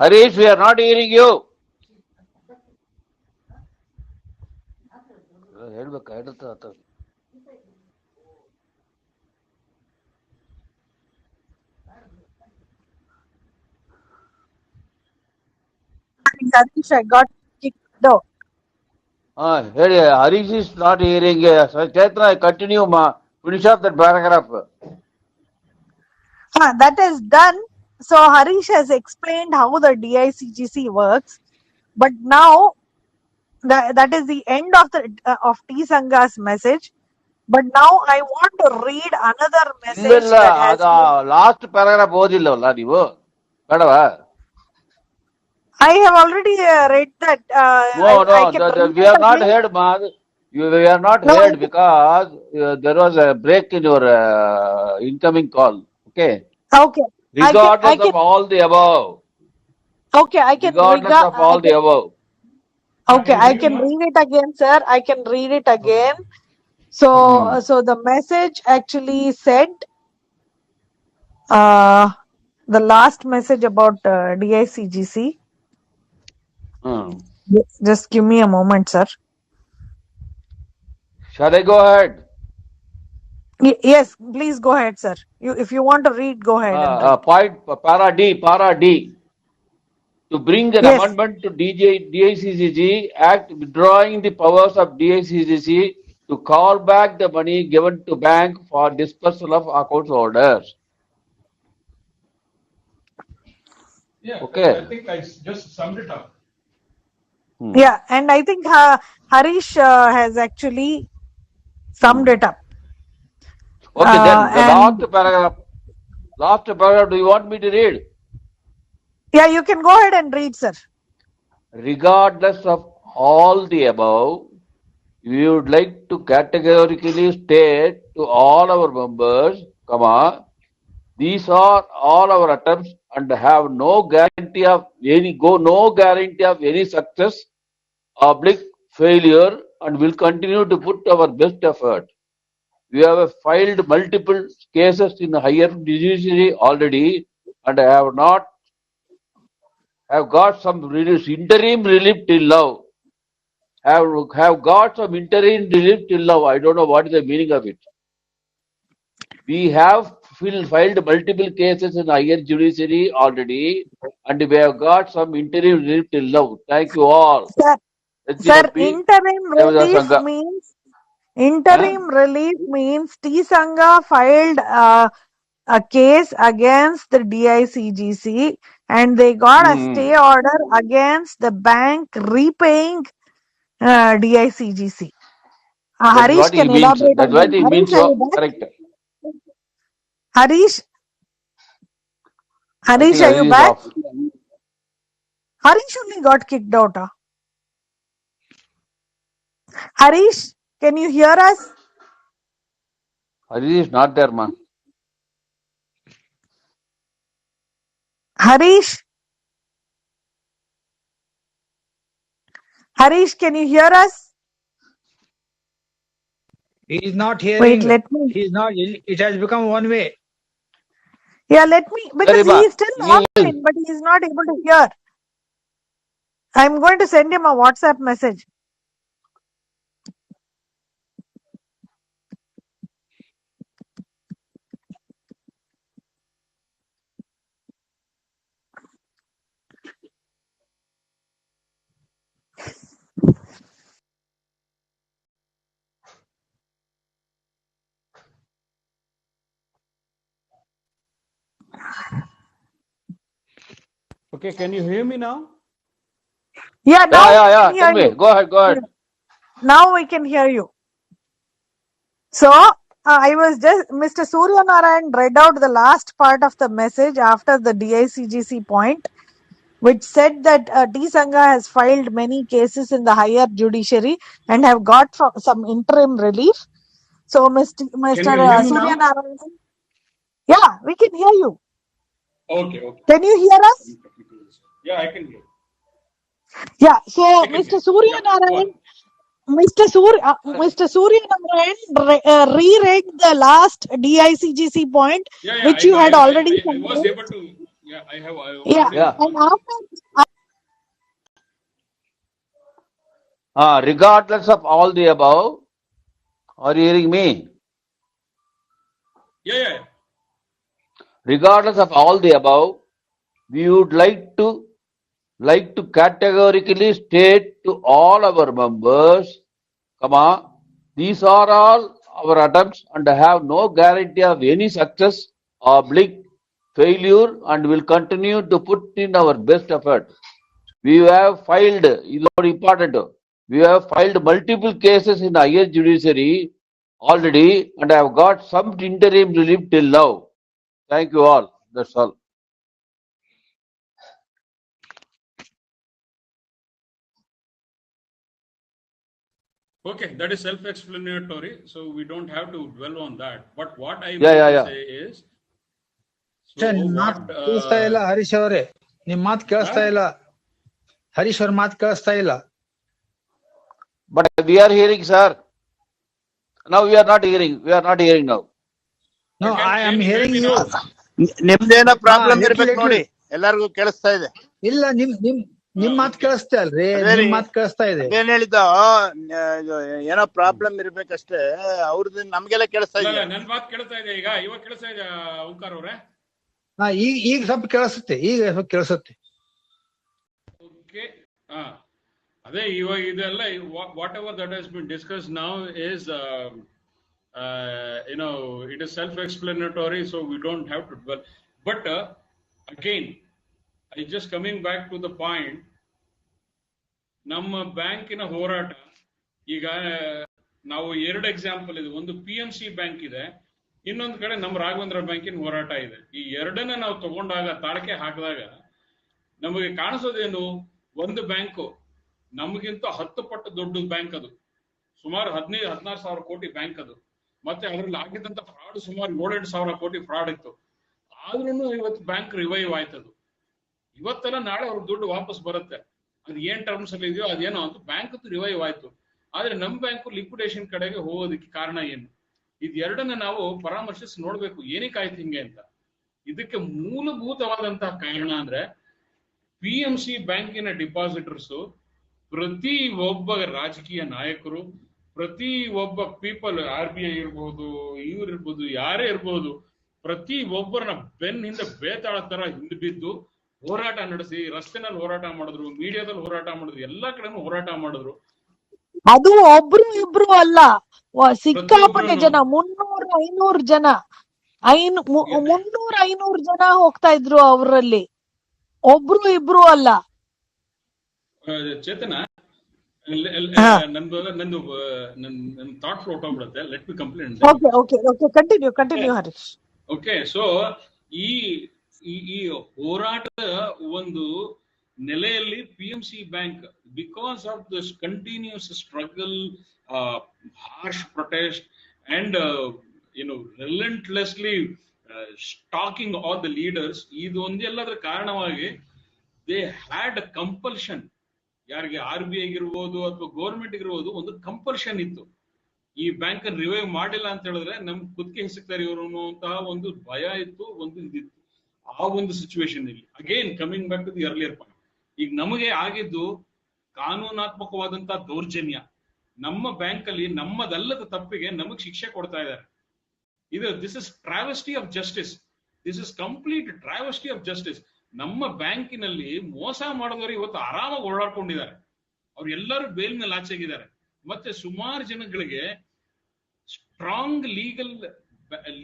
Harish, we are not hearing you. ಹೇಳ್ಬೇಕಾಗಿರುತ್ತೆ. Harish, I got kicked out. Hey, Harish is not hearing. So Chaitanya, continue, ma. Finish up that paragraph. That is done. So Harish has explained how the DICGC works, but now that is the end of the of T Sangha's message. But now I want to read another message Innilla, that has been. last paragraph ಓದಿಲ್ಲವಲ್ಲ ನೀವು ಬೇಡವಾ? I have already read that. No, I can read we it have not again. heard, ma. We have not No, heard because there was a break in your incoming call. Okay. okay. Regardless of all the above. Okay, I can Regardless of all the above. Okay, I can read it again, sir. I can read it again. So, so the message actually said, the last message about DICGC. Just give me a moment, sir. Shall I go ahead? Yes, please go ahead, sir. If you want to read, go ahead and read. Point para D. To bring an Yes. amendment to DICGC Act withdrawing the powers of DICGC to call back the money given to bank for dispersal of accounts orders. Yeah, Okay. I think I just summed it up. Yeah, and I think Harish has actually summed it up. Okay, then the and last paragraph, do you want me to read? Yeah, you can go ahead and read, sir. Regardless of all the above, we would like to categorically state to all our members, these are all our attempts and have no guarantee of any success, failure, and will continue to put our best effort. We have filed multiple cases in the higher judiciary already and have got some interim relief till now. Have got some interim relief till now. I don't know what is the meaning of it. We have filed multiple cases in higher judiciary already, and we have got some interim relief till now. Thank you all. Sir, interim relief means T Sangha filed a case against the DICGC and they got a stay order against the bank repaying DICGC. Harish can elaborate on that. Harish, are you back? Correct. Harish, are you back? Harish only got kicked out. Harish, can you hear us? Harish is not there, man. Harish, can you hear us? He is not hearing. Wait, let me. He is not. It has become one way. Yeah, let me, because he is still online, but he is not able to hear. I'm going to send him a WhatsApp message. Okay, can you hear me now? Yeah, now Yeah. we can hear you. Go ahead. Now we can hear you. So, I was just, Mr. Surya Narayan read out the last part of the message after the DICGC point, which said that T Sangha has filed many cases in the higher judiciary and have got some interim relief. So, Mr. Surya Narayan, yeah, we can hear you. Okay. Can you hear us? Yeah, I can hear. Yeah, so Mr. Surya Narayan, Mr. Surya Narayan reread the last DICGC point, which you had already. I was able to. Yeah, I have. And after. Regardless of all the above, are you hearing me? Yeah. Regardless of all the above, we would like to like to categorically state to all our members, these are all our attempts and have no guarantee of any success or failure, and will continue to put in our best effort. We have filed, is very important, we have filed multiple cases in higher judiciary already and have got some interim relief till now. Thank you all. That's all. Okay, that is self-explanatory, so we don't have to dwell on that. But what I say is, so ನಿಮ್ ಮಾತ್ ಕೇಳಿಸ್ತಾ ಇಲ್ಲ ಹರೀಶ್ ಅವರೇ, ನಿಮ್ ಮಾತ್ ಕೇಳಿಸ್ತಾ ಇಲ್ಲ. ಹರೀಶ್ ಅವ್ರ ಮಾತ್ ಕೇಳಿಸ್ತಾ ಇಲ್ಲ. But we are hearing, sir. Now we are not hearing. We are not hearing now. No, I am hearing you. ನಿಮ್ದೇನೋ ಪ್ರಾಬ್ಲಮ್ ಇರ್ಬೇಕು ನೋಡಿ, ಎಲ್ಲರಿಗೂ ಕೇಳಿಸ್ತಾ ಇದೆ. ಇಲ್ಲ, ನಿಮ್ ಮಾತ್ ಕೇಳಿಸ್ತಾ ಅಲ್ರಿ, ನಿಮ್ ಮಾತ್ ಕೇಳಿಸ್ತಾ ಇದೆ. ಏನ್ ಹೇಳಿದ್ದ, ಏನೋ ಪ್ರಾಬ್ಲಮ್ ಇರ್ಬೇಕಷ್ಟೇ, ಅವ್ರದ್ದು ನಮ್ಗೆಲ್ಲ ಕೇಳಿಸ್ತಾ ಇದೆ. ನನ್ ಮಾತ್ ಕೇಳಿಸ್ತಾ ಇದೆ ಈಗ, ಇವಾಗ ಕೇಳಿಸ್ತಾ ಇದೆ ಓಂಕಾರ ಅವ್ರೆ? ಈಗ ಸ್ವಲ್ಪ ಕೇಳಿಸುತ್ತೆ, ಈಗ ಸ್ವಲ್ಪ ಕೇಳಿಸುತ್ತೆ. ಓಕೆ, ಅದೇ ಇವಾಗ ಇದೆಲ್ಲ what ever that has been discuss now is it is self-explanatory, so we don't have to dwell. But again, I just coming back to the point, ನಮ್ಮ ಬ್ಯಾಂಕಿನ ಹೋರಾಟ ಈಗ ನಾವು ಎರಡು ಎಕ್ಸಾಂಪಲ್ ಇದೆ. ಒಂದು PMC ಬ್ಯಾಂಕ್ ಇದೆ, ಇನ್ನೊಂದು ಕಡೆ ನಮ್ಮ ರಾಘವೇಂದ್ರ ಬ್ಯಾಂಕಿನ ಹೋರಾಟ ಇದೆ. ಈ ಎರಡನ್ನ ನಾವು ತಗೊಂಡಾಗ, ತಾಳಕೆ ಹಾಕಿದಾಗ ನಮಗೆ ಕಾಣಿಸೋದೇನು, ಒಂದು ಬ್ಯಾಂಕು ನಮಗಿಂತ 10 ಪಟ್ಟು ದೊಡ್ಡ ಬ್ಯಾಂಕ್, ಅದು ಸುಮಾರು 15-16 ಸಾವಿರ ಕೋಟಿ ಬ್ಯಾಂಕ್ ಅದು. ಮತ್ತೆ ಅದರಲ್ಲಿ ಆಗಿದ್ದಂತ ಫ್ರಾಡ್ ಸುಮಾರು 7-8 ಸಾವಿರ ಕೋಟಿ ಫ್ರಾಡ್ ಇತ್ತು. ಆದ್ರೂ ಇವತ್ತು ಬ್ಯಾಂಕ್ ರಿವೈವ್ ಆಯ್ತದು. ಇವತ್ತೆಲ್ಲ ನಾಳೆ ಅವ್ರ ದುಡ್ಡು ವಾಪಸ್ ಬರುತ್ತೆ. ಅದು ಏನ್ ಟರ್ಮ್ಸ್ ಅಲ್ಲಿ ಇದೆಯೋ ಅದೇನೋ ಅಂತ ಬ್ಯಾಂಕ್ ರಿವೈವ್ ಆಯ್ತು. ಆದ್ರೆ ನಮ್ ಬ್ಯಾಂಕು ಲಿಕ್ವಿಡೇಷನ್ ಕಡೆಗೆ ಹೋಗೋದಕ್ಕೆ ಕಾರಣ ಏನು? ಇದೆರಡನ್ನ ನಾವು ಪರಾಮರ್ಶಿಸಿ ನೋಡ್ಬೇಕು, ಏನಕ್ಕಾಯ್ತು ಹಿಂಗೆ ಅಂತ. ಇದಕ್ಕೆ ಮೂಲಭೂತವಾದಂತಹ ಕಾರಣ ಅಂದ್ರೆ PMC ಬ್ಯಾಂಕಿನ ಡಿಪಾಸಿಟರ್ಸ್, ಪ್ರತಿ ಒಬ್ಬ ರಾಜಕೀಯ ನಾಯಕರು, ಪ್ರತಿ ಒಬ್ಬ ಪೀಪಲ್, RBI ಇರ್ಬೋದು, ಇರ್ಬೋದು, ಯಾರೇ ಇರ್ಬೋದು, ಪ್ರತಿ ಒಬ್ಬರನ್ನ ಬೆನ್ನಿಂದ ಬೇತಾಳ ತರ ಹಿಂದೆ ಬಿದ್ದು ಹೋರಾಟ ನಡೆಸಿ, ರಸ್ತೆನಲ್ಲಿ ಹೋರಾಟ ಮಾಡಿದ್ರು, ಮೀಡಿಯಾದಲ್ಲಿ ಹೋರಾಟ ಮಾಡಿದ್ರು, ಎಲ್ಲಾ ಕಡೆನೂ ಹೋರಾಟ ಮಾಡಿದ್ರು. ಅದು ಒಬ್ರು ಇಬ್ರು ಅಲ್ಲ, ಸಿಕ್ಕಾಪಟ್ಟೆ ಜನ, 300-500 ಜನ, 300-500 ಜನ ಹೋಗ್ತಾ ಇದ್ರು ಅವರಲ್ಲಿ, ಒಬ್ರು ಇಬ್ರು ಅಲ್ಲ. ಚೇತನ, ನಂದು ಥಾಟ್ ಫ್ಲೋ ಹೋಗ್ಬಿಡುತ್ತೆ. Let me complaint. Continue Harish. Okay, so ಈ ಹೋರಾಟದ ಒಂದು ನೆಲೆಯಲ್ಲಿ PMC bank, because of this continuous struggle, harsh protest and relentlessly stalking all the leaders, ಇದು ಒಂದೆಲ್ಲದರ ಕಾರಣವಾಗಿ they had a compulsion. ಯಾರಿಗೆ RBI ಇರ್ಬೋದು ಅಥವಾ ಗೌರ್ಮೆಂಟ್ ಇರ್ಬೋದು, ಒಂದು ಕಂಪಲ್ಷನ್ ಇತ್ತು. ಈ ಬ್ಯಾಂಕ್ ಅನ್ನು ರಿವೈವ್ ಮಾಡಿಲ್ಲ ಅಂತ ಹೇಳಿದ್ರೆ ನಮ್ ಕುತ್ತಿಗೆ ಹಿಸುಕ್ತಾರೆ ಇವರು ಅನ್ನುವಂತಹ ಒಂದು ಭಯ ಇತ್ತು, ಒಂದು ಇದಿತ್ತು. ಆ ಒಂದು ಸಿಚುವೇಶನ್ ಇಲ್ಲಿ again coming back to the earlier point, ಈಗ ನಮಗೆ ಆಗಿದ್ದು ಕಾನೂನಾತ್ಮಕವಾದಂತಹ ದೌರ್ಜನ್ಯ. ನಮ್ಮ ಬ್ಯಾಂಕ್ ಅಲ್ಲಿ ನಮ್ಮದಲ್ಲದ ತಪ್ಪಿಗೆ ನಮಗ್ ಶಿಕ್ಷೆ ಕೊಡ್ತಾ ಇದ್ದಾರೆ. This is travesty of justice. This is complete travesty of justice. ನಮ್ಮ ಬ್ಯಾಂಕಿನಲ್ಲಿ ಮೋಸ ಮಾಡಿದವರು ಇವತ್ತು ಆರಾಮಾಗಿ ಓಡಾಡ್ಕೊಂಡಿದ್ದಾರೆ. ಅವ್ರು ಎಲ್ಲರೂ ಬೇಲ್ ಮೇಲೆ ಆಚೆಗಿದ್ದಾರೆ. ಮತ್ತೆ ಸುಮಾರು ಜನಗಳಿಗೆ ಸ್ಟ್ರಾಂಗ್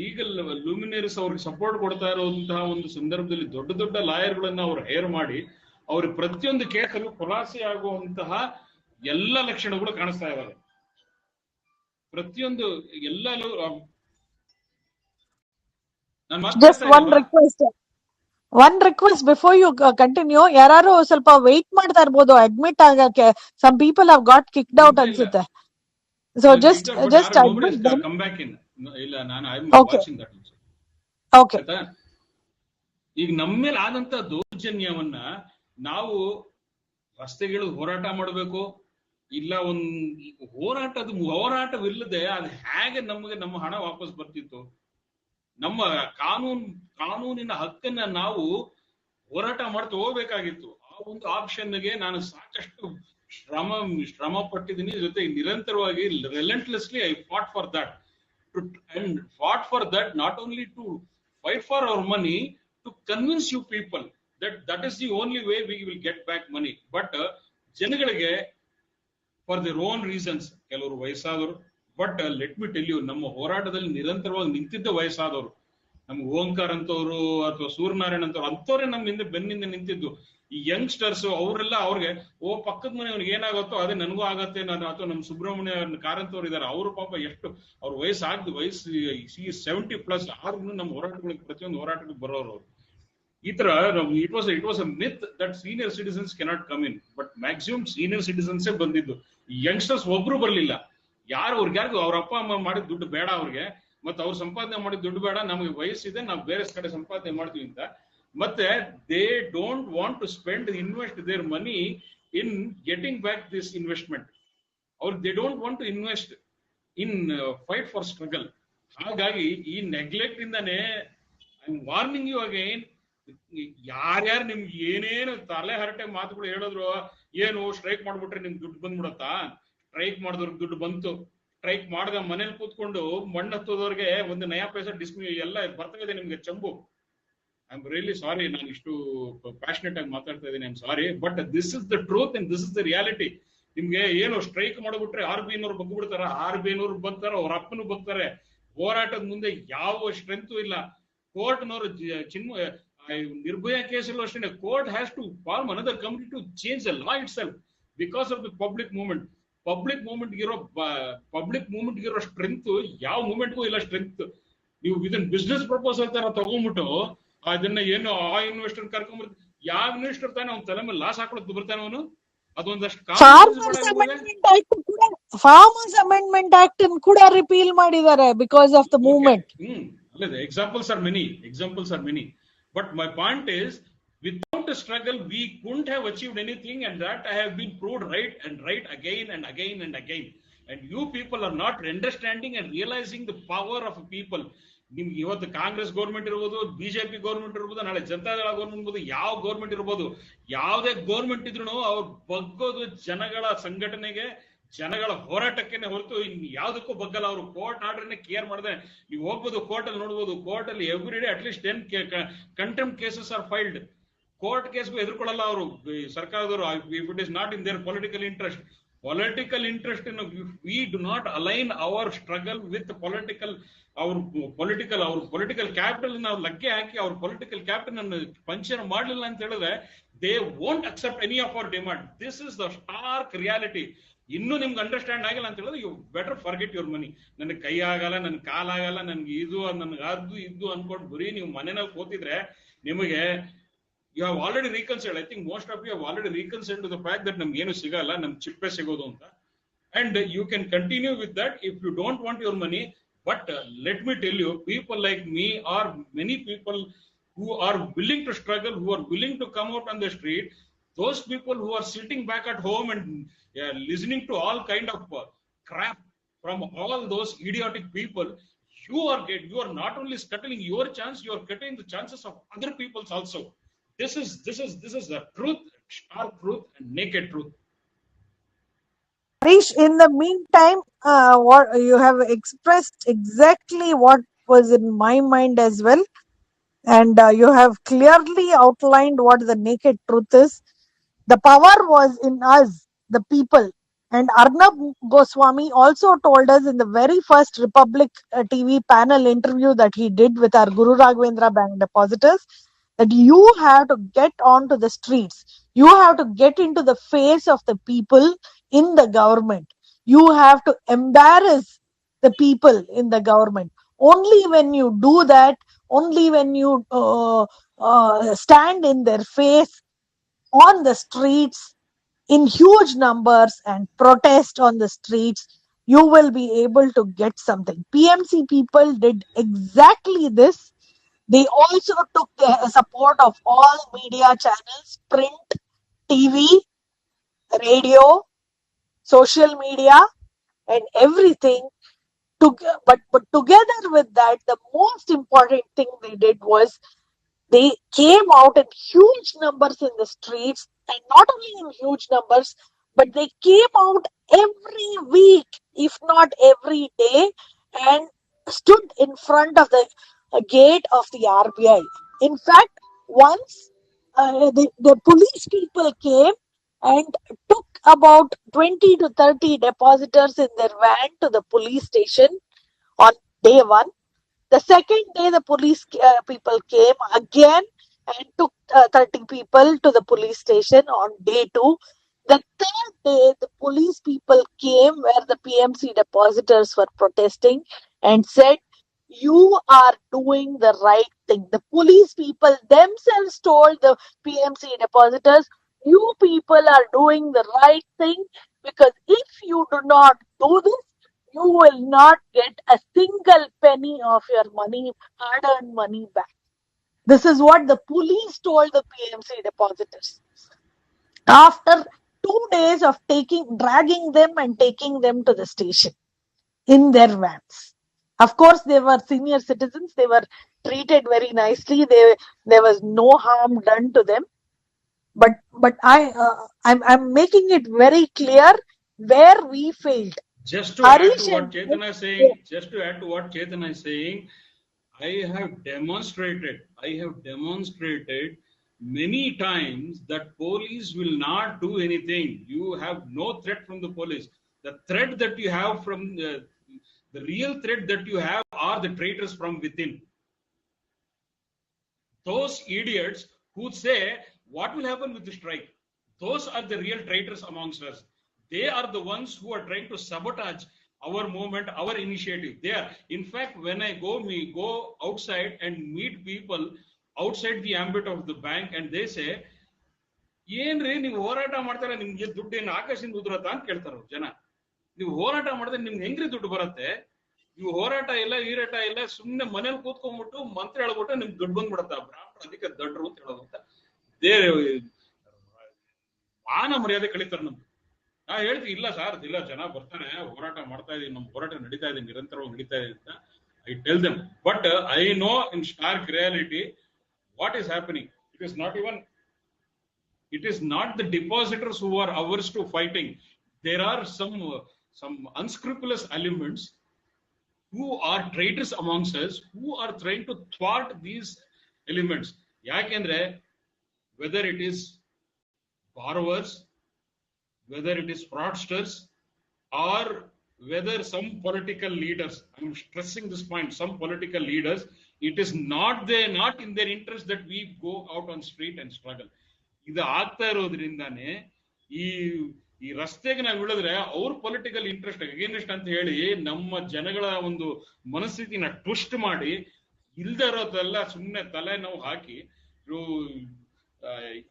ಲೀಗಲ್ ಲೂಮಿನರೀಸ್ ಅವ್ರಿಗೆ ಸಪೋರ್ಟ್ ಕೊಡ್ತಾ ಇರುವಂತಹ ಒಂದು ಸಂದರ್ಭದಲ್ಲಿ ದೊಡ್ಡ ದೊಡ್ಡ ಲಾಯರ್ಗಳನ್ನ ಅವ್ರು ಹೇರ್ ಮಾಡಿ ಅವ್ರ ಪ್ರತಿಯೊಂದು ಕೇಸಲ್ಲೂ ಖುಲಾಸೆ ಆಗುವಂತಹ ಎಲ್ಲ ಲಕ್ಷಣಗಳು ಕಾಣಿಸ್ತಾ ಇದ್ದಾರೆ. ಪ್ರತಿಯೊಂದು ಎಲ್ಲೂ one request before you continue, ಯಾರು ಸ್ವಲ್ಪ ವೇಟ್ ಮಾಡ್ತಾ ಇರ್ಬೋದು ಅಡ್ಮಿಟ್ ಆಗಕ್ಕೆ. Some people have got kicked out ಅನ್ಸುತ್ತೆ. So just admit them. Come back in. ಇಲ್ಲ, ನಾನು I am watching that. Okay, ಈಗ ನಮ್ಮ ಮೇಲೆ ಆದಂತ ದೌರ್ಜನ್ಯವನ್ನ ನಾವು ರಸ್ತೆಗಳು ಹೋರಾಟ ಮಾಡಬೇಕು, ಇಲ್ಲ ಒಂದು ಹೋರಾಟವಿಲ್ಲದೆ ಅದು ಹೇಗೆ ನಮಗೆ ನಮ್ಮ ಹಣ ವಾಪಸ್ ಬರ್ತಿತ್ತು? ನಮ್ಮ ಕಾನೂನಿನ ಹಕ್ಕನ್ನ ನಾವು ಹೋರಾಟ ಮಾಡ್ತಾ ಹೋಗ್ಬೇಕಾಗಿತ್ತು. ಆ ಒಂದು ಆಪ್ಷನ್ಗೆ ನಾನು ಸಾಕಷ್ಟು ಶ್ರಮ ಪಟ್ಟಿದ್ದೀನಿ. ಜೊತೆ ನಿರಂತರವಾಗಿ relentlessly I fought for that, and fought for that, not only to fight for our money, to convince you people That is the only way we will get back money. But ಜನಗಳಿಗೆ for their own reasons ಕೆಲವರು ವಯಸ್ಸಾದವರು, but let me tell you, ನಮ್ಮ ಹೋರಾಟದಲ್ಲಿ ನಿರಂತರವಾಗಿ ನಿಂತಿದ್ದ ವಯಸ್ಸಾದವರು, ನಮ್ಗೆ ಓಂಕಾರ್ ಅಂತವ್ರು ಅಥವಾ ಸೂರ್ಯನಾರಾಯಣ ಅಂತವ್ರು ಅಂಥವ್ರೆ ನಮ್ಮ ಹಿಂದೆ ಬೆನ್ನಿಂದ ನಿಂತಿದ್ದು. ಈ ಯಂಗ್ಸ್ಟರ್ಸ್ ಅವರೆಲ್ಲ ಅವ್ರಿಗೆ ಪಕ್ಕದ ಮನೆಯವ್ರಿಗೆ ಏನಾಗುತ್ತೋ ಅದೇ ನನಗೂ ಆಗತ್ತೆ, ನಾನು ಅಥವಾ ನಮ್ಮ ಸುಬ್ರಹ್ಮಣ್ಯ ಕಾರಂತವ್ರು ಇದಾರೆ, ಅವರು ಪಾಪ ಎಷ್ಟು ಅವ್ರ ವಯಸ್ಸು 70+ ಆದ್ರೂ ನಮ್ಮ ಹೋರಾಟಗಳಿಗೆ ಪ್ರತಿಯೊಂದು ಹೋರಾಟಕ್ಕೆ ಬರೋರು ಅವರು. ಈ ತರ it was a myth that senior citizens cannot come in, but maximum senior citizens ಬಂದಿದ್ದು. ಯಂಗ್ಸ್ಟರ್ಸ್ ಒಬ್ರು ಬರ್ಲಿಲ್ಲ. ಅವ್ರಿಗ್ಯಾರಿಗೂ ಅವ್ರ ಅಪ್ಪ ಅಮ್ಮ ಮಾಡಿದ ದುಡ್ಡು ಬೇಡ ಅವ್ರಿಗೆ, ಮತ್ತೆ ಅವ್ರು ಸಂಪಾದನೆ ಮಾಡಿದ ದುಡ್ಡು ಬೇಡ, ನಮಗೆ ವಯಸ್ಸಿದೆ, ನಾವು ಬೇರೆ ಕಡೆ ಸಂಪಾದನೆ ಮಾಡ್ತೀವಿ ಅಂತ. ಮತ್ತೆ they don't want to spend invest their money in getting back this investment. They don't want to invest in fight for struggle. ಹಾಗಾಗಿ ಈ ನೆಗ್ಲೆಕ್ಟ್ ಇಂದಾನೆ I am warning you again, ಯಾರ್ಯಾರು ನಿಮ್ಗೆ ಏನೇನು ತಲೆ ಹರಟೆ ಮಾತುಗಳು ಹೇಳಿದ್ರು, ಏನು ಸ್ಟ್ರೈಕ್ ಮಾಡ್ಬಿಟ್ರೆ ನಿಮ್ಗೆ ದುಡ್ಡು ಬಂದ್ಬಿಡತ್ತಾ? ಸ್ಟ್ರೈಕ್ ಮಾಡಿದವ್ರಿಗೆ ದುಡ್ಡು ಬಂತು. ಸ್ಟ್ರೈಕ್ ಮಾಡದ ಮನೇಲಿ ಕೂತ್ಕೊಂಡು ಮಣ್ಣು ಹತ್ತೋದವ್ರಿಗೆ ಒಂದು ನಯಾ ಪೈಸಾ ಎಲ್ಲ ಬರ್ತದೆ ನಿಮ್ಗೆ ಚಂಬು. ಐ ಆಮ್ ರಿಯಲಿ ಸಾರಿ, ನಾನು ಇಷ್ಟು ಪ್ಯಾಷನೆಟ್ ಆಗಿ ಮಾತಾಡ್ತಾ ಇದ್ದೀನಿ, I am sorry, but this is the truth and this is the reality. ನಿಮ್ಗೆ ಏನು ಸ್ಟ್ರೈಕ್ ಮಾಡ್ಬಿಟ್ರೆ RBI ಬಗ್ಬಿಡ್ತಾರ, RBI ಬಗ್ತಾರ, ಅವ್ರ ಅಪ್ಪನು ಬಗ್ತಾರೆ. ಹೋರಾಟದ ಮುಂದೆ ಯಾವ ಸ್ಟ್ರೆಂತ್ ಇಲ್ಲ. ಕೋರ್ಟ್ನವರು ನಿರ್ಭಯ ಕೇಸಲ್ಲೂ ಅಷ್ಟೇ, court has to form another committee to change the law itself because of the public movement. Public movement ಇರೋ ಸ್ಟ್ರೆಂತ್ ಯಾವ ಮೂವ್ಮೆಂಟ್ಗೂ ಇಲ್ಲ ಸ್ಟ್ರೆಂತ್. ನೀವು ಇದನ್ನ ಬಿಸ್ನೆಸ್ ಪ್ರಪೋಸಲ್ ತರ ತಗೊಂಡ್ಬಿಟ್ಟು ಅದನ್ನ ಏನು ಆ ಇನ್ವೆಸ್ಟರ್ ಕರ್ಕೊಂಡ್ಬರ್ತ, ಯಾವ ಇನ್ವೆಸ್ಟರ್ ತಾನೆ ಅವ್ನ ತಲೆ ಮೇಲೆ ಲಾಸ್ ಹಾಕೊಳಕ್ ಬರ್ತಾನೆ ಅವನು? ಅದೊಂದಷ್ಟು ಫಾರ್ಮರ್ಸ್ ಅಮೆಂಡ್ಮೆಂಟ್ ಆಕ್ಟ್ ಕೂಡ ರಿಪೀಲ್ ಮಾಡಿದ್ದಾರೆ because of the movement. Examples are many. But my point is, without a struggle, we couldn't have achieved anything, and that I have been proved right again and again and again. And you people are not understanding and realizing the power of people. ನಿಮ್ಗೆ ಇವತ್ತು Congress government ಇರ್ಬೋದು, BJP government ಇರ್ಬೋದು, ನಾಳೆ Janata Dal government ಇರ್ಬೋದು, ಯಾವ government ಇರ್ಬೋದು, ಯಾವುದೇ government ಇದ್ರು ಅವ್ರು ಬಗ್ಗೋದು ಜನಗಳ ಸಂಘಟನೆಗೆ, ಜನಗಳ ಹೋರಾಟಕ್ಕೆ ಹೊರತು ಇನ್ ಯಾವ್ದಕ್ಕೂ ಬಗ್ಗಲ್ಲ. ಅವರು ಕೋರ್ಟ್ ಆರ್ಡರ್ನೇ ಕೇರ್ ಮಾಡಿದೆ. ನೀವು ಹೋಗ್ಬೋದು ಕೋರ್ಟ್ ಅಲ್ಲಿ ನೋಡ್ಬೋದು, ಕೋರ್ಟ್ ಅಲ್ಲಿ every day at least 10 contempt cases are filed. Court ಕೇಸ್ಗೂ ಎದುರ್ಕೊಳ್ಳಲ್ಲ ಅವರು ಸರ್ಕಾರದವರು, if it is not in their political interest. We do not align our struggle with political capital ನಾವು ಲಗ್ಗೆ ಹಾಕಿ ಅವ್ರ ಪೊಲಿಟಿಕಲ್ ಕ್ಯಾಪಿಟಲ್ ಅನ್ನು ಪಂಚನ ಮಾಡಲಿಲ್ಲ ಅಂತ ಹೇಳಿದ್ರೆ they won't accept any of our demand. This is the stark reality. ಇನ್ನೂ ನಿಮ್ಗೆ understand ಆಗಿಲ್ಲ ಅಂತ ಹೇಳಿದ್ರೆ you better forget your money. ನನಗೆ ಕೈ ಆಗಲ್ಲ, ನನ್ ಕಾಲಾಗಲ್ಲ, ನನ್ಗೆ ನನ್ಗೆ ಅದು ಇದು ಅನ್ಕೊಂಡು ಬರೀ ನೀವು ಮನೆಯಲ್ಲಿ ಕೂತಿದ್ರೆ ನಿಮಗೆ you have already reconciled. I think most of you have already reconciled to the fact that ನಮ್ಗೆ ಏನು ಸಿಗಲ್ಲ, ನಮ್ಗೆ ಚಿಪ್ಪೆ ಸಿಗೋದು ಅಂತ. And you can continue with that if you don't want your money. But let me tell you, people like me or many people who are willing to struggle, who are willing to come out on the street, those people who are sitting back at home and listening to all kind of crap from all those idiotic people, you are not only scuttling your chance, you are cutting the chances of other people's also. This is the truth, stark truth and naked truth. Harish, in the meantime, what you have expressed exactly what was in my mind as well, and you have clearly outlined what the naked truth is. The power was in us, the people. And Arnab Goswami also told us in the very first Republic TV panel interview that he did with our Guru Raghavendra Bank depositors, that you have to get onto the streets. You have to get into the face of the people in the government. You have to embarrass the people in the government. Only when you do that, only when you stand in their face on the streets in huge numbers and protest on the streets, you will be able to get something. PMC people did exactly this. They also took the support of all media channels, print, TV, radio, social media, and everything. But together with that, the most important thing they did was they came out in huge numbers in the streets, and not only in huge numbers, but they came out every week, if not every day, and stood in front of the gate of the RBI. In fact, once the police people came and took about 20 to 30 depositors in their van to the police station on day one. The second day, the police people came again and took 30 people to the police station on day two. The third day, the police people came where the PMC depositors were protesting and said, "You are doing the right thing." The police people themselves told the PMC depositors, "You people are doing the right thing, because if you do not do this, you will not get a single penny of your money, hard-earned money back." This is what the police told the PMC depositors. After 2 days of dragging them and taking them to the station in their vans. Of course, they were senior citizens. They were treated very nicely. There was no harm done to them. But I'm making it very clear where we failed. Just to add to what Chinthana is saying, I have demonstrated many times that police will not do anything. You have no threat from the police. The threat that you have from the real threat that you have are the traitors from within. Those idiots who say, what will happen with the strike? Those are the real traitors amongst us. They are the ones who are trying to sabotage our movement, our initiative. They are. In fact, when I go outside and meet people outside the ambit of the bank, and they say, ಏನ್ರಿ ನೀವು ಹೋರಾಟ ಮಾಡ್ತಾರೆ, ನಿಮ್ಗೆ ದುಡ್ಡು ಏನು ಆಕಾಶದಿಂದ ಉದುರತ್ತ ಅಂತ ಕೇಳ್ತಾರ ಜನ. ನೀವು ಹೋರಾಟ ಮಾಡಿದ್ರೆ ನಿಮ್ಗೆ ಹೆಂಗ್ರಿ ದುಡ್ಡು ಬರುತ್ತೆ? ನೀವು ಹೋರಾಟ ಇಲ್ಲ, ಈರಾಟ ಇಲ್ಲ, ಸುಮ್ಮನೆ ಮನೇಲಿ ಕೂತ್ಕೊಂಡ್ಬಿಟ್ಟು ಮಂತ್ರ ಹೇಳ್ಬಿಟ್ಟು ನಿಮ್ಗೆ ದುಡ್ಡು ಬಂದ್ಬಿಡತ್ತ. ಬ್ರಾಹ್ಮಣ ಅದಕ್ಕೆ ದಡ್ರು ಅಂತ ಹೇಳೋದಂತ ಮಾನ ಮರ್ಯಾದೆ ಕಳೀತಾರೆ ನಮ್ಗೆ. ನಾ ಹೇಳ್ತೀವಿ, ಇಲ್ಲ ಸರ್, ಇಲ್ಲ, ಜನ ಬರ್ತಾರೆ, ಹೋರಾಟ ಮಾಡ್ತಾ ಇದೀವಿ, ನಮ್ ಹೋರಾಟ ನಡೀತಾ ಇದೆ, ನಿರಂತರವಾಗಿ ನಡೀತಾ ಇದೆ ಅಂತ I tell them. But I know in stark reality what is happening. It is not the depositors who are averse to fighting. There are some unscrupulous elements who are traitors amongst us, who are trying to thwart these elements. Yakendre, whether it is borrowers, whether it is fraudsters, or whether some political leaders, I'm stressing this point, some political leaders, it is not in their interest that we go out on street and struggle. ಇದು ಆಗ್ತಾ ಇರೋದ್ರಿಂದಾನೆ ಈ ರಸ್ತೆಗೆ ನಾವು ಇಳಿದ್ರೆ ಅವ್ರ political interest against ಅಂತ ಹೇಳಿ ನಮ್ಮ ಜನಗಳ ಒಂದು ಮನಸ್ಥಿತಿನ ಟ್ವಿಸ್ಟ್ ಮಾಡಿ ಇಲ್ದೇ ಇರೋದೆಲ್ಲ ಸುಮ್ಮನೆ ತಲೆ ನಾವು ಹಾಕಿ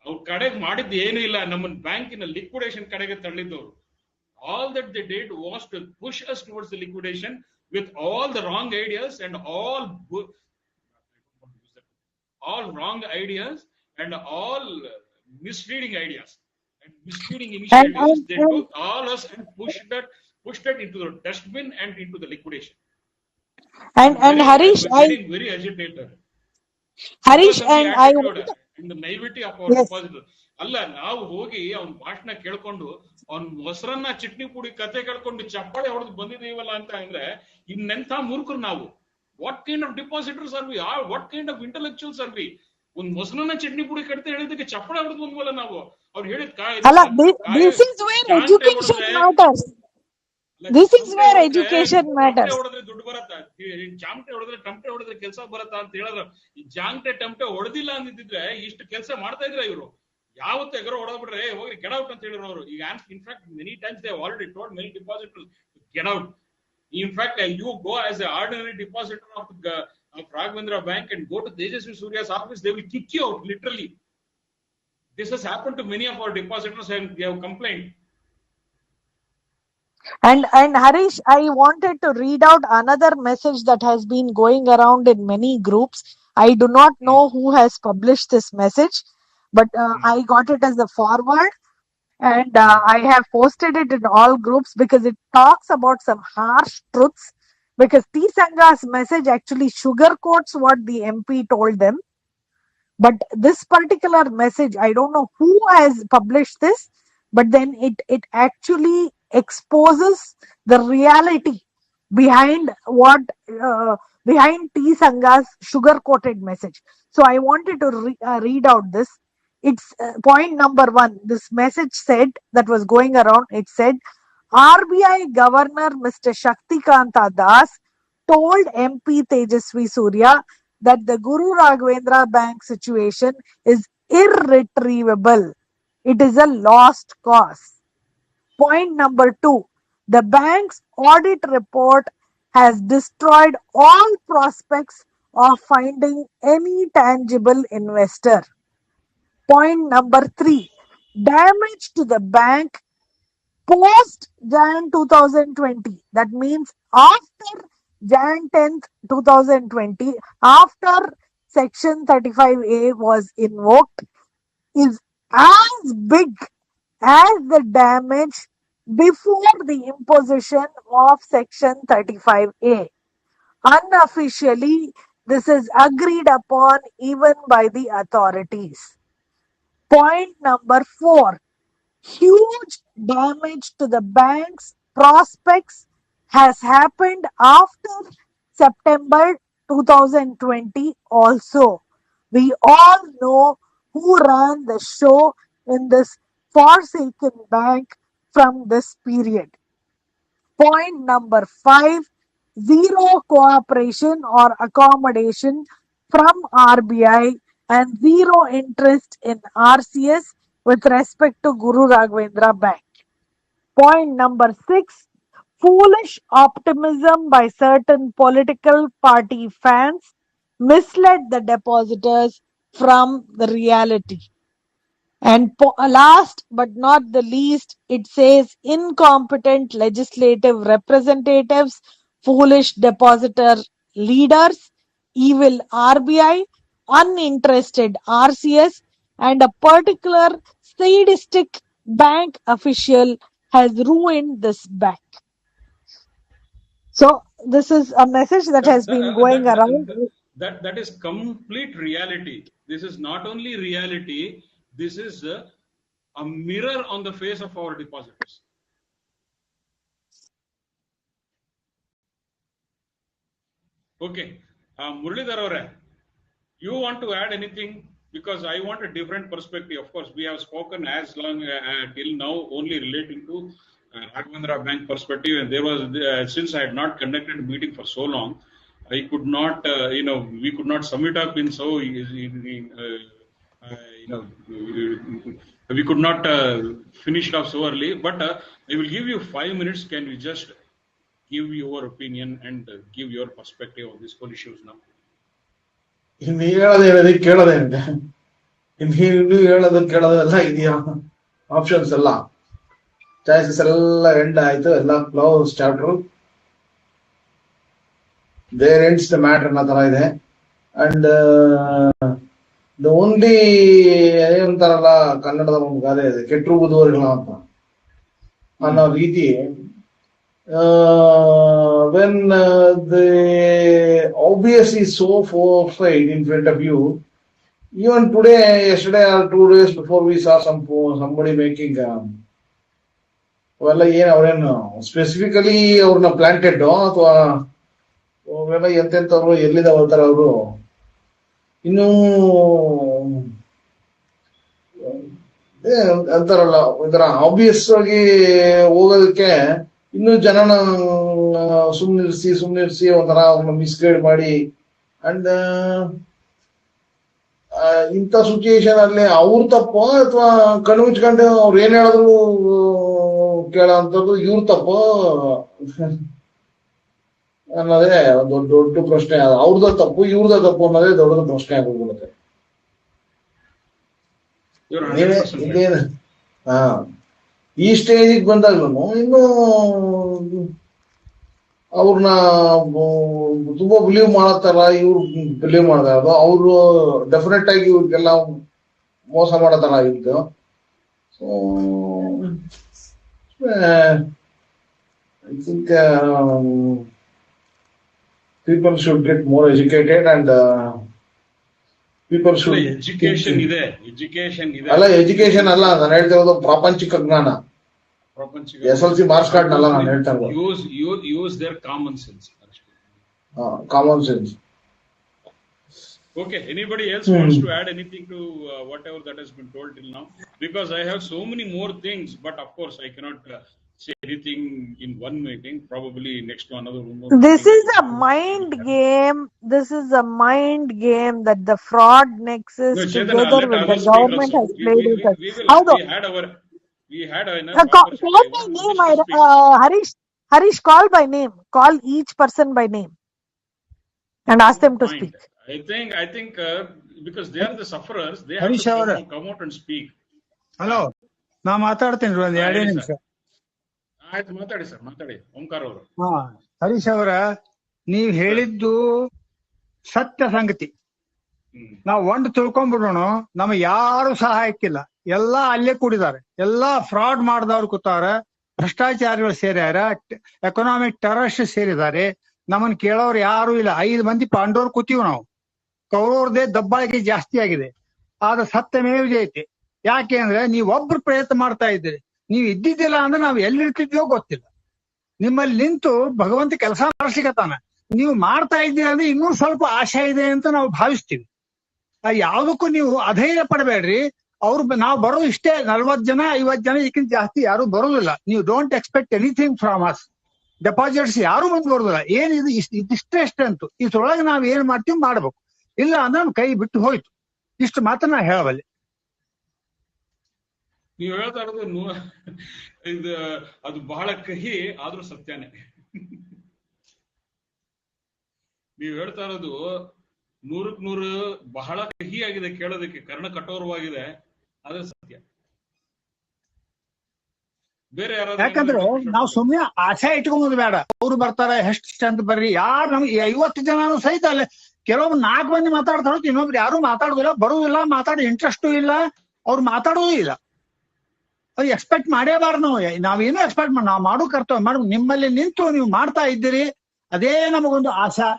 ಅವ್ರ ಕಡೆಗೆ ಮಾಡಿದ್ದು ಏನೂ ಇಲ್ಲ, ನಮ್ಮನ್ನ ಬ್ಯಾಂಕಿನ ಲಿಕ್ವಿಡೇಷನ್ ಕಡೆಗೆ ತಳ್ಳಿದ್ದವ್ರು. All that they did was to push us towards the liquidation with all the wrong ideas and all wrong ideas and all misleading ideas and misleading initiatives. They took all us and pushed it into the dustbin and into the liquidation. And Harish, I'm very agitated. Harish, and I in the naivety of our depositor. ಅಲ್ಲ, ನಾವು ಹೋಗಿ ಅವ್ನ ಭಾಷಣ ಕೇಳ್ಕೊಂಡು ಅವ್ನ ಮೊಸರನ್ನ ಚಟ್ನಿ ಪುಡಿ ಕತೆ ಕೇಳ್ಕೊಂಡು ಚಪ್ಪಾಳೆ ಹೊಡೆದು ಬಂದಿದೀವಲ್ಲ ಅಂತ ಅಂದ್ರೆ ಇನ್ನೆಂಥ ಮೂರ್ಖರು ನಾವು. What kind of depositors are we? What kind of intellectuals are we? ಒಂದ್ ಮೊಸರನ್ನ ಚಟ್ನಿ ಪುಡಿ ಕತೆ ಹೇಳಿದಕ್ಕೆ ಚಪ್ಪಾಳೆ ಹೊಡೆದು ಬಂದ್ವಲ್ಲ ನಾವು. ಅವ್ರು ಹೇಳಿದ್ This is where education matters. ಹೊಡೆದ್ರೆ ದುಡ್ಡು ಬರತ್ತ, ಜಾಮಟೆ ಹೊಡೆದ್ರೆ ಟಮಟೆ ಹೊಡೆದ್ರೆ ಕೆಲಸ ಬರತ್ತ ಅಂತ ಹೇಳಿದ್ರು. ಈ ಜಾಮಟೆ ಟಮಟೆ ಹೊಡೆದಿಲ್ಲ ಅಂದಿದ್ರೆ ಇಷ್ಟು ಕೆಲಸ ಮಾಡ್ತಾ ಇದ್ರ ಇವರು? ಯಾವತ್ತು ಎಗರೋ ಹೊಡೆದ್ಬಿಟ್ರೆ ಹೋಗಿ ಗೆಟ್ ಔಟ್ ಅಂತ ಹೇಳಿದ್ರು ಅವರು. ಈಗ in fact many times they have already told many depositors get out. In fact you go as an ordinary depositor of Raghavendra Bank and go to Tejasvi Surya's office, they will kick you out literally. This has happened to many of our depositors and they have complained. And Harish, I wanted to read out another message that has been going around in many groups. I do not know who has published this message, but I got it as a forward, and I have posted it in all groups because it talks about some harsh truths. Because T Sangha's message actually sugarcoats what the MP told them. But this particular message, I don't know who has published this, but then it actually exposes the reality behind behind T Sangha's sugar-coated message. So I wanted to read out this. it's point number 1. This message said, that was going around, it said, RBI Governor Mr. Shaktikanta Das told MP Tejaswi Surya that the Guru Raghavendra Bank situation is irretrievable. It is a lost cause. Point number 2. The bank's audit report has destroyed all prospects of finding any tangible investor. Point number 3. Damage to the bank post Jan 2020. That means after Jan 10th, 2020, after Section 35A was invoked, is as big as the damage before the imposition of Section 35A. Unofficially, this is agreed upon even by the authorities. Point number 4. Huge damage to the bank's prospects has happened after September 2020 also. We all know who ran the show in this forsaken bank from this period. Point number 5. Zero cooperation or accommodation from RBI and zero interest in RCS with respect to Guru Raghavendra Bank. Point number 6. Foolish optimism by certain political party fans misled the depositors from the reality. And last but not the least, it says incompetent legislative representatives, foolish depositor leaders, evil RBI, uninterested RCS, and a particular sadistic bank official has ruined this bank. So this is a message that has been going around. That is complete reality. This is not only reality, this is a mirror on the face of our depositors. Okay, Muralidhar Avare, you want to add anything? Because I want a different perspective. Of course, we have spoken as long till now only relating to Raghavendra Bank perspective, and there was since I had not conducted a meeting for so long, I could not, we could not sum it up in so, we could not finish it off so early. But I will give you 5 minutes. Can you just give your opinion and give your perspective on these whole issues now? ಇನ್ನು ಹೇಳೋದೇನಿದೆ ಕೇಳೋದೇನಿದೆ, ಇನ್ನು ಕೇಳೋದೆಲ್ಲ ಇದೆಯಾ? Options ಎಲ್ಲ choices ಎಲ್ಲ end ಆಯ್ತು, ಎಲ್ಲ close chapter, there ends the matter ಅನ್ನೋ ತರ ಇದೆ. ಅಂಡ್ ದ ಓನ್ಲಿ ಏನಂತಾರಲ್ಲ ಕನ್ನಡದ ಒಂದು ಗಾದೆ ಇದೆ, ಕೆಟ್ಟರು ಬುದುವರಿಗಳ ಅಂತ ಅನ್ನೋ ರೀತಿ. When the obvious is so foresight in front of you, even today, yesterday or 2 days before, we saw somebody making ಅವೆಲ್ಲ ಏನ್ ಅವ್ರೇನು ಸ್ಪೆಸಿಫಿಕಲಿ ಅವ್ರನ್ನ ಪ್ಲಾಂಟೆಡ್ ಅಥವಾ ಅವೆಲ್ಲ ಎಂತೆಂಥವ್ರು ಎಲ್ಲಿಂದ ಬರ್ತಾರೆ ಅವರು, ಇನ್ನೂ ಅಂತಾರಲ್ಲ ಒಂಥರ ಆಬ್ವಿಯಸ್ ಆಗಿ ಹೋಗೋದಕ್ಕೆ ಇನ್ನು ಜನನ ಸುಮ್ನಿರ್ಸಿ ಒಂಥರ ಅವ್ರನ್ನ ಮಿಸ್ಗೈಡ್ ಮಾಡಿ. ಅಂಡ್ ಇಂಥ ಸಿಚುಯೇಷನ್ ಅಲ್ಲಿ ಅವ್ರ ತಪ್ಪ ಅಥವಾ ಕಣ್ಣು ಮುಚ್ಕೊಂಡು ಅವ್ರು ಏನ್ ಹೇಳಿದ್ರು ಕೇಳೋ ಅಂತದ್ದು ಇವ್ರ ತಪ್ಪ ಅನ್ನೋದೇ ಒಂದು ದೊಡ್ಡ ಪ್ರಶ್ನೆ. ಅವ್ರದ ತಪ್ಪು ಇವ್ರದ ತಪ್ಪು ಅನ್ನೋದೇ ದೊಡ್ಡ ಪ್ರಶ್ನೆ ಆಗೋಗ್ಬಿಡುತ್ತೆ. ಈ ಸ್ಟೇಜಿಗೆ ಬಂದಾಗ್ಲೂ ಇನ್ನು ಅವ್ರನ್ನ ತುಂಬಾ ಬಿಲೀವ್ ಮಾಡತ್ತಾರ, ಇವ್ರು ಬಿಲೀವ್ ಮಾಡ್ತಾ ಇರೋದು, ಅವರು ಡೆಫಿನೆಟ್ ಆಗಿ ಇವ್ರಿಗೆಲ್ಲ ಮೋಸ ಮಾಡತ್ತಾರ ಆಗಿತ್ತು. So I think people should get more educated and people should education ಅಲ್ಲ ಎಜುಕೇಶನ್ ಅಲ್ಲ ನಾನು ಹೇಳ್ತಾ ಇರೋದು, ಪ್ರಾಪಂಚಿಕ ಜ್ಞಾನ. SLC ಮಾರ್ಕ್ಸ್ ಕಾರ್ಡ್ ಅಲ್ಲ ನಾನು ಹೇಳ್ತಾ ಇರೋದು. use their common sense. Common sense. Okay, anybody else wants to add anything to whatever that has been told till now? Because I have so many more things, but of course I cannot say anything in one meeting. Probably next to another room. This is a mind game. This is a mind game that the fraud nexus No, Chetana, together let with the others speak government also. has played with us. We had enough Call opportunity. by One name, wish to speak. Harish, call by name. Call each person by name and ask them to speak. I think because they are the sufferers, they have Harish to ಅವರೇ, come out and speak. Hello, ನಾ ಮಾತಾಡ್ತೇನೆ ಒಂದ್ ಹಾ, 2 ಹೇಳಿ ನಿಮಿಷ. ಆಯ್ತು, ಮಾತಾಡಿ sir, ಮಾತಾಡಿ. ಓಂಕಾರ ಅವರು. ಹಾ, ಹರೀಶ್ ಅವರ, ನೀವ್ ಹೇಳಿದ್ದು ಸತ್ಯ ಸಂಗತಿ. ನಾವ್ ಒಂದು ತಿಳ್ಕೊಂಡ್ಬಿಡೋಣ, ನಮಗೆ ಯಾರು ಸಹಾಯಕ್ಕಿಲ್ಲ. ಎಲ್ಲಾ ಅಲ್ಲೇ ಕೂಡಿದ್ದಾರೆ. ಎಲ್ಲಾ ಫ್ರಾಡ್ ಮಾಡಿದವ್ರು ಕೂತಾರೆ, ಭ್ರಷ್ಟಾಚಾರಿಗಳು ಸೇರ್ಯಾರ, ಎಕನಾಮಿಕ್ ಟೆರರಿಸ್ಟ್ ಸೇರಿದ್ದಾರೆ. ನಮ್ಮನ್ ಕೇಳೋರು ಯಾರು ಇಲ್ಲ. 5 ಮಂದಿ ಪಾಂಡವರು ಕೂತೀವಿ ನಾವು. ಕೌರವ್ರದೇ ದಬ್ಬಾಳಿಕೆ ಜಾಸ್ತಿ ಆಗಿದೆ. ಆದ್ರೆ ಸತ್ಯಮೇವ ಜಯತೆ. ಯಾಕೆ ಅಂದ್ರೆ ನೀವ್ ಒಬ್ರು ಪ್ರಯತ್ನ ಮಾಡ್ತಾ ಇದ್ದೀರಿ. ನೀವ್ ಇದ್ದಿದ್ದಿಲ್ಲ ಅಂದ್ರೆ ನಾವ್ ಎಲ್ಲಿರ್ತಿದ್ವೋ ಗೊತ್ತಿಲ್ಲ. ನಿಮ್ಮಲ್ಲಿ ನಿಂತು ಭಗವಂತ ಕೆಲಸ ಮಾಡಿಸ್ಲಿಕತ್ತಾನ. ನೀವು ಮಾಡ್ತಾ ಇದ್ದೀರಿ ಅಂದ್ರೆ ಇನ್ನೂ ಸ್ವಲ್ಪ ಆಶೆ ಇದೆ ಅಂತ ನಾವು ಭಾವಿಸ್ತೀವಿ. ಯಾವ್ದಕ್ಕೂ ನೀವು ಅಧೈರ್ಯ ಪಡಬೇಡ್ರಿ. ನಾವು ಬರೋದು ಇಷ್ಟೇ, 40 ಜನ 50 ಜನ, ಇದಕ್ಕಿಂತ ಜಾಸ್ತಿ ಯಾರು ಬರೋದಿಲ್ಲ. ನೀವು don't expect anything from us. Deposits ಯಾರು ಮುಂದೆ ಬರೋದಿಲ್ಲ. ಏನಿದು ಇದಿಷ್ಟೇ ಅಂತೂ ಇದ್ರೊಳಗೆ ನಾವ್ ಏನ್ ಮಾಡ್ತೀವಿ ಮಾಡ್ಬೇಕು. ಇಲ್ಲ ಅಂದ್ರೆ ನಮ್ ಕೈ ಬಿಟ್ಟು ಹೋಯ್ತು. ಇಷ್ಟು ಮಾತ್ರ ನಾ ಹೇಳಬಲ್ಲೆ. ನೀವು ಹೇಳ್ತಾ ಇರೋದು ಇದು ಅದು ಬಹಳ ಕಹಿ ಆದ್ರೂ ಸತ್ಯನೇ. ನೀವು ಹೇಳ್ತಾ ಇರೋದು 100ಕ್ಕೆ 100 ಬಹಳ ಕಹಿ ಆಗಿದೆ, ಕೇಳೋದಕ್ಕೆ ಕರ್ಣ ಕಠೋರವಾಗಿದೆ, ಆದ್ರೆ ಸತ್ಯ. ಬೇರೆ ಯಾಕಂದ್ರೆ ನಾವು ಸುಮ್ಮನೆ ಆಸೆ ಇಟ್ಕೊಂಬೋದು ಬೇಡ. ಅವ್ರು ಬರ್ತಾರೆ, ಎಷ್ಟು ಅಂತ ಬರ್ರಿ. ಯಾರು ನಮ್ಗೆ 50 ಜನ ಸಹಿತ ಅಲ್ಲ, ಕೆಲವೊಬ್ರು 4 ಮಂದಿ ಮಾತಾಡ್ತಾರೋ, ಇನ್ನೊಬ್ರು ಯಾರು ಮಾತಾಡುದಿಲ್ಲ, ಬರುದಿಲ್ಲ, ಮಾತಾಡೋ ಇಂಟ್ರೆಸ್ಟು ಇಲ್ಲ, ಅವ್ರು ಮಾತಾಡೋದು ಇಲ್ಲ. ಅದು ಎಕ್ಸ್ಪೆಕ್ಟ್ ಮಾಡೇಬಾರ್ದು. ನಾವೇನು ಎಕ್ಸ್ಪೆಕ್ಟ್ ನಾವು ಮಾಡೋ ಕರ್ತವ್ಯ ಮಾಡು. ನಿಮ್ಮಲ್ಲಿ ನಿಂತು ನೀವು ಮಾಡ್ತಾ ಇದ್ದೀರಿ, ಅದೇ ನಮಗೊಂದು ಆಶಾ.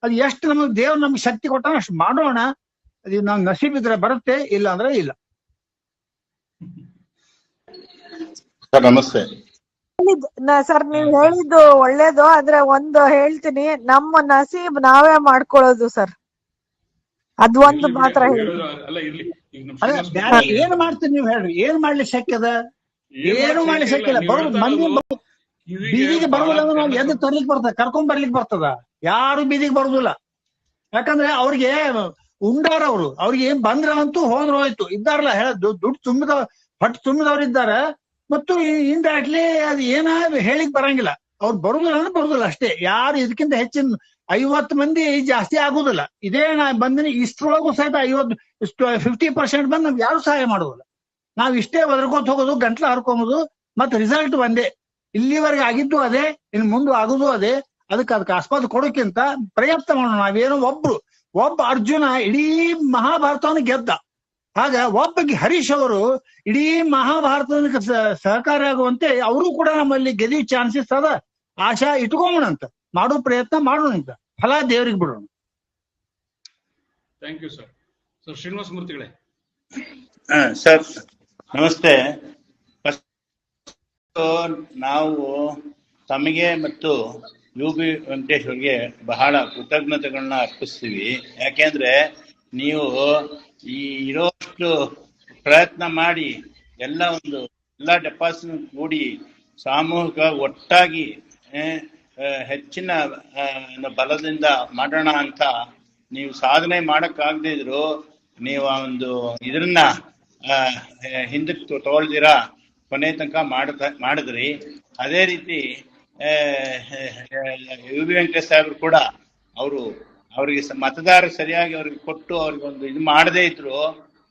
ಅದು ಎಷ್ಟು ನಮಗೆ ದೇವ್ರು ನಮ್ಗೆ ಶಕ್ತಿ ಕೊಟ್ಟ ಅಷ್ಟು ಮಾಡೋಣ. ಅದು ನಾವು ನಸೀಬಿದ್ರೆ ಬರುತ್ತೆ, ಇಲ್ಲ ಅಂದ್ರೆ ಇಲ್ಲ. ಸರ್ ನಮಸ್ತೆ. ಸರ್ ನೀವು ಹೇಳಿದ್ದು ಒಳ್ಳೇದು, ಆದ್ರೆ ಒಂದು ಹೇಳ್ತೀನಿ, ನಮ್ಮ ನಸೀಬ್ ನಾವೇ ಮಾಡ್ಕೊಳ್ಳೋದು ಸರ್. ಅದೊಂದು ಮಾತ್ರ ಹೇಳಿ. ಏನ್ ಮಾಡ್ತೀರಿ ನೀವು ಹೇಳ್ರಿ? ಏನ್ ಮಾಡ್ಲಿಕ್ಕೆ ಶಕ್ಯದ? ಏನು ಮಾಡ್ಲಿಕ್ಕೆ ಶಕ್ಯ ಇಲ್ಲ. ಮಂದಿ ಬೀದಿಗೆ ಬರುವುದಿಲ್ಲ. ನಾವು ಎದ್ದು ತರ್ಲಿಕ್ಕೆ ಬರ್ತದ, ಕರ್ಕೊಂಡ್ ಬರ್ಲಿಕ್ಕೆ ಬರ್ತದ. ಯಾರು ಬೀದಿಗೆ ಬರುದಿಲ್ಲ. ಯಾಕಂದ್ರೆ ಅವ್ರಿಗೆ ಉಂಡಾರ ಅವ್ರಿಗೆ ಏನ್ ಬಂದ್ರಂತೂ ಹೋದ್ರು ಹೋಯ್ತು. ಇದ್ದಾರಲ್ಲ ದುಡ್ಡು ಹೊಟ್ಟೆ ತುಂಬಿದವ್ರು ಇದ್ದಾರೆ. ಮತ್ತು ಇಂಡೈರೆಕ್ಟ್ಲಿ ಅದು ಏನ ಹೇಳಿಕ್ ಬರಂಗಿಲ್ಲ. ಅವ್ರು ಬರುದಿಲ್ಲ ಅಂದ್ರೆ ಬರುದಿಲ್ಲ ಅಷ್ಟೇ. ಯಾರು ಇದಕ್ಕಿಂತ ಹೆಚ್ಚಿನ 50 ಮಂದಿ ಜಾಸ್ತಿ ಆಗುದಿಲ್ಲ. ಇದೇ ನಾ ಬಂದಿನಿ, ಇಷ್ಟರೊಳಗೂ ಸಹಿತ 50% ಬಂದು ನಮ್ಗೆ ಯಾರು ಸಹಾಯ ಮಾಡುದಿಲ್ಲ. ನಾವ್ ಇಷ್ಟೇ ಒದರ್ಕೋತ ಹೋಗೋದು, ಗಂಟ್ಲ ಹರ್ಕೊಂಬೋದು, ಮತ್ತೆ ರಿಸಲ್ಟ್ ಒಂದೇ. ಇಲ್ಲಿವರೆಗೆ ಆಗಿದ್ದು ಅದೇ, ಇನ್ನು ಮುಂದೆ ಆಗುದು ಅದೇ. ಅದಕ್ಕೆ ಆಸ್ಪದ ಕೊಡೋಕ್ಕಿಂತ ಪ್ರಯತ್ನ ಮಾಡೋಣ. ನಾವೇನೋ ಒಬ್ಬ ಅರ್ಜುನ ಇಡೀ ಮಹಾಭಾರತವನ್ನು ಗೆದ್ದ. ಆಗ ಒಬ್ಬ ಹರೀಶ್ ಅವರು ಇಡೀ ಮಹಾಭಾರತದ ಸಹಕಾರಿ ಆಗುವಂತೆ ಅವರು ಕೂಡ ನಮ್ಮಲ್ಲಿ ಗೆದ್ದಿ ಚಾನ್ಸಸ್ ಅದ. ಆಶಾ ಇಟ್ಕೊಂಬೋಣಂತ, ಮಾಡೋ ಪ್ರಯತ್ನ ಮಾಡೋಣಂತ, ಫಲ ದೇವ್ರಿಗೆ ಬಿಡೋಣ. Thank you sir. Sir Srinivasa ಮೂರ್ತಿಗಳೇ. ಸರ್ ನಮಸ್ತೆ. ನಾವು ತಮಗೆ ಮತ್ತು UB ವೆಂಕಟೇಶ್ ಅವರಿಗೆ ಬಹಳ ಕೃತಜ್ಞತೆಗಳನ್ನ ಅರ್ಪಿಸ್ತೀವಿ. ಯಾಕೆಂದ್ರೆ ನೀವು ಇರೋಷ್ಟು ಪ್ರಯತ್ನ ಮಾಡಿ ಎಲ್ಲ ಡೆಪಾಸಿಟ್ ಕೂಡಿ ಸಾಮೂಹಿಕ ಒಟ್ಟಾಗಿ ಹೆಚ್ಚಿನ ಬಲದಿಂದ ಮಾಡೋಣ ಅಂತ ನೀವು ಸಾಧನೆ ಮಾಡಕ್ಕಾಗದೇ ಇದ್ರು ನೀವು ಇದನ್ನ ಹಿಂದಕ್ಕೆ ತಗೊಳ್ದಿರಾ ಕೊನೆ ತನಕ ಮಾಡಿದ್ರಿ. ಅದೇ ರೀತಿ UB ವೆಂಕಟೇಶ್ ಸಾಹೇಬ್ರು ಕೂಡ ಅವ್ರಿಗೆ ಮತದಾರ ಸರಿಯಾಗಿ ಅವ್ರಿಗೆ ಕೊಟ್ಟು ಅವ್ರಿಗೊಂದು ಇದು ಮಾಡದೇ ಇದ್ರು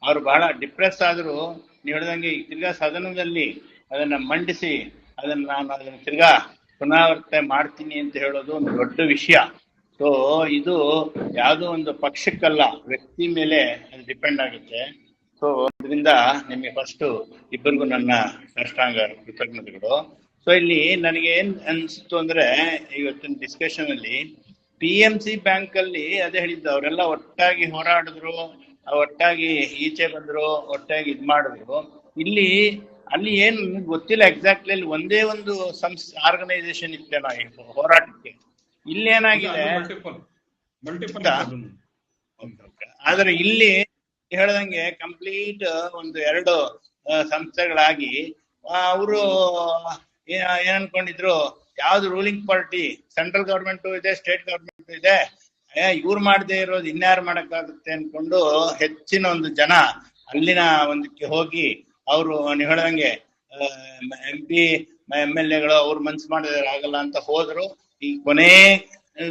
ಅವ್ರು ಬಹಳ ಡಿಪ್ರೆಸ್ ಆದ್ರು. ನೀವು ಹೇಳ್ದಂಗೆ ತಿರ್ಗಾ ಸದನದಲ್ಲಿ ಅದನ್ನ ಮಂಡಿಸಿ ಅದನ್ನ ತಿರ್ಗಾ ಪುನರಾವರ್ತನೆ ಮಾಡ್ತೀನಿ ಅಂತ ಹೇಳೋದು ಒಂದು ದೊಡ್ಡ ವಿಷಯ. ಸೊ ಇದು ಯಾವುದೋ ಒಂದು ಪಕ್ಷಕ್ಕಲ್ಲ, ವ್ಯಕ್ತಿ ಮೇಲೆ ಅದು ಡಿಪೆಂಡ್ ಆಗುತ್ತೆ. ಸೊ ಅದರಿಂದ ನಿಮಗೆ ಫಸ್ಟ್ ಇಬ್ಬರಿಗೂ ನನ್ನ ಸಾಷ್ಟಾಂಗ ಕೃತಜ್ಞತೆಗಳು. ಸೊ ಇಲ್ಲಿ ನನಗೆ ಏನ್ ಅನ್ಸಿತ್ತು ಅಂದ್ರೆ ಇವತ್ತಿನ ಡಿಸ್ಕಷನ್ ಅಲ್ಲಿ PMC ಬ್ಯಾಂಕ್ ಅಲ್ಲಿ ಅದೇ ಹೇಳಿದ್ದು, ಅವರೆಲ್ಲ ಒಟ್ಟಾಗಿ ಹೋರಾಡಿದ್ರು, ಒಟ್ಟಾಗಿ ಈಚೆ ಬಂದ್ರು, ಒಟ್ಟಾಗಿ ಇದ್ ಮಾಡಿದ್ರು. ಅಲ್ಲಿ ಏನ್ ಗೊತ್ತಿಲ್ಲ ಎಕ್ಸಾಕ್ಟ್ಲಿ. ಅಲ್ಲಿ ಒಂದೇ ಒಂದು ಆರ್ಗನೈಸೇಷನ್ ಇತ್ತೇನೋ ಹೋರಾಟಕ್ಕೆ. ಇಲ್ಲಿ ಏನಾಗಿದೆ ಆದ್ರೆ ಇಲ್ಲಿ ಹೇಳ್ದಂಗೆ ಕಂಪ್ಲೀಟ್ ಒಂದು 2 ಸಂಸ್ಥೆಗಳಾಗಿ ಅವರು ಏನ್ ಅನ್ಕೊಂಡಿದ್ರು, ಯಾವ್ದು ರೂಲಿಂಗ್ ಪಾರ್ಟಿ ಸೆಂಟ್ರಲ್ ಗವರ್ಮೆಂಟ್ ಇದೆ, ಸ್ಟೇಟ್ ಗವರ್ಮೆಂಟ್ ಇದೆ, ಇವ್ರು ಮಾಡದೇ ಇರೋದು ಇನ್ಯಾರು ಮಾಡಕ್ಕಾಗುತ್ತೆ ಅನ್ಕೊಂಡು ಹೆಚ್ಚಿನ ಒಂದು ಜನ ಅಲ್ಲಿನ ಒಂದಕ್ಕೆ ಹೋಗಿ ಅವರು ನೀವು ಹೇಳ್ದಂಗೆ MP MLAಗಳು ಅವ್ರು ಮನ್ಸು ಮಾಡಿದ್ರೆ ಆಗಲ್ಲ ಅಂತ ಹೋದ್ರು. ಈ ಕೊನೆ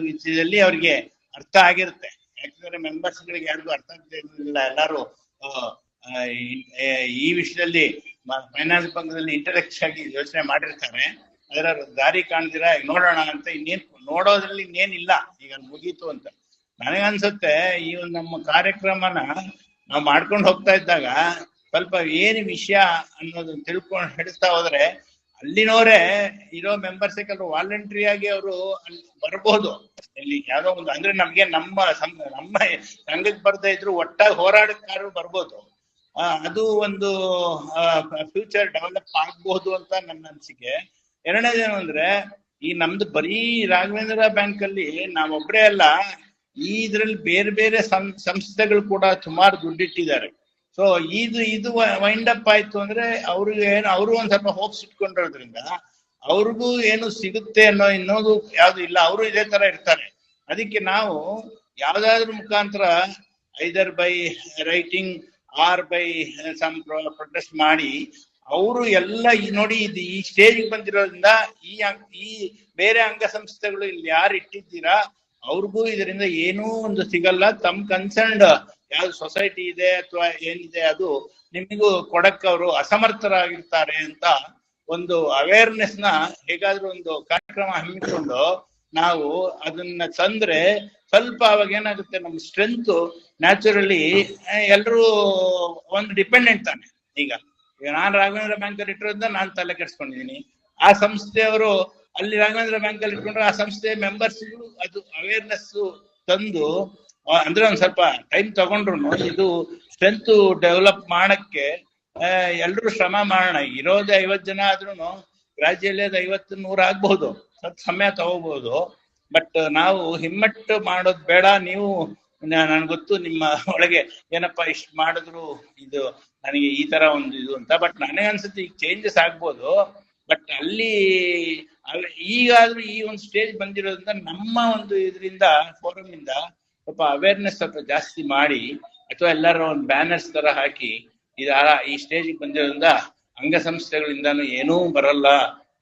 ವಿಷಯದಲ್ಲಿ ಅವ್ರಿಗೆ ಅರ್ಥ ಆಗಿರುತ್ತೆ. ಯಾಕಂದ್ರೆ ಮೆಂಬರ್ಸ್ ಗಳಿಗೆ ಯಾರಿಗೂ ಅರ್ಥ ಆಗ್ತಿರ್ಲಿಲ್ಲ. ಎಲ್ಲಾರು ಈ ವಿಷಯದಲ್ಲಿ ಫೈನಾನ್ಸ್ ಪಂಗದಲ್ಲಿ ಇಂಟೆಲೆಕ್ಚ್ ಆಗಿ ಯೋಚನೆ ಮಾಡಿರ್ತಾರೆ. ಅದರ ದಾರಿ ಕಾಣ್ದಿರ ನೋಡೋಣ ಅಂತ ಇನ್ನೇನ್ ನೋಡೋದ್ರಲ್ಲಿ ಇನ್ನೇನಿಲ್ಲ, ಈಗ ಮುಗೀತು ಅಂತ ನನಗನ್ಸುತ್ತೆ. ಈ ಒಂದು ನಮ್ಮ ಕಾರ್ಯಕ್ರಮನ ನಾವು ಮಾಡ್ಕೊಂಡು ಹೋಗ್ತಾ ಇದ್ದಾಗ ಸ್ವಲ್ಪ ಏನು ವಿಷಯ ಅನ್ನೋದನ್ನ ತಿಳ್ಕೊಂಡು ಹಿಡಿಸ್ತಾ ಹೋದ್ರೆ ಅಲ್ಲಿನವರೇ ಇರೋ ಮೆಂಬರ್ಸ್ ಕೆಲವರು ವಾಲಂಟ್ರಿ ಆಗಿ ಅವರು ಅಲ್ಲಿ ಬರ್ಬೋದು. ಇಲ್ಲಿ ಯಾವ್ದೋ ಒಂದು ಅಂದ್ರೆ ನಮ್ಗೆ ನಮ್ಮ ಸಂಘಕ್ಕೆ ಬರ್ತಾ ಇದ್ರು ಒಟ್ಟಾಗಿ ಹೋರಾಟಗಾರರು ಬರ್ಬೋದು. ಅದು ಒಂದು ಫ್ಯೂಚರ್ ಡೆವಲಪ್ ಆಗ್ಬಹುದು ಅಂತ ನನ್ನ ಅನಿಸಿಕೆ. ಎರಡನೇದೇನು ಅಂದ್ರೆ ಈ ನಮ್ದು ಬರೀ ರಾಘವೇಂದ್ರ ಬ್ಯಾಂಕ್ ಅಲ್ಲಿ ನಾವೊಬ್ರೇ ಅಲ್ಲ, ಈ ಇದ್ರಲ್ಲಿ ಬೇರೆ ಬೇರೆ ಸಂಸ್ಥೆಗಳು ಕೂಡ ಸುಮಾರು ದುಡ್ಡಿಟ್ಟಿದ್ದಾರೆ. ಸೊ ಇದು ವೈಂಡ್ ಅಪ್ ಆಯ್ತು ಅಂದ್ರೆ ಅವ್ರಿಗೆ ಏನು ಅವರು ಒಂದ್ ಸ್ವಲ್ಪ ಹೋಪ್ಸ್ ಇಟ್ಕೊಂಡಿರೋದ್ರಿಂದ ಅವ್ರಿಗೂ ಏನು ಸಿಗುತ್ತೆ ಅನ್ನೋ ಇನ್ನೋದು ಯಾವ್ದು ಇಲ್ಲ, ಅವರು ಇದೇ ತರ ಇರ್ತಾರೆ. ಅದಕ್ಕೆ ನಾವು ಯಾವ್ದಾದ್ರ ಮುಖಾಂತರ either by writing or by some protest ಮಾಡಿ ಅವರು ಎಲ್ಲ ನೋಡಿ ಇದು ಈ ಸ್ಟೇಜ್ ಬಂದಿರೋದ್ರಿಂದ ಈ ಬೇರೆ ಅಂಗಸಂಸ್ಥೆಗಳು ಇಲ್ಲಿ ಯಾರು ಇಟ್ಟಿದ್ದೀರಾ ಅವ್ರಿಗೂ ಇದರಿಂದ ಏನೂ ಒಂದು ಸಿಗಲ್ಲ. ತಮ್ಮ ಕನ್ಸರ್ನ್ಡ್ ಯಾವ್ದು ಸೊಸೈಟಿ ಇದೆ ಅಥವಾ ಏನಿದೆ ಅದು ನಿಮಗೂ ಕೊಡಕ್ ಅವರು ಅಸಮರ್ಥರಾಗಿರ್ತಾರೆ ಅಂತ ಒಂದು ಅವೇರ್ನೆಸ್ ನ ಹೇಗಾದ್ರೂ ಒಂದು ಕಾರ್ಯಕ್ರಮ ಹಮ್ಮಿಕೊಂಡು ನಾವು ಅದನ್ನ ತಂದ್ರೆ ಸ್ವಲ್ಪ ಅವಾಗ ಏನಾಗುತ್ತೆ, ನಮ್ಮ ಸ್ಟ್ರೆಂತ್ ನ್ಯಾಚುರಲಿ ಎಲ್ರೂ ಒಂದು ಡಿಪೆಂಡೆಂಟ್ ತಾನೆ. ಈಗ ನಾನ್ ರಾಘವೇಂದ್ರ ಬ್ಯಾಂಕ್ ಅಲ್ಲಿ ಇಟ್ಟಿರೋದ್ರಿಂದ ನಾನು ತಲೆ ಕೆಡ್ಸ್ಕೊಂಡಿದೀನಿ, ಆ ಸಂಸ್ಥೆಯವರು ಅಲ್ಲಿ ರಾಘವೇಂದ್ರ ಬ್ಯಾಂಕ್ ಅಲ್ಲಿ ಇಟ್ಕೊಂಡ್ರೆ ಆ ಸಂಸ್ಥೆ ಮೆಂಬರ್ಸ್ಗಳು ಅದು ಅವೇರ್ನೆಸ್ ತಂದು ಅಂದ್ರೆ ಒಂದ್ ಸ್ವಲ್ಪ ಟೈಮ್ ತಗೊಂಡ್ರು ಇದು ಸ್ಟ್ರೆಂತ್ ಡೆವಲಪ್ ಮಾಡಕ್ಕೆ ಎಲ್ರೂ ಶ್ರಮ ಮಾಡೋಣ. ಇರೋದೇ 50 ಜನ ಆದ್ರೂ ಗ್ರಾಜುಯಲಿ ಅದು 50-100 ಆಗ್ಬಹುದು, ಸ್ವಲ್ಪ ಸಮಯ ತಗೋಬಹುದು. ಬಟ್ ನಾವು ಹಿಮ್ಮಟ್ಟು ಮಾಡೋದು ಬೇಡ. ನೀವು ನನ್ಗೆ ಗೊತ್ತು ನಿಮ್ಮ ಒಳಗೆ ಏನಪ್ಪಾ ಇಷ್ಟು ಮಾಡಿದ್ರು ಇದು ನನಗೆ ಈ ತರ ಒಂದು ಇದು ಅಂತ, ಬಟ್ ನನಗೆ ಅನ್ಸುತ್ತೆ ಈಗ ಚೇಂಜಸ್ ಆಗ್ಬೋದು. ಬಟ್ ಅಲ್ಲಿ ಈಗಾದ್ರೂ ಈ ಒಂದು ಸ್ಟೇಜ್ ಬಂದಿರೋದ್ರಿಂದ ನಮ್ಮ ಒಂದು ಇದರಿಂದ ಫೋರಮ್ ಇಂದ ಸ್ವಲ್ಪ ಅವೇರ್ನೆಸ್ ಸ್ವಲ್ಪ ಜಾಸ್ತಿ ಮಾಡಿ, ಅಥವಾ ಎಲ್ಲಾರು ಒಂದು ಬ್ಯಾನರ್ಸ್ ತರ ಹಾಕಿ ಈ ಸ್ಟೇಜ್ ಬಂದಿರೋದ್ರಿಂದ ಅಂಗಸಂಸ್ಥೆಗಳಿಂದಾನು ಏನೂ ಬರಲ್ಲ,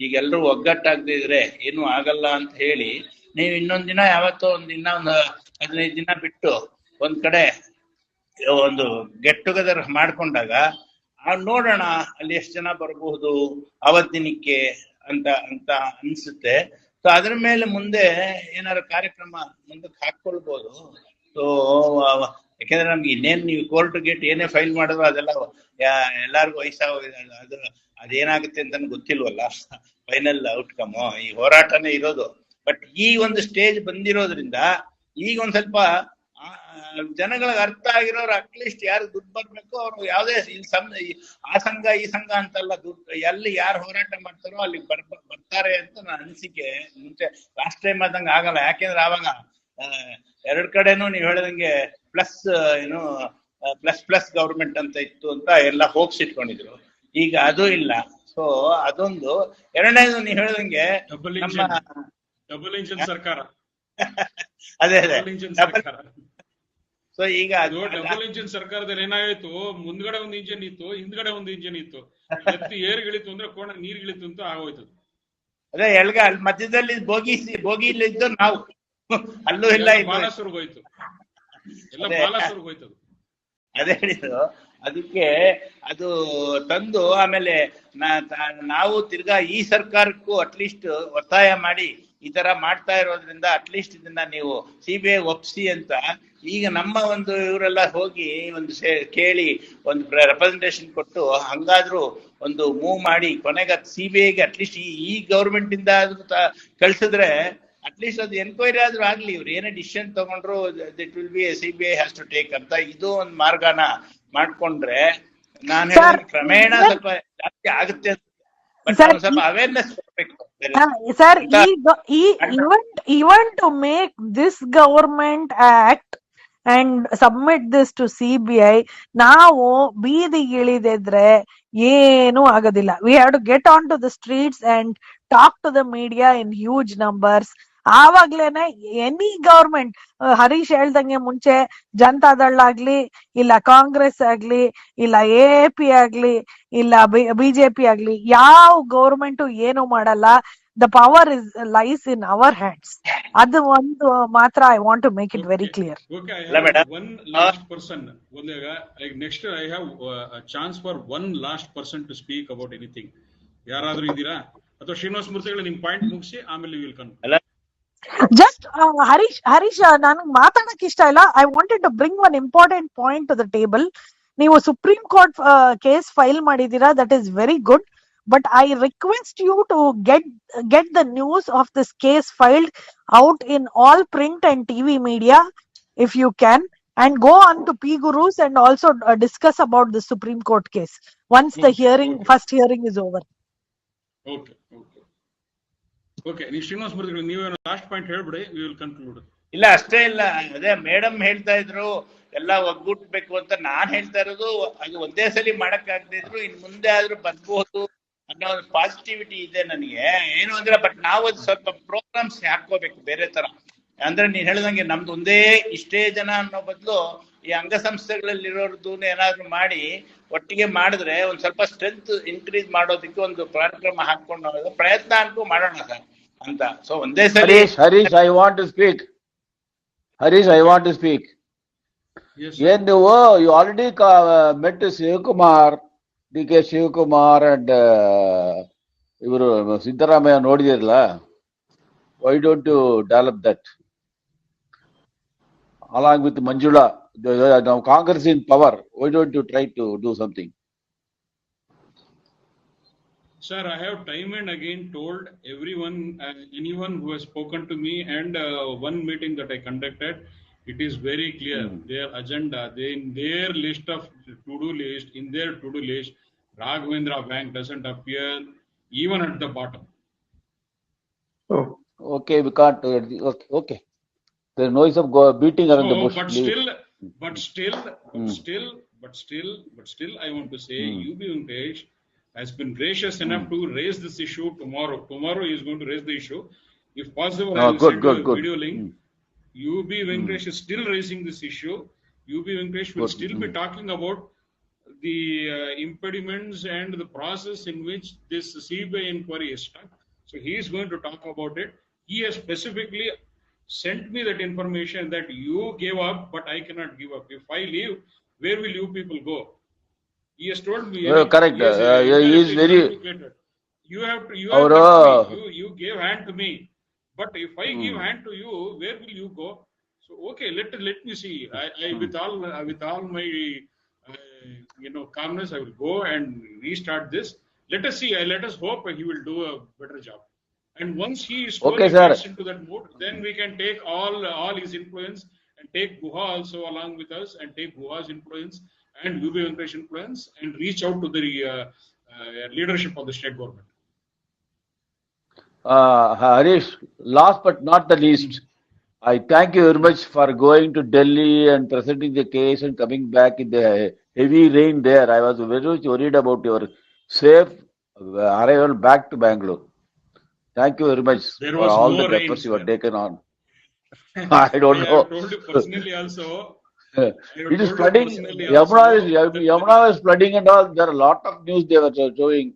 ಈಗ ಎಲ್ರೂ ಒಗ್ಗಟ್ಟಾಗದೇ ಇದ್ರೆ ಏನೂ ಆಗಲ್ಲ ಅಂತ ಹೇಳಿ ನೀವು ಇನ್ನೊಂದ್ ದಿನ ಯಾವತ್ತೋ ಒಂದಿನ ಒಂದು 15 ದಿನ ಬಿಟ್ಟು ಒಂದ್ ಕಡೆ ಒಂದು ಗೆಟ್ ಟುಗೆದರ್ ಮಾಡ್ಕೊಂಡಾಗ ನೋಡೋಣ ಅಲ್ಲಿ ಎಷ್ಟು ಜನ ಬರಬಹುದು ಅವತ್ ದಿನಕ್ಕೆ ಅಂತ ಅನ್ಸುತ್ತೆ. ಸೊ ಅದ್ರ ಮೇಲೆ ಮುಂದೆ ಏನಾದ್ರು ಕಾರ್ಯಕ್ರಮ ಮುಂದಕ್ಕೆ ಹಾಕೊಳ್ಬಹುದು. ಸೊ ಯಾಕೆಂದ್ರೆ ನಮ್ಗೆ ಇನ್ನೇನ್ ನೀವು ಕೋರ್ಟ್ ಗೇಟ್ ಏನೇ ಫೈಲ್ ಮಾಡಿದ್ರು ಅದೆಲ್ಲ ಎಲ್ಲಾರ್ಗು ವಯಸ್ಸಾಗೋಗಿದೆ, ಅದೇನಾಗುತ್ತೆ ಅಂತ ಗೊತ್ತಿಲ್ವಲ್ಲ ಫೈನಲ್ ಔಟ್ಕಮ್. ಈ ಹೋರಾಟನೇ ಇರೋದು. ಬಟ್ ಈ ಒಂದು ಸ್ಟೇಜ್ ಬಂದಿರೋದ್ರಿಂದ ಈಗ ಒಂದ್ ಸ್ವಲ್ಪ ಜನಗಳಿಗೆ ಅರ್ಥ ಆಗಿರೋರು ಅಟ್ಲೀಸ್ಟ್ ಯಾರು ದುಡ್ಡು ಬರ್ಬೇಕು ಅವ್ರು ಯಾವ್ದೇ ಆ ಸಂಘ ಈ ಸಂಘ ಅಂತಲ್ಲ, ದುಡ್ಡು ಎಲ್ಲಿ ಯಾರು ಹೋರಾಟ ಮಾಡ್ತಾರೋ ಅಲ್ಲಿ ಬರ್ತಾರೆ ಅಂತ ನನ್ನ ಅನಿಸಿಕೆ. ಮುಂಚೆ ಲಾಸ್ಟ್ ಟೈಮ್ ಆದಂಗ ಆಗಲ್ಲ, ಯಾಕೆಂದ್ರೆ ಆವಾಗ 2 ಕಡೆನೂ ನೀವು ಹೇಳಿದಂಗೆ ಪ್ಲಸ್ ಏನು ಪ್ಲಸ್ ಗವರ್ಮೆಂಟ್ ಅಂತ ಇತ್ತು ಅಂತ ಎಲ್ಲ ಹೋಪ್ಸ್ ಇಟ್ಕೊಂಡಿದ್ರು. ಈಗ ಅದು ಇಲ್ಲ. ಸೊ ಅದೊಂದು. ಎರಡನೇದು ನೀವು ಹೇಳಿದಂಗೆ ಡಬಲ್ ಇಂಜಿನ್ ಸರ್ಕಾರ. ಅದೇ ಸೊ ಈಗ ಡಬಲ್ ಇಂಜಿನ್ ಸರ್ಕಾರದಲ್ಲಿ ಏನಾಯ್ತು, ಮುಂದ್ಗಡೆ ಒಂದು ಇಂಜಿನ್ ಇತ್ತು, ಹಿಂದ್ಗಡೆ ಒಂದು ಇಂಜಿನ್ ಇತ್ತು. ಎತ್ತಿ ಏರ್ಗಿಳಿತು ಅಂದ್ರೆ ಕೋಣ ನೀರ್ಗಿಳಿತು ಅಂತ ಆಗೋಯ್ತು. ಅದೇ ಎಲ್ಗ ಅಲ್ಲಿ ಮಧ್ಯದಲ್ಲಿ ಬೋಗಿ ಇದ್ದು ನಾವು ಅಲ್ಲೂ ಇಲ್ಲ, ಬಾಲಸುರ್ಗೋಯ್ತು, ಎಲ್ಲ ಬಾಲಸುರ್ಗೋಯ್ತು. ಅದೇ ಹೇಳಿದ್ರು. ಅದಕ್ಕೆ ಅದು ತಂದು ಆಮೇಲೆ ನಾವು ತಿರ್ಗಾ ಈ ಸರ್ಕಾರಕ್ಕೂ ಅಟ್ಲೀಸ್ಟ್ ಒತ್ತಾಯ ಮಾಡಿ ಈ ತರ ಮಾಡ್ತಾ ಇರೋದ್ರಿಂದ ಅಟ್ಲೀಸ್ಟ್ ಇದನ್ನ ನೀವು CBI ಒಪ್ಸಿ ಅಂತ ಈಗ ನಮ್ಮ ಒಂದು ಇವರೆಲ್ಲ ಹೋಗಿ ಒಂದು ಕೇಳಿ ಒಂದು ರೆಪ್ರೆಸೆಂಟೇಷನ್ ಕೊಟ್ಟು ಹಂಗಾದ್ರೂ ಒಂದು ಮೂವ್ ಮಾಡಿ ಕೊನೆಗೆ CBIಗೆ ಅಟ್ಲೀಸ್ಟ್ ಈ ಗೌರ್ಮೆಂಟ್ ಇಂದ ಆದ್ರೂ ಕಳ್ಸಿದ್ರೆ ಅಟ್ಲೀಸ್ಟ್ ಅದು ಎನ್ಕ್ವೈರಿ ಆದ್ರೂ ಆಗ್ಲಿ. ಇವ್ರು ಏನೇ ಡಿಸಿಷನ್ ತಗೊಂಡ್ರು it will be CBI has to take ಅಂತ ಇದು ಒಂದು ಮಾರ್ಗನ ಮಾಡ್ಕೊಂಡ್ರೆ ನಾನು ಹೇಳಿದ್ರೆ ಕ್ರಮೇಣ ಸ್ವಲ್ಪ ಜಾಸ್ತಿ ಆಗುತ್ತೆ. ಸ್ವಲ್ಪ ಅವೇರ್ನೆಸ್ ಕೊಡ್ಬೇಕು. Sir, even to make this government act and submit this to CBI. ನಾವು ಬೀದಿಗಿಳಿದಿದ್ರೆ ಏನು ಆಗೋದಿಲ್ಲ. We have to get onto the streets and talk to the media in huge numbers. ಆವಾಗ್ಲೇನೆ ಎನಿ ಗವರ್ಮೆಂಟ್, ಹರೀಶ್ ಹೇಳ್ದಂಗೆ ಮುಂಚೆ ಜನತಾದಳ ಆಗ್ಲಿ, ಇಲ್ಲ ಕಾಂಗ್ರೆಸ್ ಆಗ್ಲಿ, ಇಲ್ಲ AAP ಆಗ್ಲಿ, ಇಲ್ಲ ಬಿಜೆಪಿ ಆಗ್ಲಿ, ಯಾವ ಗವರ್ಮೆಂಟ್ ಏನು ಮಾಡಲ್ಲ. The power lies in our hands. ಅದು ಒಂದು ಮಾತ್ರ I want to make it very clear. Okay, I have one last person. Next, I have a chance for one last person to speak about anything. ಯಾರಾದ್ರೂ ಇದ್ದೀರಾ? ಅಥವಾ ಶ್ರೀನಿವಾಸ ಮೂರ್ತಿಗಳು ನಿಮ್ point ಮುಗಿಸಿ ಆಮೇಲೆ ವಿಲ್ ಕನ್ಕ್ಲೂಡ್. Just ಹರೀಶ್ ನನಗೆ ಮಾತಾಡಕ್ ಇಷ್ಟ ಇಲ್ಲ. I wanted to bring one important point to the table. ನೀವು ಸುಪ್ರೀಂ ಕೋರ್ಟ್ ಕೇಸ್ ಫೈಲ್ ಮಾಡಿದೀರಾ, that is very good. But I request you to get the news of this case filed out in all print and TV media, if you can, and go on to P Gurus and also discuss about the Supreme Court case once the first hearing is over. Okay. ನೀವು ಶ್ರೀನಿವಾಸ ಮೂರ್ತಿಗಳು ನೀವೇನು last point ಹೇಳ್ಬಿಡಿ, we will conclude. ಇಲ್ಲ ಅಷ್ಟೇ ಇಲ್ಲ, ಅದೇ madam ಹೇಳ್ತಾ ಇದ್ರು ಎಲ್ಲ ಒಗ್ಗೂಟ್ಬೇಕು ಅಂತ. ನಾನ್ ಹೇಳ್ತಾ ಇರೋದು ಅದು ಒಂದೇ ಸಲಿ ಮಾಡಕ್ ಆಗದಿದ್ರು ಇನ್ ಮುಂದೆ ಆದ್ರೂ ಬರ್ಬೋದು ಅನ್ನೋ ಒಂದು ಪಾಸಿಟಿವಿಟಿ ಇದೆ ನನಗೆ. ಏನು ಅಂದ್ರೆ ಬಟ್ ನಾವು ಸ್ವಲ್ಪ ಪ್ರೋಗ್ರಾಮ್ಸ್ ಹಾಕೋಬೇಕು ಬೇರೆ ತರ. ಅಂದ್ರೆ ನೀನ್ ಹೇಳ್ದಂಗೆ ನಮ್ದು ಒಂದೇ ಇಷ್ಟೇ ಜನ ಅನ್ನೋ ಬದಲು ಈ ಅಂಗಸಂಸ್ಥೆಗಳಲ್ಲಿರೋರ್ದು ಏನಾದ್ರು ಮಾಡಿ ಒಟ್ಟಿಗೆ ಮಾಡಿದ್ರೆ ಒಂದ್ ಸ್ವಲ್ಪ ಸ್ಟ್ರೆಂತ್ ಇನ್ಕ್ರೀಸ್ ಮಾಡೋದಕ್ಕೆ ಒಂದು ಕಾರ್ಯಕ್ರಮ ಹಾಕೊಂಡು ಹೋಗೋದು ಪ್ರಯತ್ನ ಅಂತೂ ಮಾಡೋಣ ಸರ್ ಅಂತ. ಸೊ ಒಂದೇ ಸರಿ Harish, I want to speak. Yes. You already met Shivakumar, DK Shivakumar and ಇವರು Siddaramaiah ನೋಡಿದಿರಲ್ಲ. Why don't you develop that along with Manjula? Now Congress in power. Why don't you try to do something? Sir, I have time and again told everyone, anyone who has spoken to me, and one meeting that I conducted, it is very clear. Their agenda, in their list of to-do list, in their to-do list, Raghavendra Bank doesn't appear even at the bottom. Oh. Okay, we can't. Okay. There's noise of beating around the bush. But still, I want to say, UB Venkatesh has been gracious enough to raise this issue tomorrow. Tomorrow he is going to raise the issue. If possible, I will send you a video link. UB Venkatesh is still raising this issue. UB Venkatesh will still be talking about the impediments and the process in which this CBI inquiry is stuck. So he is going to talk about it. He has specifically sent me that information that you gave up, but I cannot give up. If I leave, where will you people go? He has told me. Correct. He is very. You gave hand to me, but if I give hand to you, where will you go? So okay, let me see. I with all my calmness, I will go and restart this. Let us see. Let us hope he will do a better job. And once he is gets into that mood, then we can take all his influence and take Guha also along with us, and take Guha's influence and UB Venkatesh influence, and reach out to the leadership of the state government. Harish, last but not the least, I thank you very much for going to Delhi and presenting the case and coming back in the heavy rain there. I was very much worried about your safe arrival back to Bangalore. Thank you very much for all the efforts you have taken on. I don't know. I told you personally also. It is flooding. Yamuna is flooding and all. There are a lot of news they were showing.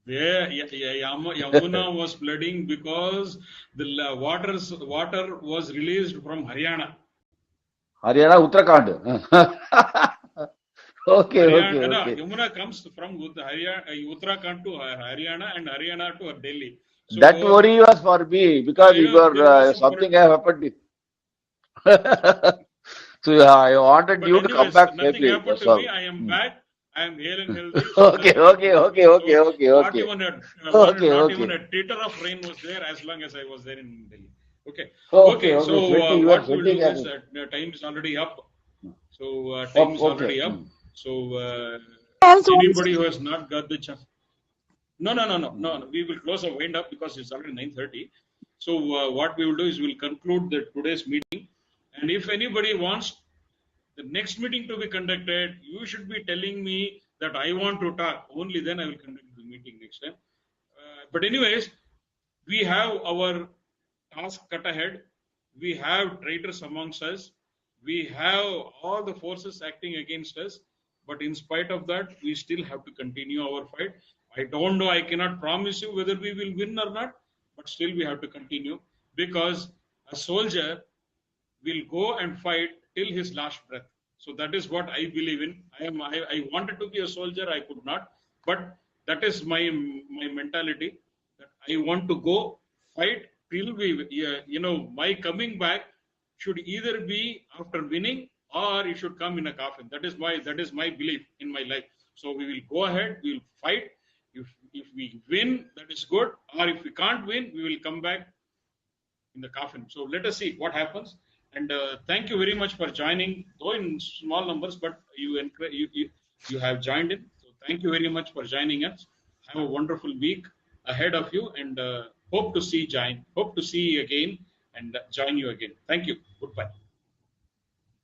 Yamuna was flooding because the water was released from Haryana. Uttarakhand. Okay. Yamuna comes from Uttarakhand to Haryana and Haryana to Delhi. So, that worry was for me because something happened. So I wanted you to come back safely. Nothing happened to me. I am back. I am here and healthy. Okay. Not even a titter of rain was there as long as I was there in Delhi. Okay. So what we will do is that time is already up. So So anybody who has not got the chance. No. We will close our wind up because it's already 9:30. So what we will do is we will conclude today's meeting. And if anybody wants the next meeting to be conducted, you should be telling me that I want to talk. Only then I will conduct the meeting next time. But anyways, we have our task cut ahead. We have traitors amongst us. We have all the forces acting against us. But in spite of that, we still have to continue our fight. I don't know, I cannot promise you whether we will win or not, but still we have to continue, because a soldier will go and fight till his last breath. So that is what I believe in. I wanted to be a soldier, I could not, but that is my mentality. That I want to go fight till we, my coming back should either be after winning or it should come in a coffin. That is my belief in my life. So we will go ahead, we will fight. If we win, that is good. Or if we can't win, we will come back in the coffin. So let us see what happens. And thank you very much for joining, though in small numbers, but you have joined in. So thank you very much for joining us. Have a wonderful week ahead of you, and hope to see you again and join you again. Thank you. Goodbye.